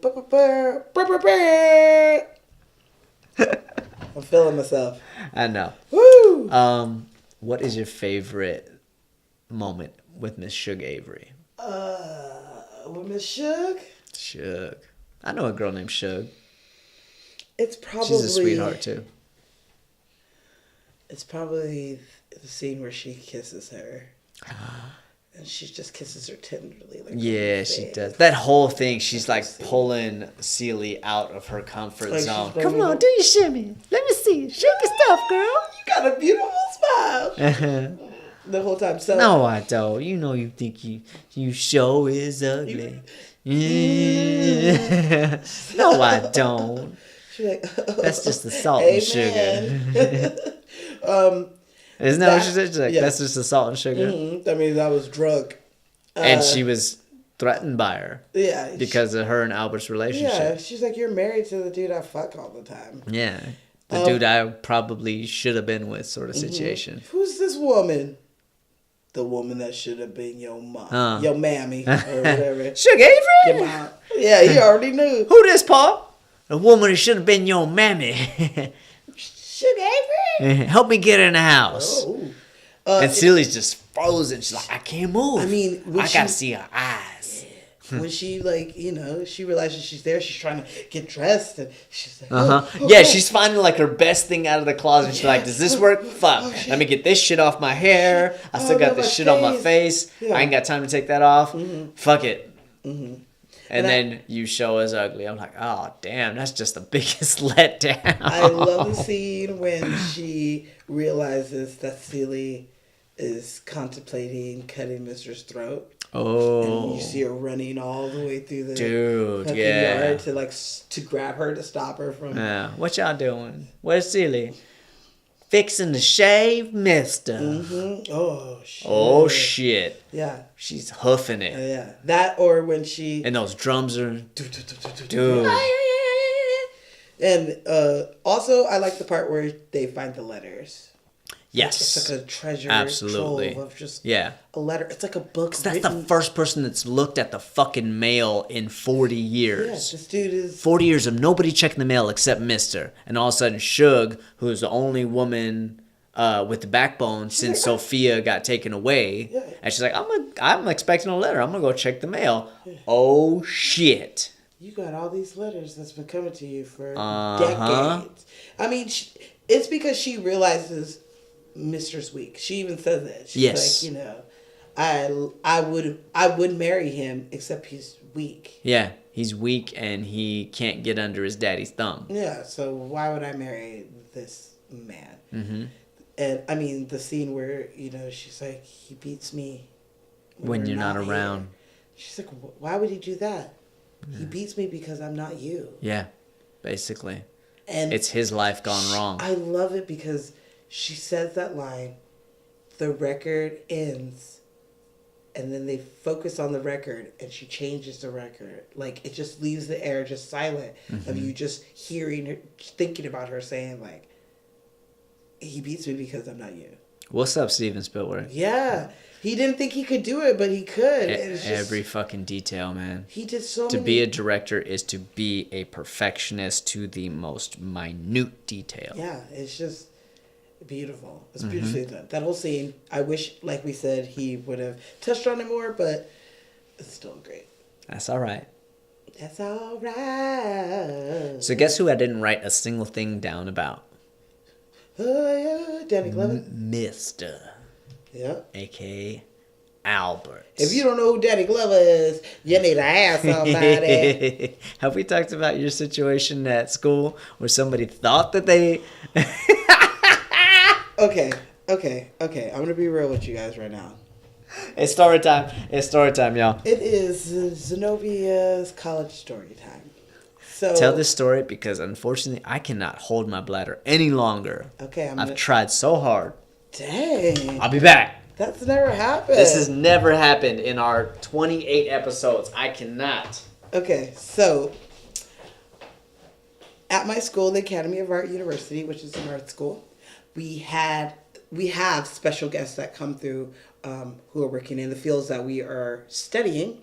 I'm feeling myself. I know. Woo! What is your favorite moment with Miss Shug Avery? With Miss Shug, Shug. I know a girl named Shug. it's probably She's a sweetheart too. It's probably the scene where she kisses her, and she just kisses her tenderly. Like Yeah, she does. That whole thing, she's like pulling Celie out of her comfort Like zone. she's Come on, do your shimmy. Let me see you. Shake your stuff, girl. You got a beautiful smile the whole time. So No, I don't. You know you think you show is ugly. Yeah. No, I don't. she's like, That's just the salt and sugar. Isn't that what she said? She's like, yeah. that's just the salt and sugar. That means I was drunk. And she was threatened by her Yeah. because of her and Albert's Yeah, relationship. she's like, you're married to the dude I fuck all the time. Yeah. The dude I probably should have been with, sort of situation. Who's this woman? The woman that should have been your mom, your mammy, or whatever. Sugar Avery? Your mom. Yeah, he already knew. Who this, Paul? The woman should have been your mammy. Sugar Avery? Help me get in the house. Oh. And Celia's just frozen. She's like, I can't move. I mean, when I gotta she- see her eyes. When she, like, you know, she realizes she's there, she's trying to get dressed, and she's like, Yeah, she's finding like her best thing out of the closet. She's like, does this work? Fuck. shit. Let me get this shit off my hair. I still Oh, got no, this my shit on my face. face. Yeah. I ain't got time to take that off. Fuck it. And And then you show us ugly. I'm like, oh, damn, that's just the biggest letdown. I love the scene when she realizes that Celie is contemplating cutting Mister's throat. And Oh, you see her running all the way through the dude, fucking yeah. yard to like to grab her to stop her from. Yeah. What y'all doing? Where's Celie? Fixing to shave Mister. Oh shit! Oh, shit. Yeah, She's huffing it. yeah. That or when she. And those drums are... Dude. Dude. And also, I like the part where they find the letters. Yes. It's like a treasure Absolutely. trove of just Yeah. a letter. It's like a book. That's the first person that's looked at the fucking mail in 40 Yeah, years. this dude is. 40 years of nobody checking the mail except Mister. And all of a sudden, Suge, who's the only woman with the backbone since Sophia got taken away, Yeah. and she's like, I'm expecting a letter. I'm gonna go check the mail. Oh shit. You got all these letters that's been coming to you for Uh-huh. decades. I mean, it's because she realizes Mister's weak. She even says it. She's Yes. like, you know, I would marry him except he's weak. Yeah, he's weak and he can't get under his daddy's thumb. Yeah, so why would I marry this man? Mm-hmm. And I mean, the scene where, you know, she's like, he beats me When we're you're not here." around. She's like, why would he do that? He beats me because I'm not you. Yeah, basically. And It's his life gone wrong. I love it because she says that line, the record ends, and then they focus on the record, and she changes the record. Like, it just leaves the air just silent of you just hearing her, thinking about her saying, like, he beats me because I'm not you. What's up, Steven Spielberg? Yeah. He didn't think he could do it, but he could. And it's just, Every fucking detail, man. he did so To many... be a director is to be a perfectionist to the most minute detail. Yeah, it's just beautiful. It's Mm-hmm. beautifully done. That whole scene, I wish, like we said, he would have touched on it more, but it's still great. That's all right. That's all right. So guess who I didn't write a single thing down about? Oh, yeah, Danny Glover. Mister, Yeah. a.k.a. Albert. If you don't know who Danny Glover is, you need to ask somebody. Have we talked about your situation at school where somebody thought that they... Okay. I'm going to be real with you guys right now. It's story time. It's story time, y'all. It is Zenobia's college story time. So Tell this story because unfortunately I cannot hold my bladder any longer. Okay, I've tried so hard. Dang. I'll be back. That's never happened. This has never happened in our 28 episodes. I cannot. Okay, so at my school, the Academy of Art University, which is an art school, we have special guests that come through who are working in the fields that we are studying.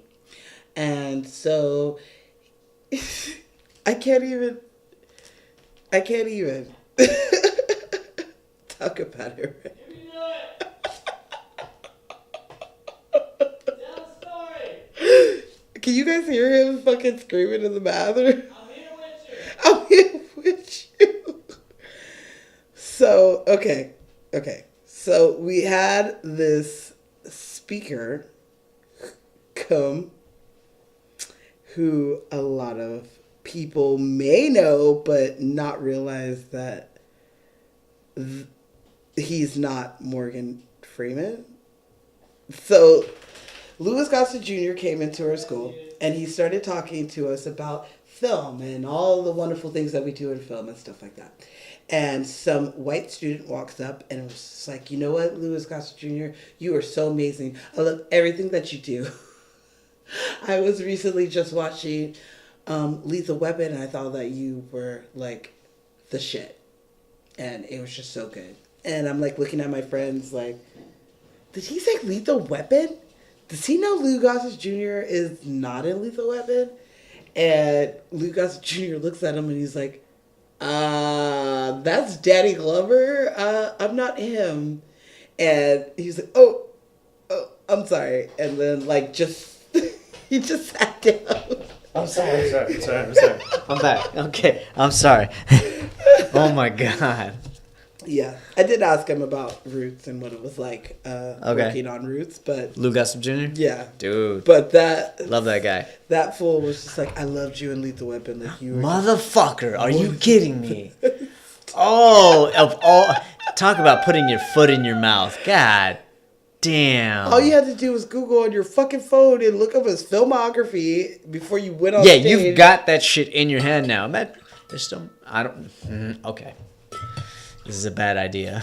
And so I can't even talk about it right. Can you guys hear him fucking screaming in the bathroom? I'm here with you. So, okay. So we had this speaker come who a lot of people may know, but not realize that he's not Morgan Freeman. So Louis Gossett Jr. came into our school and he started talking to us about film and all the wonderful things that we do in film and stuff like that. And some white student walks up and was just like, you know what, Louis Gossett Jr., you are so amazing. I love everything that you do. I was recently just watching Lethal Weapon and I thought that you were like the shit. And it was just so good. And I'm like looking at my friends like, did he say Lethal Weapon? Does he know Lou Gossett Jr. is not in Lethal Weapon? And Lou Gossett Jr. looks at him and he's like, that's Danny Glover? I'm not him. And he's like, oh, I'm sorry. And then, like, just, he just sat down. I'm sorry. I'm back. Okay, I'm sorry. Oh my God. Yeah, I did ask him about Roots and what it was like working on Roots, but Lou Gossett Jr.? yeah, Dude. but that Love that guy. that fool was just like, I loved you in Lethal Weapon, like you were. Motherfucker, are you kidding me? Oh, of all, talk about putting your foot in your mouth. God damn. All you had to do was Google on your fucking phone and look up his filmography before you went on Yeah, stage. you've got that shit in your hand now. There's still, I don't, okay. This is a bad idea.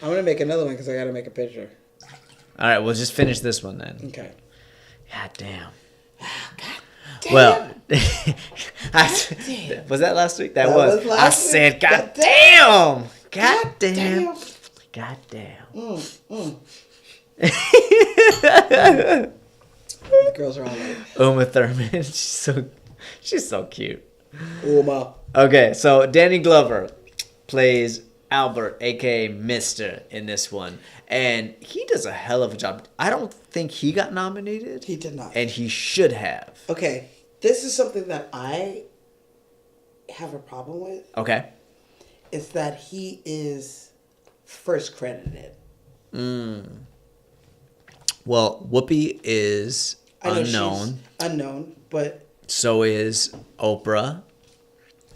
I'm gonna make another one because I gotta make a picture. All right, we'll just finish this one then. Okay. God damn. God damn. Well, was that last week? That was. was last I week. said, God God damn. God damn. God damn. The girls are all like, Uma Thurman. She's so cute. Uma. Okay, so Danny Glover plays Albert, aka Mister, in this one, and he does a hell of a job. I don't think he got nominated. He did not. And he should have. Okay, this is something that I have a problem with. Okay. Is that he is first credited. Well, Whoopi is I know unknown. she's unknown, but So is Oprah.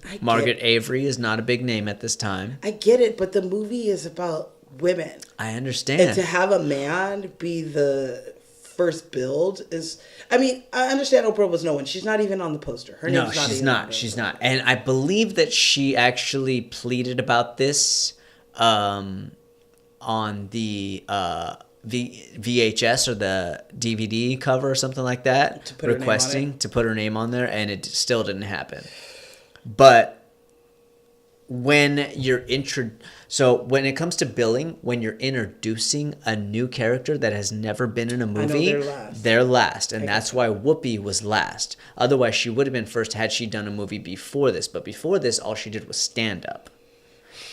I get, Margaret Avery is not a big name at this time. I get it, but the movie is about women. I understand. And to have a man be the first build is... I mean, I understand Oprah was no one. She's not even on the poster. Her No, name's not she's even on not. the She's poster. not. And I believe that she actually pleaded about this on the VHS or the DVD cover or something like that, To put her name on requesting to put her name on there, and it still didn't happen. But when you're so when it comes to billing, when you're introducing a new character that has never been in a movie, they're last. they're last, and that's why Whoopi was last. Otherwise, she would have been first had she done a movie before this. But before this, all she did was stand up.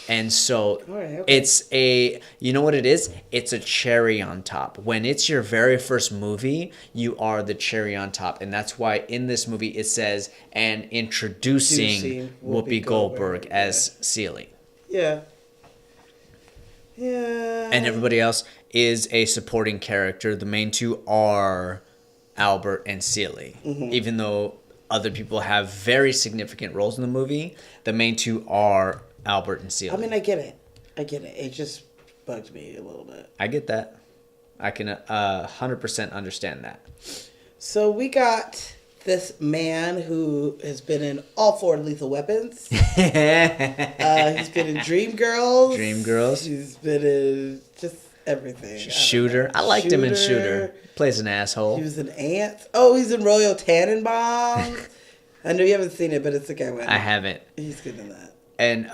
And so okay. it's you know what it is? It's a cherry on top. When it's your very first movie, you are the cherry on top. And that's why in this movie it says, and introducing Whoopi Goldberg as Celie. Yeah. Yeah. And everybody else is a supporting character. The main two are Albert and Celie. Mm-hmm. Even though other people have very significant roles in the movie, the main two are Albert and Celie. I mean, I get it. It just bugged me a little bit. I get that. I can 100% understand that. So we got this man who has been in all 4 Lethal Weapons. He's been in Dreamgirls. Dreamgirls. He's been in just everything. Shooter. I liked him in Shooter. Plays an asshole. He was in Ants. Oh, he's in Royal Tannenbaums. I know you haven't seen it, but it's a guy. I haven't. He's good in that. And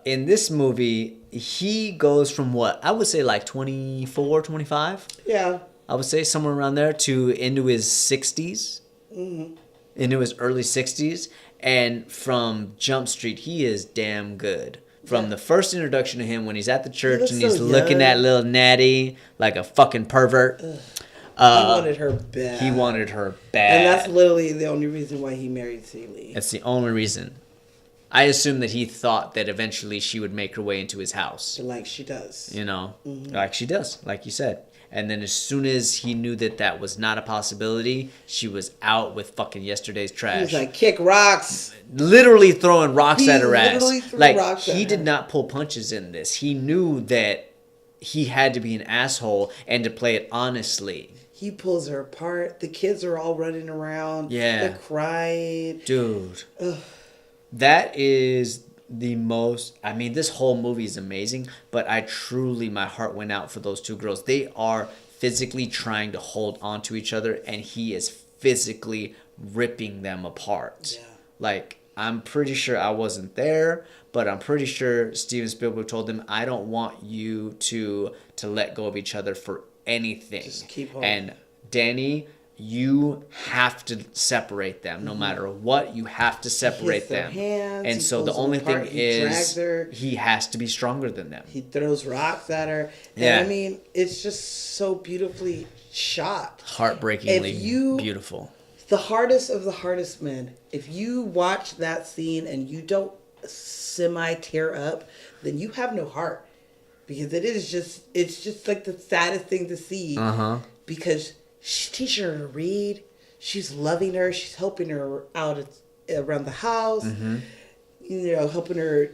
in this movie, he goes from what? I would say like 24, 25? Yeah. I would say somewhere around there to into his 60s. Mm-hmm. Into his early 60s. And from Jump Street, he is damn good. From the first introduction to him when he's at the church and he's so looking young. at little Natty like a fucking pervert. He wanted her bad. He wanted her bad. And that's literally the only reason why he married Celie. That's the only reason. I assume that he thought that eventually she would make her way into his house. Like she does. You know? Mm-hmm. Like she does, like you said. And then as soon as he knew that that was not a possibility, she was out with fucking yesterday's trash. He's like, kick rocks. Literally throwing rocks at her ass. literally threw Like, rocks at he her. did not pull punches in this. He knew that he had to be an asshole and to play it honestly. He pulls her apart. The kids are all running around. Yeah. They're crying. Dude. Ugh. That is the most... I mean, this whole movie is amazing, but my heart went out for those two girls. They are physically trying to hold on to each other, and he is physically ripping them apart. Yeah. Like, I'm pretty sure I wasn't there, but I'm pretty sure Steven Spielberg told them, I don't want you to let go of each other for anything. Just keep on. And Danny, you have to separate them no matter what. You have to separate their them. hands, And he so the pulls them only apart, thing he drags is her. he has to be stronger than them. He throws rocks at her. And Yeah. I mean, it's just so beautifully shot. Heartbreakingly If you- beautiful. The hardest of the hardest men. If you watch that scene and you don't semi tear up, then you have no heart. Because it's just like the saddest thing to see. Uh-huh. Because she's teaching her to read. She's loving her. She's helping her out around the house. Mm-hmm. You know, helping her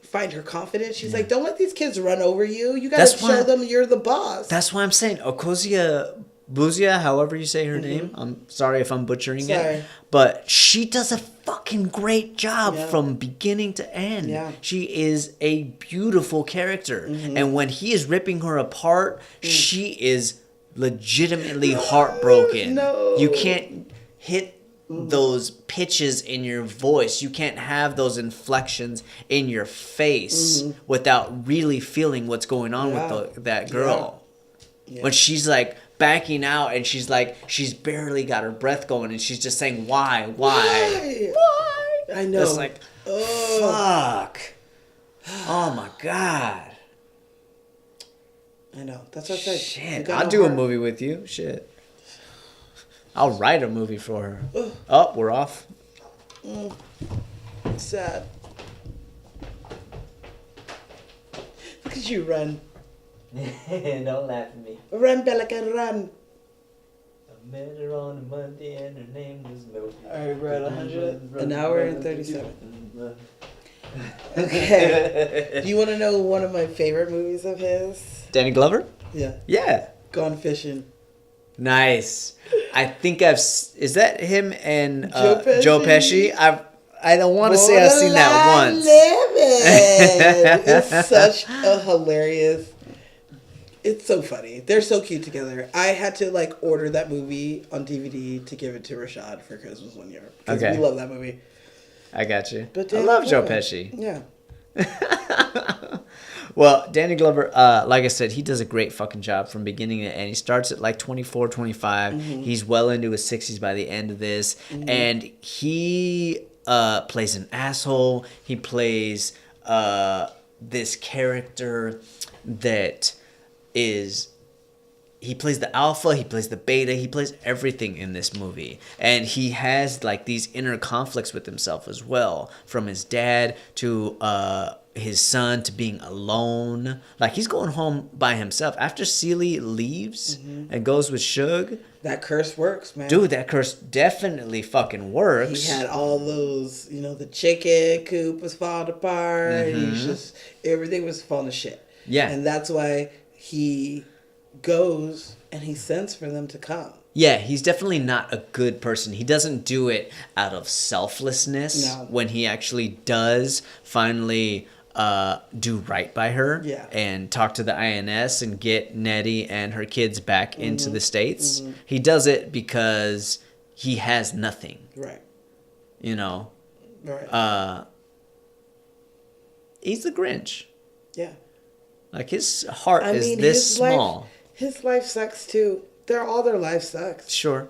find her confidence. She's like, don't let these kids run over you. You got That's to show why- them you're the boss. That's why I'm saying Okozia Buzia, however you say her name. I'm sorry if I'm butchering Sorry. it. But she does a fucking great job Yeah. from beginning to end. Yeah. She is a beautiful character. And when he is ripping her apart, she is legitimately heartbroken. No. You can't hit those pitches in your voice. You can't have those inflections in your face without really feeling what's going on Yeah. with that girl. Yeah. When she's like backing out and she's barely got her breath going and she's just saying, why? Why? I know. It's like, fuck. Oh my God. I know. That's what I said. You Shit. got I'll no do a heart. movie with you. Shit. I'll write a movie for her. Oh, we're off. Sad. Look at you run. Don't laugh at me. Run, Belica, run. I met her on a Monday and her name was Mildred. Alright, we're at 100. An hour and 37. Okay. Do you want to know one of my favorite movies of his? Danny Glover? Yeah. Yeah. Gone Fishing. Nice. I think is that him and Joe Pesci? Joe Pesci? I don't want to say I've seen that once. It's such a hilarious. It's so funny. They're so cute together. I had to like order that movie on DVD to give it to Rashad for Christmas one year because Okay. we love that movie. I got you. But I Danny love Joe Glover. Pesci. Yeah. Well, Danny Glover, like I said, he does a great fucking job from beginning to end. He starts at like 24, 25. He's well into his 60s by the end of this. And he plays an asshole. He plays this character that is... He plays the alpha, he plays the beta, he plays everything in this movie. And he has like these inner conflicts with himself as well. From his dad to his son to being alone. Like he's going home by himself. After Celie leaves and goes with Suge, That curse works, man. dude, that curse definitely fucking works. He had all those, the chicken coop was falling apart. He's just, everything was falling to shit. Yeah. And that's why he goes and he sends for them to come. Yeah, he's definitely not a good person. He doesn't do it out of selflessness. No. When he actually does finally do right by her. Yeah. And talk to the INS and get Nettie and her kids back into the States. He does it because he has nothing, Right. Right. He's the Grinch. Yeah. Like his heart is this small. His life sucks too. All their life sucks. Sure.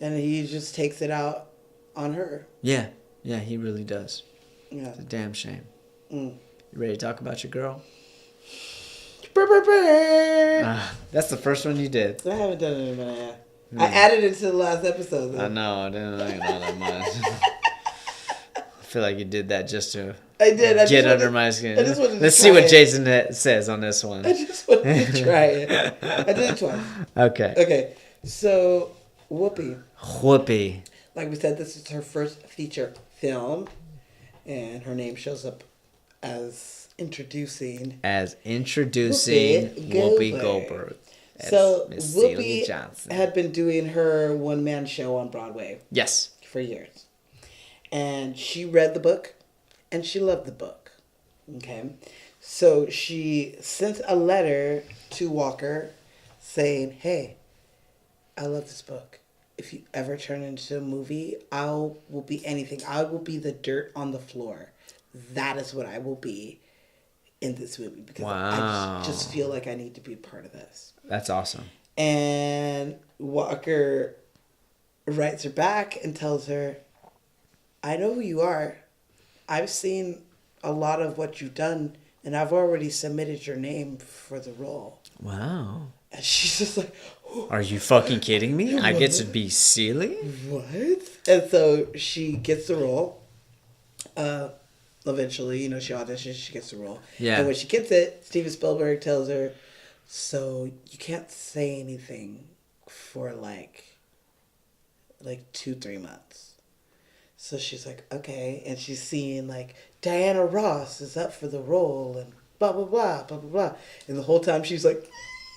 And he just takes it out on her. Yeah. Yeah, he really does. Yeah. It's a damn shame. Mm. You ready to talk about your girl? Brr, brr, brr. That's the first one you did. I haven't done it in a minute. I added it to the last episode though. I know. I didn't think about that much. I feel like you did that just to I did. I get just under wanted- my skin. I just wanted to Let's see try what it. Jason says on this one. I just wanted to try it. I did it twice. Okay. Okay. So Whoopi, Whoopi. like we said, this is her first feature film, and her name shows up as introducing. As introducing Whoopi Goldberg. As So Miss Celia Whoopi Johnson. had been doing her one-man show on Broadway Yes. for years. And she read the book, and she loved the book. Okay? So she sent a letter to Walker saying, hey, I love this book. If you ever turn it into a movie, I will be anything. I will be the dirt on the floor. That is what I will be in this movie. Because Wow. I just feel like I need to be a part of this. That's awesome. And Walker writes her back and tells her, I know who you are. I've seen a lot of what you've done, and I've already submitted your name for the role. Wow. And she's just like, Are you fucking kidding me? I get to be Seely? what? And so she gets the role. Eventually, she auditions, she gets the role. Yeah. And when she gets it, Steven Spielberg tells her, so you can't say anything for like 2-3 months. So she's like, okay. And she's seeing like Diana Ross is up for the role and blah, blah, blah, blah, blah, blah. And the whole time she's like,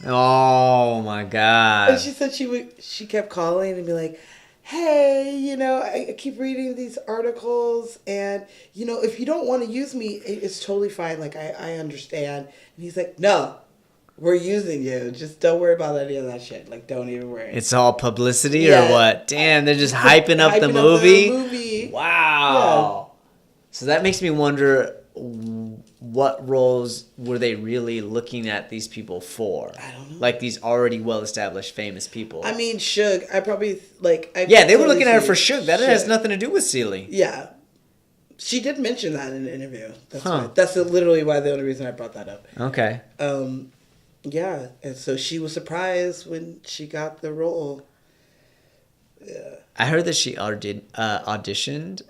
Oh my god. and she said she kept calling and be like, hey, I keep reading these articles and, if you don't want to use me, it's totally fine. Like, I understand. And he's like, no, we're using you. Just don't worry about any of that shit. Like, don't even worry. It's all publicity Yeah. or what? Damn, they're just hyping up the movie. Wow. So that makes me wonder, what roles were they really looking at these people for? I don't know. Like these already well-established famous people. I mean, Suge, I probably, yeah, they were looking at her for Suge. That has nothing to do with Seely. Yeah. She did mention that in an interview. That's Huh. why. That's literally why the only reason I brought that up. Okay. Yeah, and so she was surprised when she got the role. Yeah. I heard that she auditioned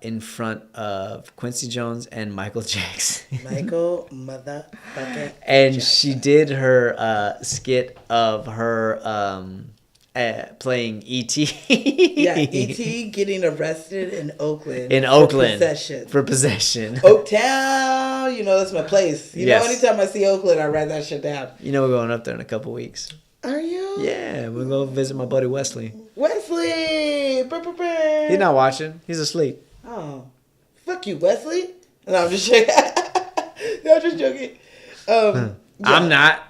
in front of Quincy Jones and Michael Jackson. Michael motherfucking And Jackson. she did her skit of her playing E.T. Yeah, E.T. getting arrested in Oakland. In for Oakland. possession. For possession. Oaktown, that's my place. Yes. Anytime I see Oakland, I write that shit down. We're going up there in a couple weeks. Are you? Yeah, we'll go visit my buddy Wesley. Wesley! Brr. He's not watching. He's asleep. Oh. Fuck you, Wesley. No, I'm just joking. No, I'm just joking. Yeah. I'm not.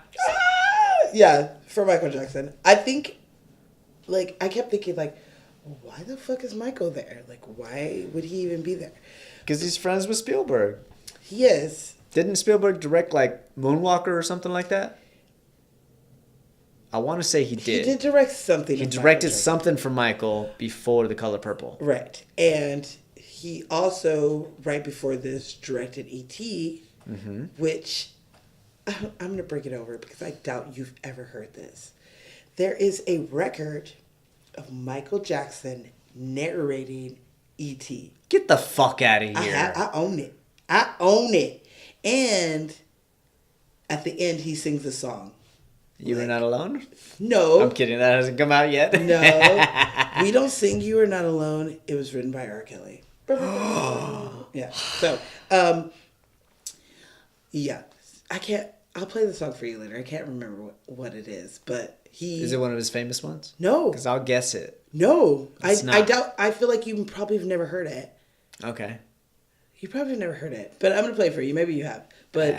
Yeah, for Michael Jackson. I think, I kept thinking, why the fuck is Michael there? Why would he even be there? Because he's friends with Spielberg. He is. Didn't Spielberg direct, Moonwalker or something like that? I want to say he did. He did direct something. He of directed Michael Jackson. something for Michael before The Color Purple. Right. And he also, right before this, directed E.T., which I'm going to bring it over because I doubt you've ever heard this. There is a record of Michael Jackson narrating E.T. Get the fuck out of here. I own it. I own it. And at the end, he sings a song. You Were Not Alone? No. I'm kidding. That hasn't come out yet. No. We don't sing You Are Not Alone. It was written by R. Kelly. Yeah. So, yeah. I'll play the song for you later. I can't remember what it is, but Is it one of his famous ones? No. Because I'll guess it. No. It's I not. doubt, I feel like you probably have never heard it. Okay. You probably have never heard it, but I'm going to play it for you. Maybe you have. But,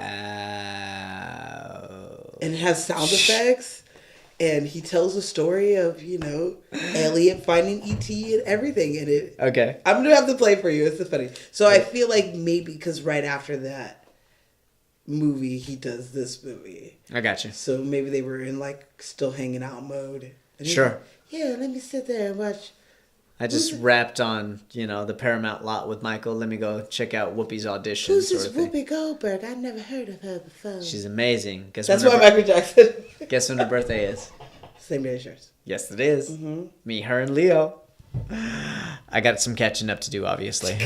and it has sound effects, and he tells a story of, Elliot finding E.T. and everything in it. Okay. I'm going to have to play for you. It's so funny. So I feel like maybe because right after that movie, he does this movie. I got you. So maybe they were in still hanging out mode. And he's Sure. like, yeah, let me sit there and watch. I just rapped on, the Paramount lot with Michael. Let me go check out Whoopi's audition. Who's sort this of thing. Whoopi Goldberg? I've never heard of her before. She's amazing. Guess That's when why her Michael Jackson. Guess when her birthday is? Same day as yours. Yes, it is. Mm-hmm. Me, her, and Leo. I got some catching up to do, obviously.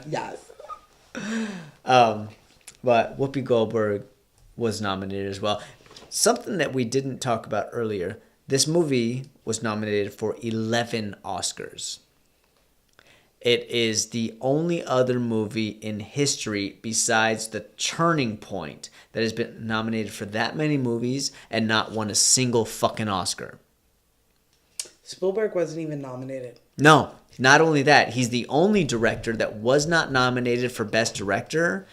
Yes. But Whoopi Goldberg was nominated as well. Something that we didn't talk about earlier. This movie was nominated for 11 Oscars. It is the only other movie in history besides The Turning Point that has been nominated for that many movies and not won a single fucking Oscar. Spielberg wasn't even nominated. No, not only that, he's the only director that was not nominated for Best Director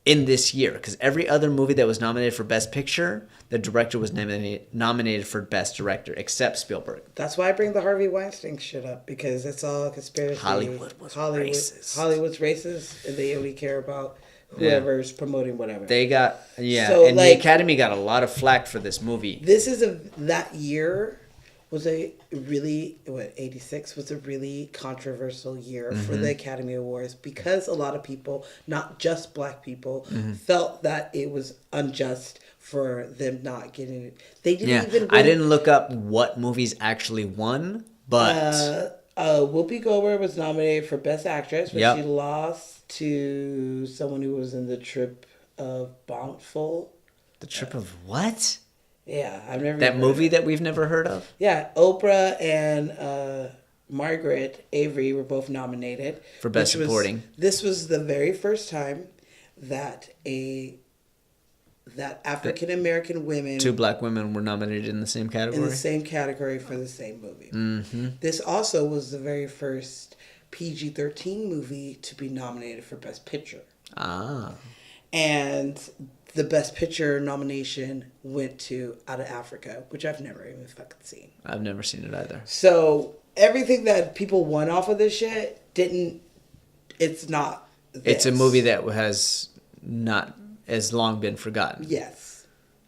in this year. Because every other movie that was nominated for Best Picture, the director was nominated for Best Director, except Spielberg. That's why I bring the Harvey Weinstein shit up, because it's all a conspiracy. Hollywood was racist. Hollywood's racist, and they only care about whoever's promoting whatever. They got, So, and the Academy got a lot of flack for this movie. This is that year was a really 86 was a really controversial year for the Academy Awards because a lot of people, not just Black people, felt that it was unjust for them not getting it. They didn't even win. I didn't look up what movies actually won, but Whoopi Goldberg was nominated for Best Actress, but Yep. she lost to someone who was in The Trip of Bountiful. The Trip of what? Yeah, I've never That heard movie of it. that we've never heard of? Yeah, Oprah and Margaret Avery were both nominated For Best Supporting. This was the very first time that African American women 2 Black women were nominated in the same in category. the same category for the same movie. Mm-hmm. This also was the very first PG-13 movie to be nominated for Best Picture. Ah. And the Best Picture nomination went to Out of Africa, which I've never even fucking seen. I've never seen it either. So everything that people won off of this shit it's not this. It's a movie that has long been forgotten. Yes.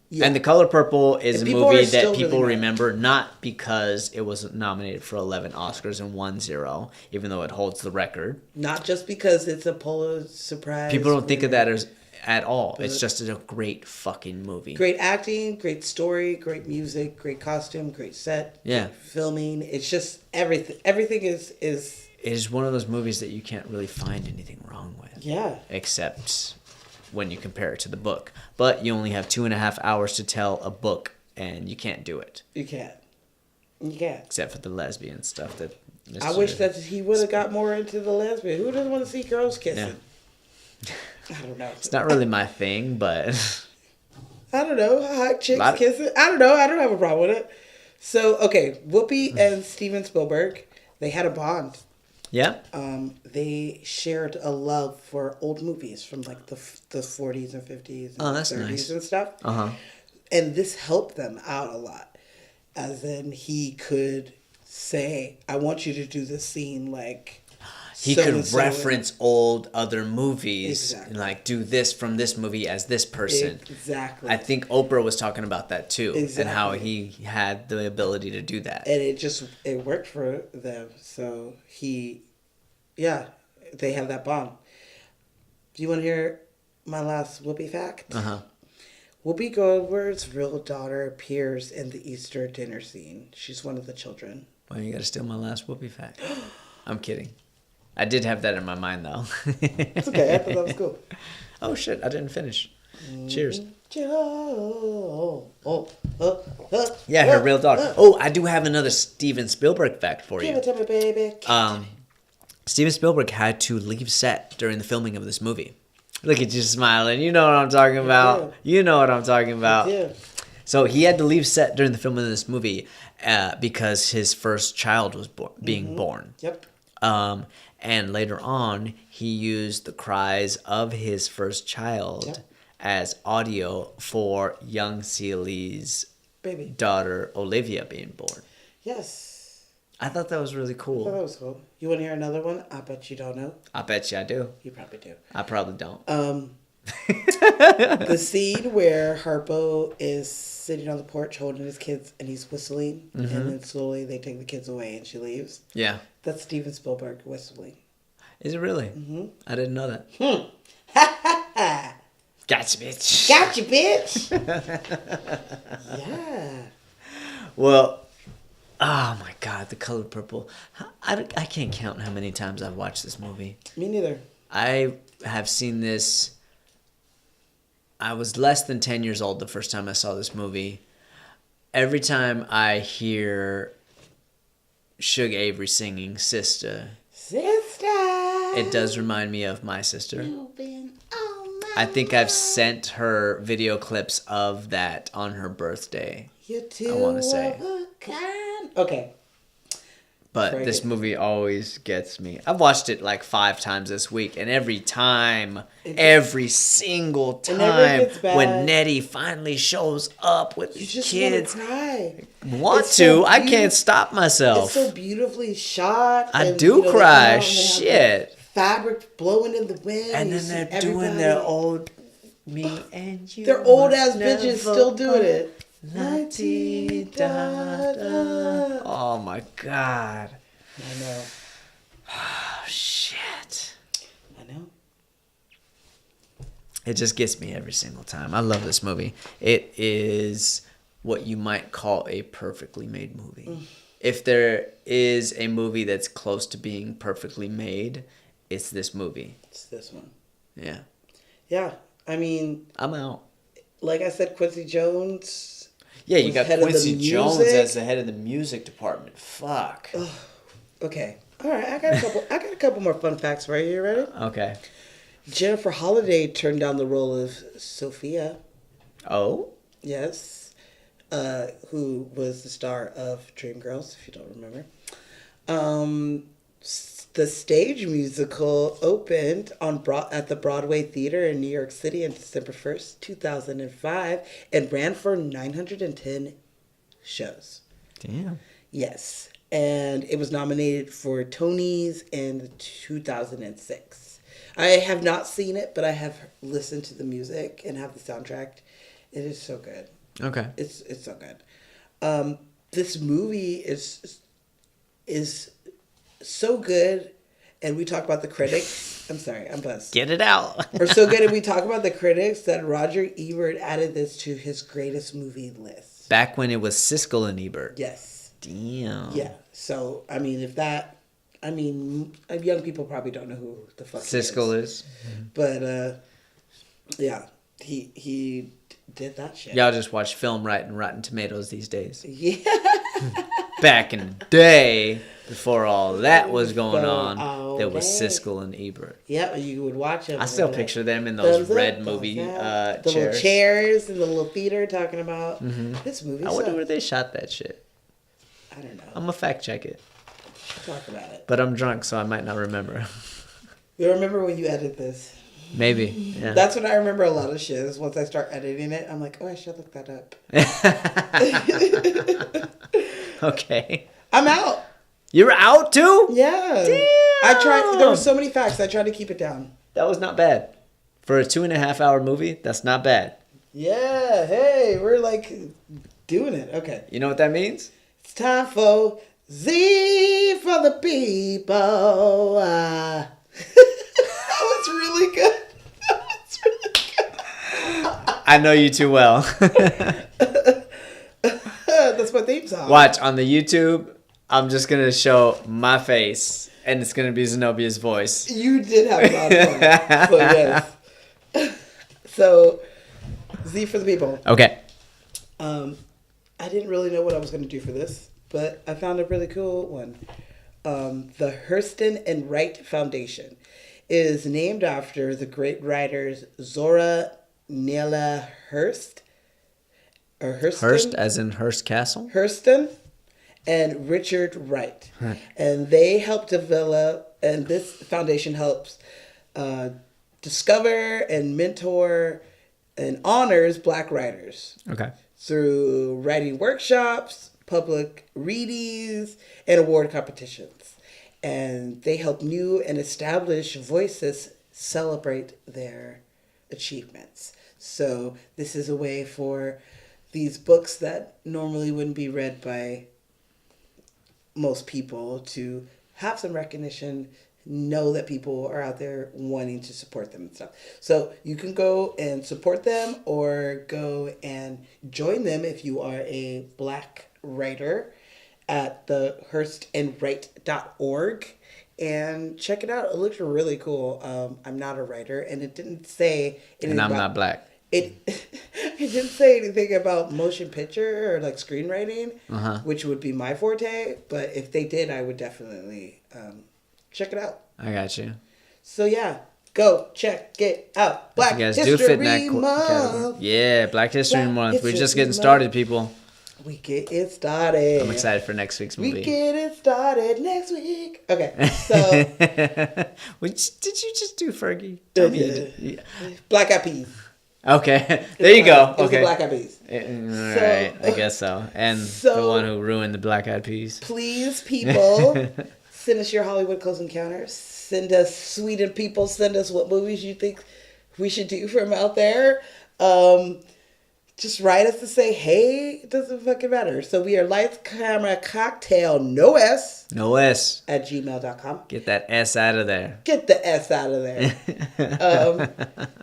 Yeah. And The Color Purple is And a people movie are still that people really mad. remember not because it was nominated for 11 Oscars and won 0, even though it holds the record. Not just because it's a Pulitzer Prize. People don't think of winner. that as at all. It's just a great fucking movie. Great acting, great story, great music, great costume, great set. Yeah. Great filming. It's just everything. Everything is It is one of those movies that you can't really find anything wrong with. yeah. Except when you compare it to the book. But you only have 2.5 hours to tell a book, and you can't do it. You can't. You can't. Except for the lesbian stuff that Mr. I wish that he would have got more into the lesbian. Who doesn't want to see girls kissing? I don't know. It's not really my thing, but I don't know. Hot chicks Lot of- kissing. I don't know. I don't have a problem with it. So, okay. Whoopi and Steven Spielberg, they had a bond. yeah. They shared a love for old movies from like the 40s and 50s and Oh, that's 30s nice. and stuff. Uh-huh. And this helped them out a lot. As in, he could say, I want you to do this scene like... He so could and so reference old other movies Exactly. and like do this from this movie as this person. Exactly. I think Oprah was talking about that too, and how Exactly. he had the ability to do that. And it worked for them. So they have that bond. Do you want to hear my last Whoopi fact? Uh-huh. Whoopi Goldberg's real daughter appears in the Easter dinner scene. She's one of the children. Well, you got to steal my last Whoopi fact. I'm kidding. I did have that in my mind though. It's okay. I thought that was cool. Oh shit! I didn't finish. Cheers. Yeah, her real daughter. Oh, I do have another Steven Spielberg fact for Give you. it to me, baby. Steven Spielberg had to leave set during the filming of this movie. Look at you smiling. You know what I'm talking about. You know what I'm talking about. Yeah. So he had to leave set during the filming of this movie because his first child was being born. Yep. And later on, he used the cries of his first child as audio for young Celie's Baby. daughter, Olivia, being born. Yes. I thought that was really I thought cool. that was cool. You want to hear another one? I bet you don't know. I bet you I do. You probably do. I probably don't. The scene where Harpo is sitting on the porch holding his kids and he's whistling, and then slowly they take the kids away and she leaves. Yeah. That's Steven Spielberg whistling. Is it really? Mm-hmm. I didn't know that. Gotcha, bitch. Gotcha, bitch! Yeah. Well, oh my God, The Color Purple. I can't count how many times I've watched this movie. Me neither. I have seen this. I was less than 10 years old the first time I saw this movie. Every time I hear Suge Avery singing Sister, Sister! it does remind me of my sister. You've been on my I think I've sent her video clips of that on her birthday. You're too I wanna say. of a kind. Okay. But Very this good. movie always gets me. I've watched it like 5 times this week, and every time, every single It never time, gets bad. when Nettie finally shows up with You the just kids, want to cry. want It's to, so I beaut- can't stop myself. It's so beautifully shot. I and, do you know, they come out cry, and they have shit. the Fabric blowing in the wind. And you then see they're doing their everybody. old me and you. They're old ass must bitches never still doing it. La-ti-da-da. Oh my god. I know. Oh shit. I know. It just gets me every single time. I love this movie. It is what you might call a perfectly made movie. If there is a movie that's close to being perfectly made, it's this movie. It's this one. Yeah. Yeah. I mean, I'm out. like I said, Quincy Jones. Yeah, you was got head of the Quincy Jones music. as the head of the music department. Fuck. Okay. All right. I got a couple more fun facts for you. You ready? Okay. Jennifer Holliday turned down the role of Sophia. Oh? Yes. Who was the star of Dreamgirls, if you don't remember. The stage musical opened at the Broadway Theater in New York City on December 1st, 2005, and ran for 910 shows. Damn. Yes. And it was nominated for Tonys in 2006. I have not seen it, but I have listened to the music and have the soundtrack. It is so good. Okay. It's so good. This movie is so good, and we talk about the critics. I'm sorry, I'm buzzed. Get it out. We're so good, and we talk about the critics that Roger Ebert added this to his greatest movie list. Back when it was Siskel and Ebert. Yes. Damn. Yeah. So I mean, young people probably don't know who the fuck Siskel is. but yeah, he did that shit. Y'all just watch Film Right and Rotten Tomatoes these days. Yeah. Back in the day, before all that was going on, all there was day. Siskel and Ebert. Yeah, you would watch them. I still picture them in those Thumbs up, red thumbs movie down. The chairs. little chairs in the little theater talking about this movie. I wonder where they shot that shit. I don't know. I'm gonna fact check it. Talk about it. But I'm drunk, so I might not remember. You remember when you edit this? Maybe. Yeah. That's when I remember a lot of shit. Is once I start editing it, I'm like, oh, I should look that up. Okay. I'm out. You're out too? Yeah. Damn. I tried. There were so many facts. I tried to keep it down. That was not bad. For a 2.5 hour movie, that's not bad. Yeah. Hey, we're like doing it. Okay. You know what that means? It's time for Z for the people. That was really good. That was really good. I know you too well. That's my theme song. Watch on the YouTube. I'm just gonna show my face, and it's gonna be Zenobia's voice. You did have a lot of fun. So yes. So Z for the people. Okay. I didn't really know what I was going to do for this, but I found a really cool one. The Hurston and Wright Foundation is named after the great writers Zora Neale Hurst, or Hurston, Hearst, as in Hearst Castle. Hurston, and Richard Wright, and they helped develop. And this foundation helps discover and mentor and honors Black writers Okay. through writing workshops, public readings, and award competitions. And they help new and established voices celebrate their achievements. So this is a way for these books that normally wouldn't be read by most people to have some recognition, know that people are out there wanting to support them and stuff. So you can go and support them or go and join them if you are a Black writer at the hurstandwright.org and check it out. It looks really cool. I'm not a writer, and it didn't say anything And I'm about, not Black. it didn't say anything about motion picture or like screenwriting, which would be my forte. But if they did, I would definitely check it out. I got you. So yeah, go check it out. Black You guys History do fit in that Month. category. Yeah, Black History Black Month. We're just History getting Month. started, people. We get it started. I'm excited for next week's We movie. get it started next week. Okay, so Did you just do Fergie? Tell me you did. Yeah. Black Eyed Peas. Okay, there you go. It was the Okay. Black Eyed Peas. All right, I guess so. And So- the one who ruined the Black Eyed Peas. Please, people, send us your Hollywood Close Encounters. Send us Sweden people. Send us what movies you think we should do from out there. just write us to say, hey, it doesn't fucking matter. So we are Lights, Camera, Cocktail, no S, No S. at gmail.com. Get that S out of there. Get the S out of there.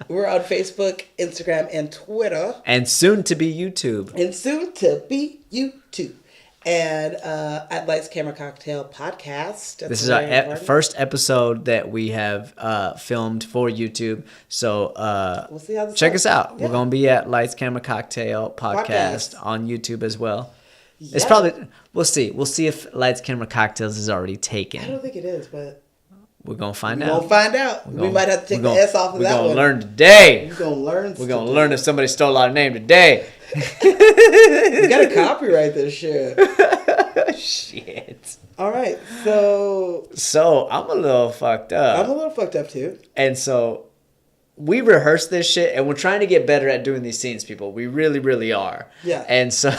We're on Facebook, Instagram, and Twitter. And soon to be YouTube. And soon to be YouTube. And at Lights, Camera, Cocktail Podcast. That's This is very our important. first episode that we have filmed for YouTube. So We'll see how this check goes. us out. Yeah. We're going to be at Lights, Camera, Cocktail Podcast Podcast. on YouTube as well. Yeah. It's probably, we'll see. We'll see if Lights, Camera, Cocktails is already I taken. don't think it is, but We're going to find we'll out. find out. We might have to take the S off of We're that going one. to learn today. We're going to learn. We're going to learn if somebody stole our name today. We got to copyright this shit. Shit. All right, so So I'm a little fucked up. I'm a little fucked up too. And so we rehearse this shit and we're trying to get better at doing these scenes, people. We really, really are. Yeah. And so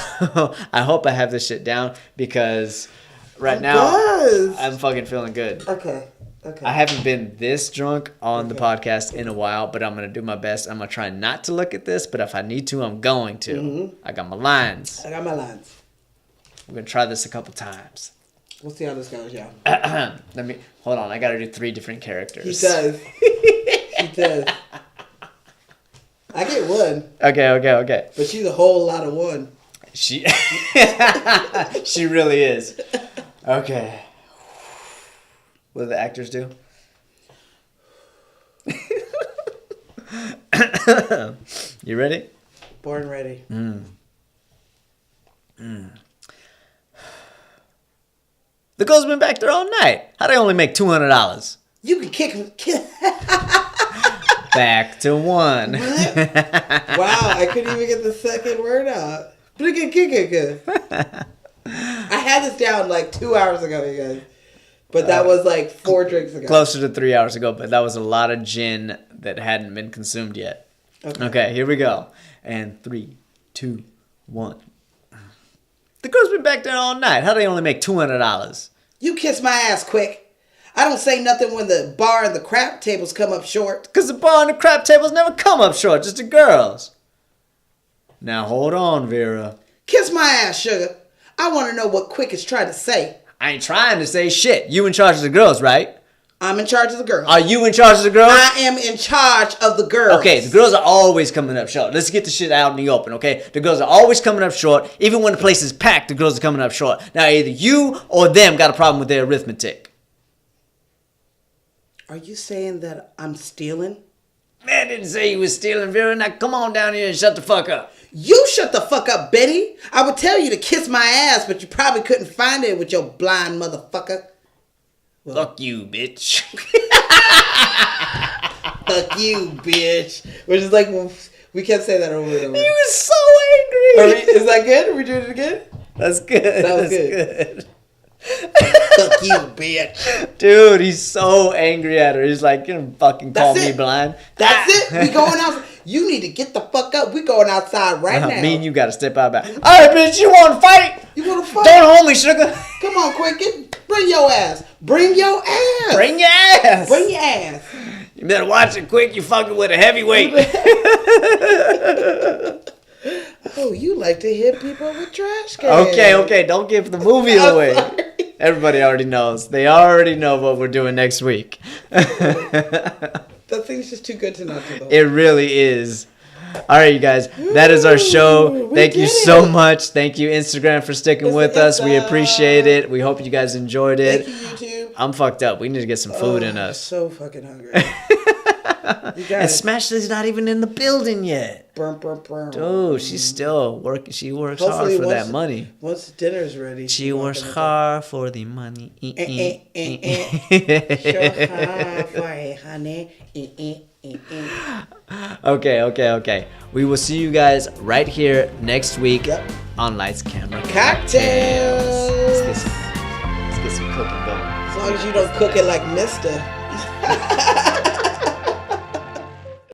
I hope I have this shit down because right now Yes. I'm fucking feeling good. Okay. Okay. I haven't been this drunk on the podcast in a while, but I'm going to do my best. I'm going to try not to look at this, but if I need to, I'm going to. Mm-hmm. I got my lines. I got my lines. We're going to try this a couple times. We'll see how this goes, yeah. Let me, hold on. I got to do 3 different characters. He does. He does. I get one, Okay. but she's a whole lot of one. She she really is. Okay. What do the actors do? You ready? Born ready. The girl's been back there all night. How they only make $200? You can kick. Back to 1. Wow, I couldn't even get the second word out. I had this down like 2 hours ago, you guys. But that was like 4 drinks ago. Closer to 3 hours ago, but that was a lot of gin that hadn't been consumed yet. Okay, here we go. And 3, 2, 1. The girl's been back there all night. How they only make $200? You kiss my ass quick. I don't say nothing when the bar and the crap tables come up short. Because the bar and the crap tables never come up short, just the girls. Now hold on, Vera. Kiss my ass, sugar. I want to know what Quick is trying to say. I ain't trying to say shit. You in charge of the girls, right? I'm in charge of the girls. Are you in charge of the girls? I am in charge of the girls. Okay, the girls are always coming up short. Let's get the shit out in the open, okay? The girls are always coming up short. Even when the place is packed, the girls are coming up short. Now, either you or them got a problem with their arithmetic. Are you saying that I'm stealing? Man, didn't say you was stealing, Vera. Now, come on down here and shut the fuck up. You shut the fuck up, Betty. I would tell you to kiss my ass, but you probably couldn't find it with your blind motherfucker. Fuck you, bitch. Fuck you, bitch. Which is like, we can't say that over and over. You was so angry. Is that good? Are we doing it again? That's good. That was That's good. Fuck you, bitch. Dude, he's so angry at her. He's like, you don't fucking call That's me it. blind. That's it. We going out. You need to get the fuck up. We going outside right now. Me and you gotta step out back. Alright, bitch, you wanna fight? You want to fight? Don't hold me, sugar. Come on, quick. Bring your ass. Bring your ass. Bring your ass. Bring your ass. You better watch it quick. You fucking with a heavyweight. Oh, you like to hit people with trash cans. Okay. Don't give the movie I'm away. sorry. Everybody already knows. They already know what we're doing next week. That thing's just too good to not do. It really is. All right, you guys. That is our show. We Thank you did so it. much. Thank you, Instagram, for sticking It's with the us. We Insta. appreciate it. We hope you guys enjoyed it. Thank you, YouTube. I'm fucked up. We need to get some food in I'm us. so fucking hungry. You And guys. Smashley's not even in the building yet. Burn. Dude, she's still working. She works Hopefully hard for once- that money. Once dinner's ready. She works hard for the money. Sure hard for it, honey. Okay. We will see you guys right here next week Yep. on Lights, Camera, Cocktails. Let's get some cooking going. As long as you don't cook it like Mister.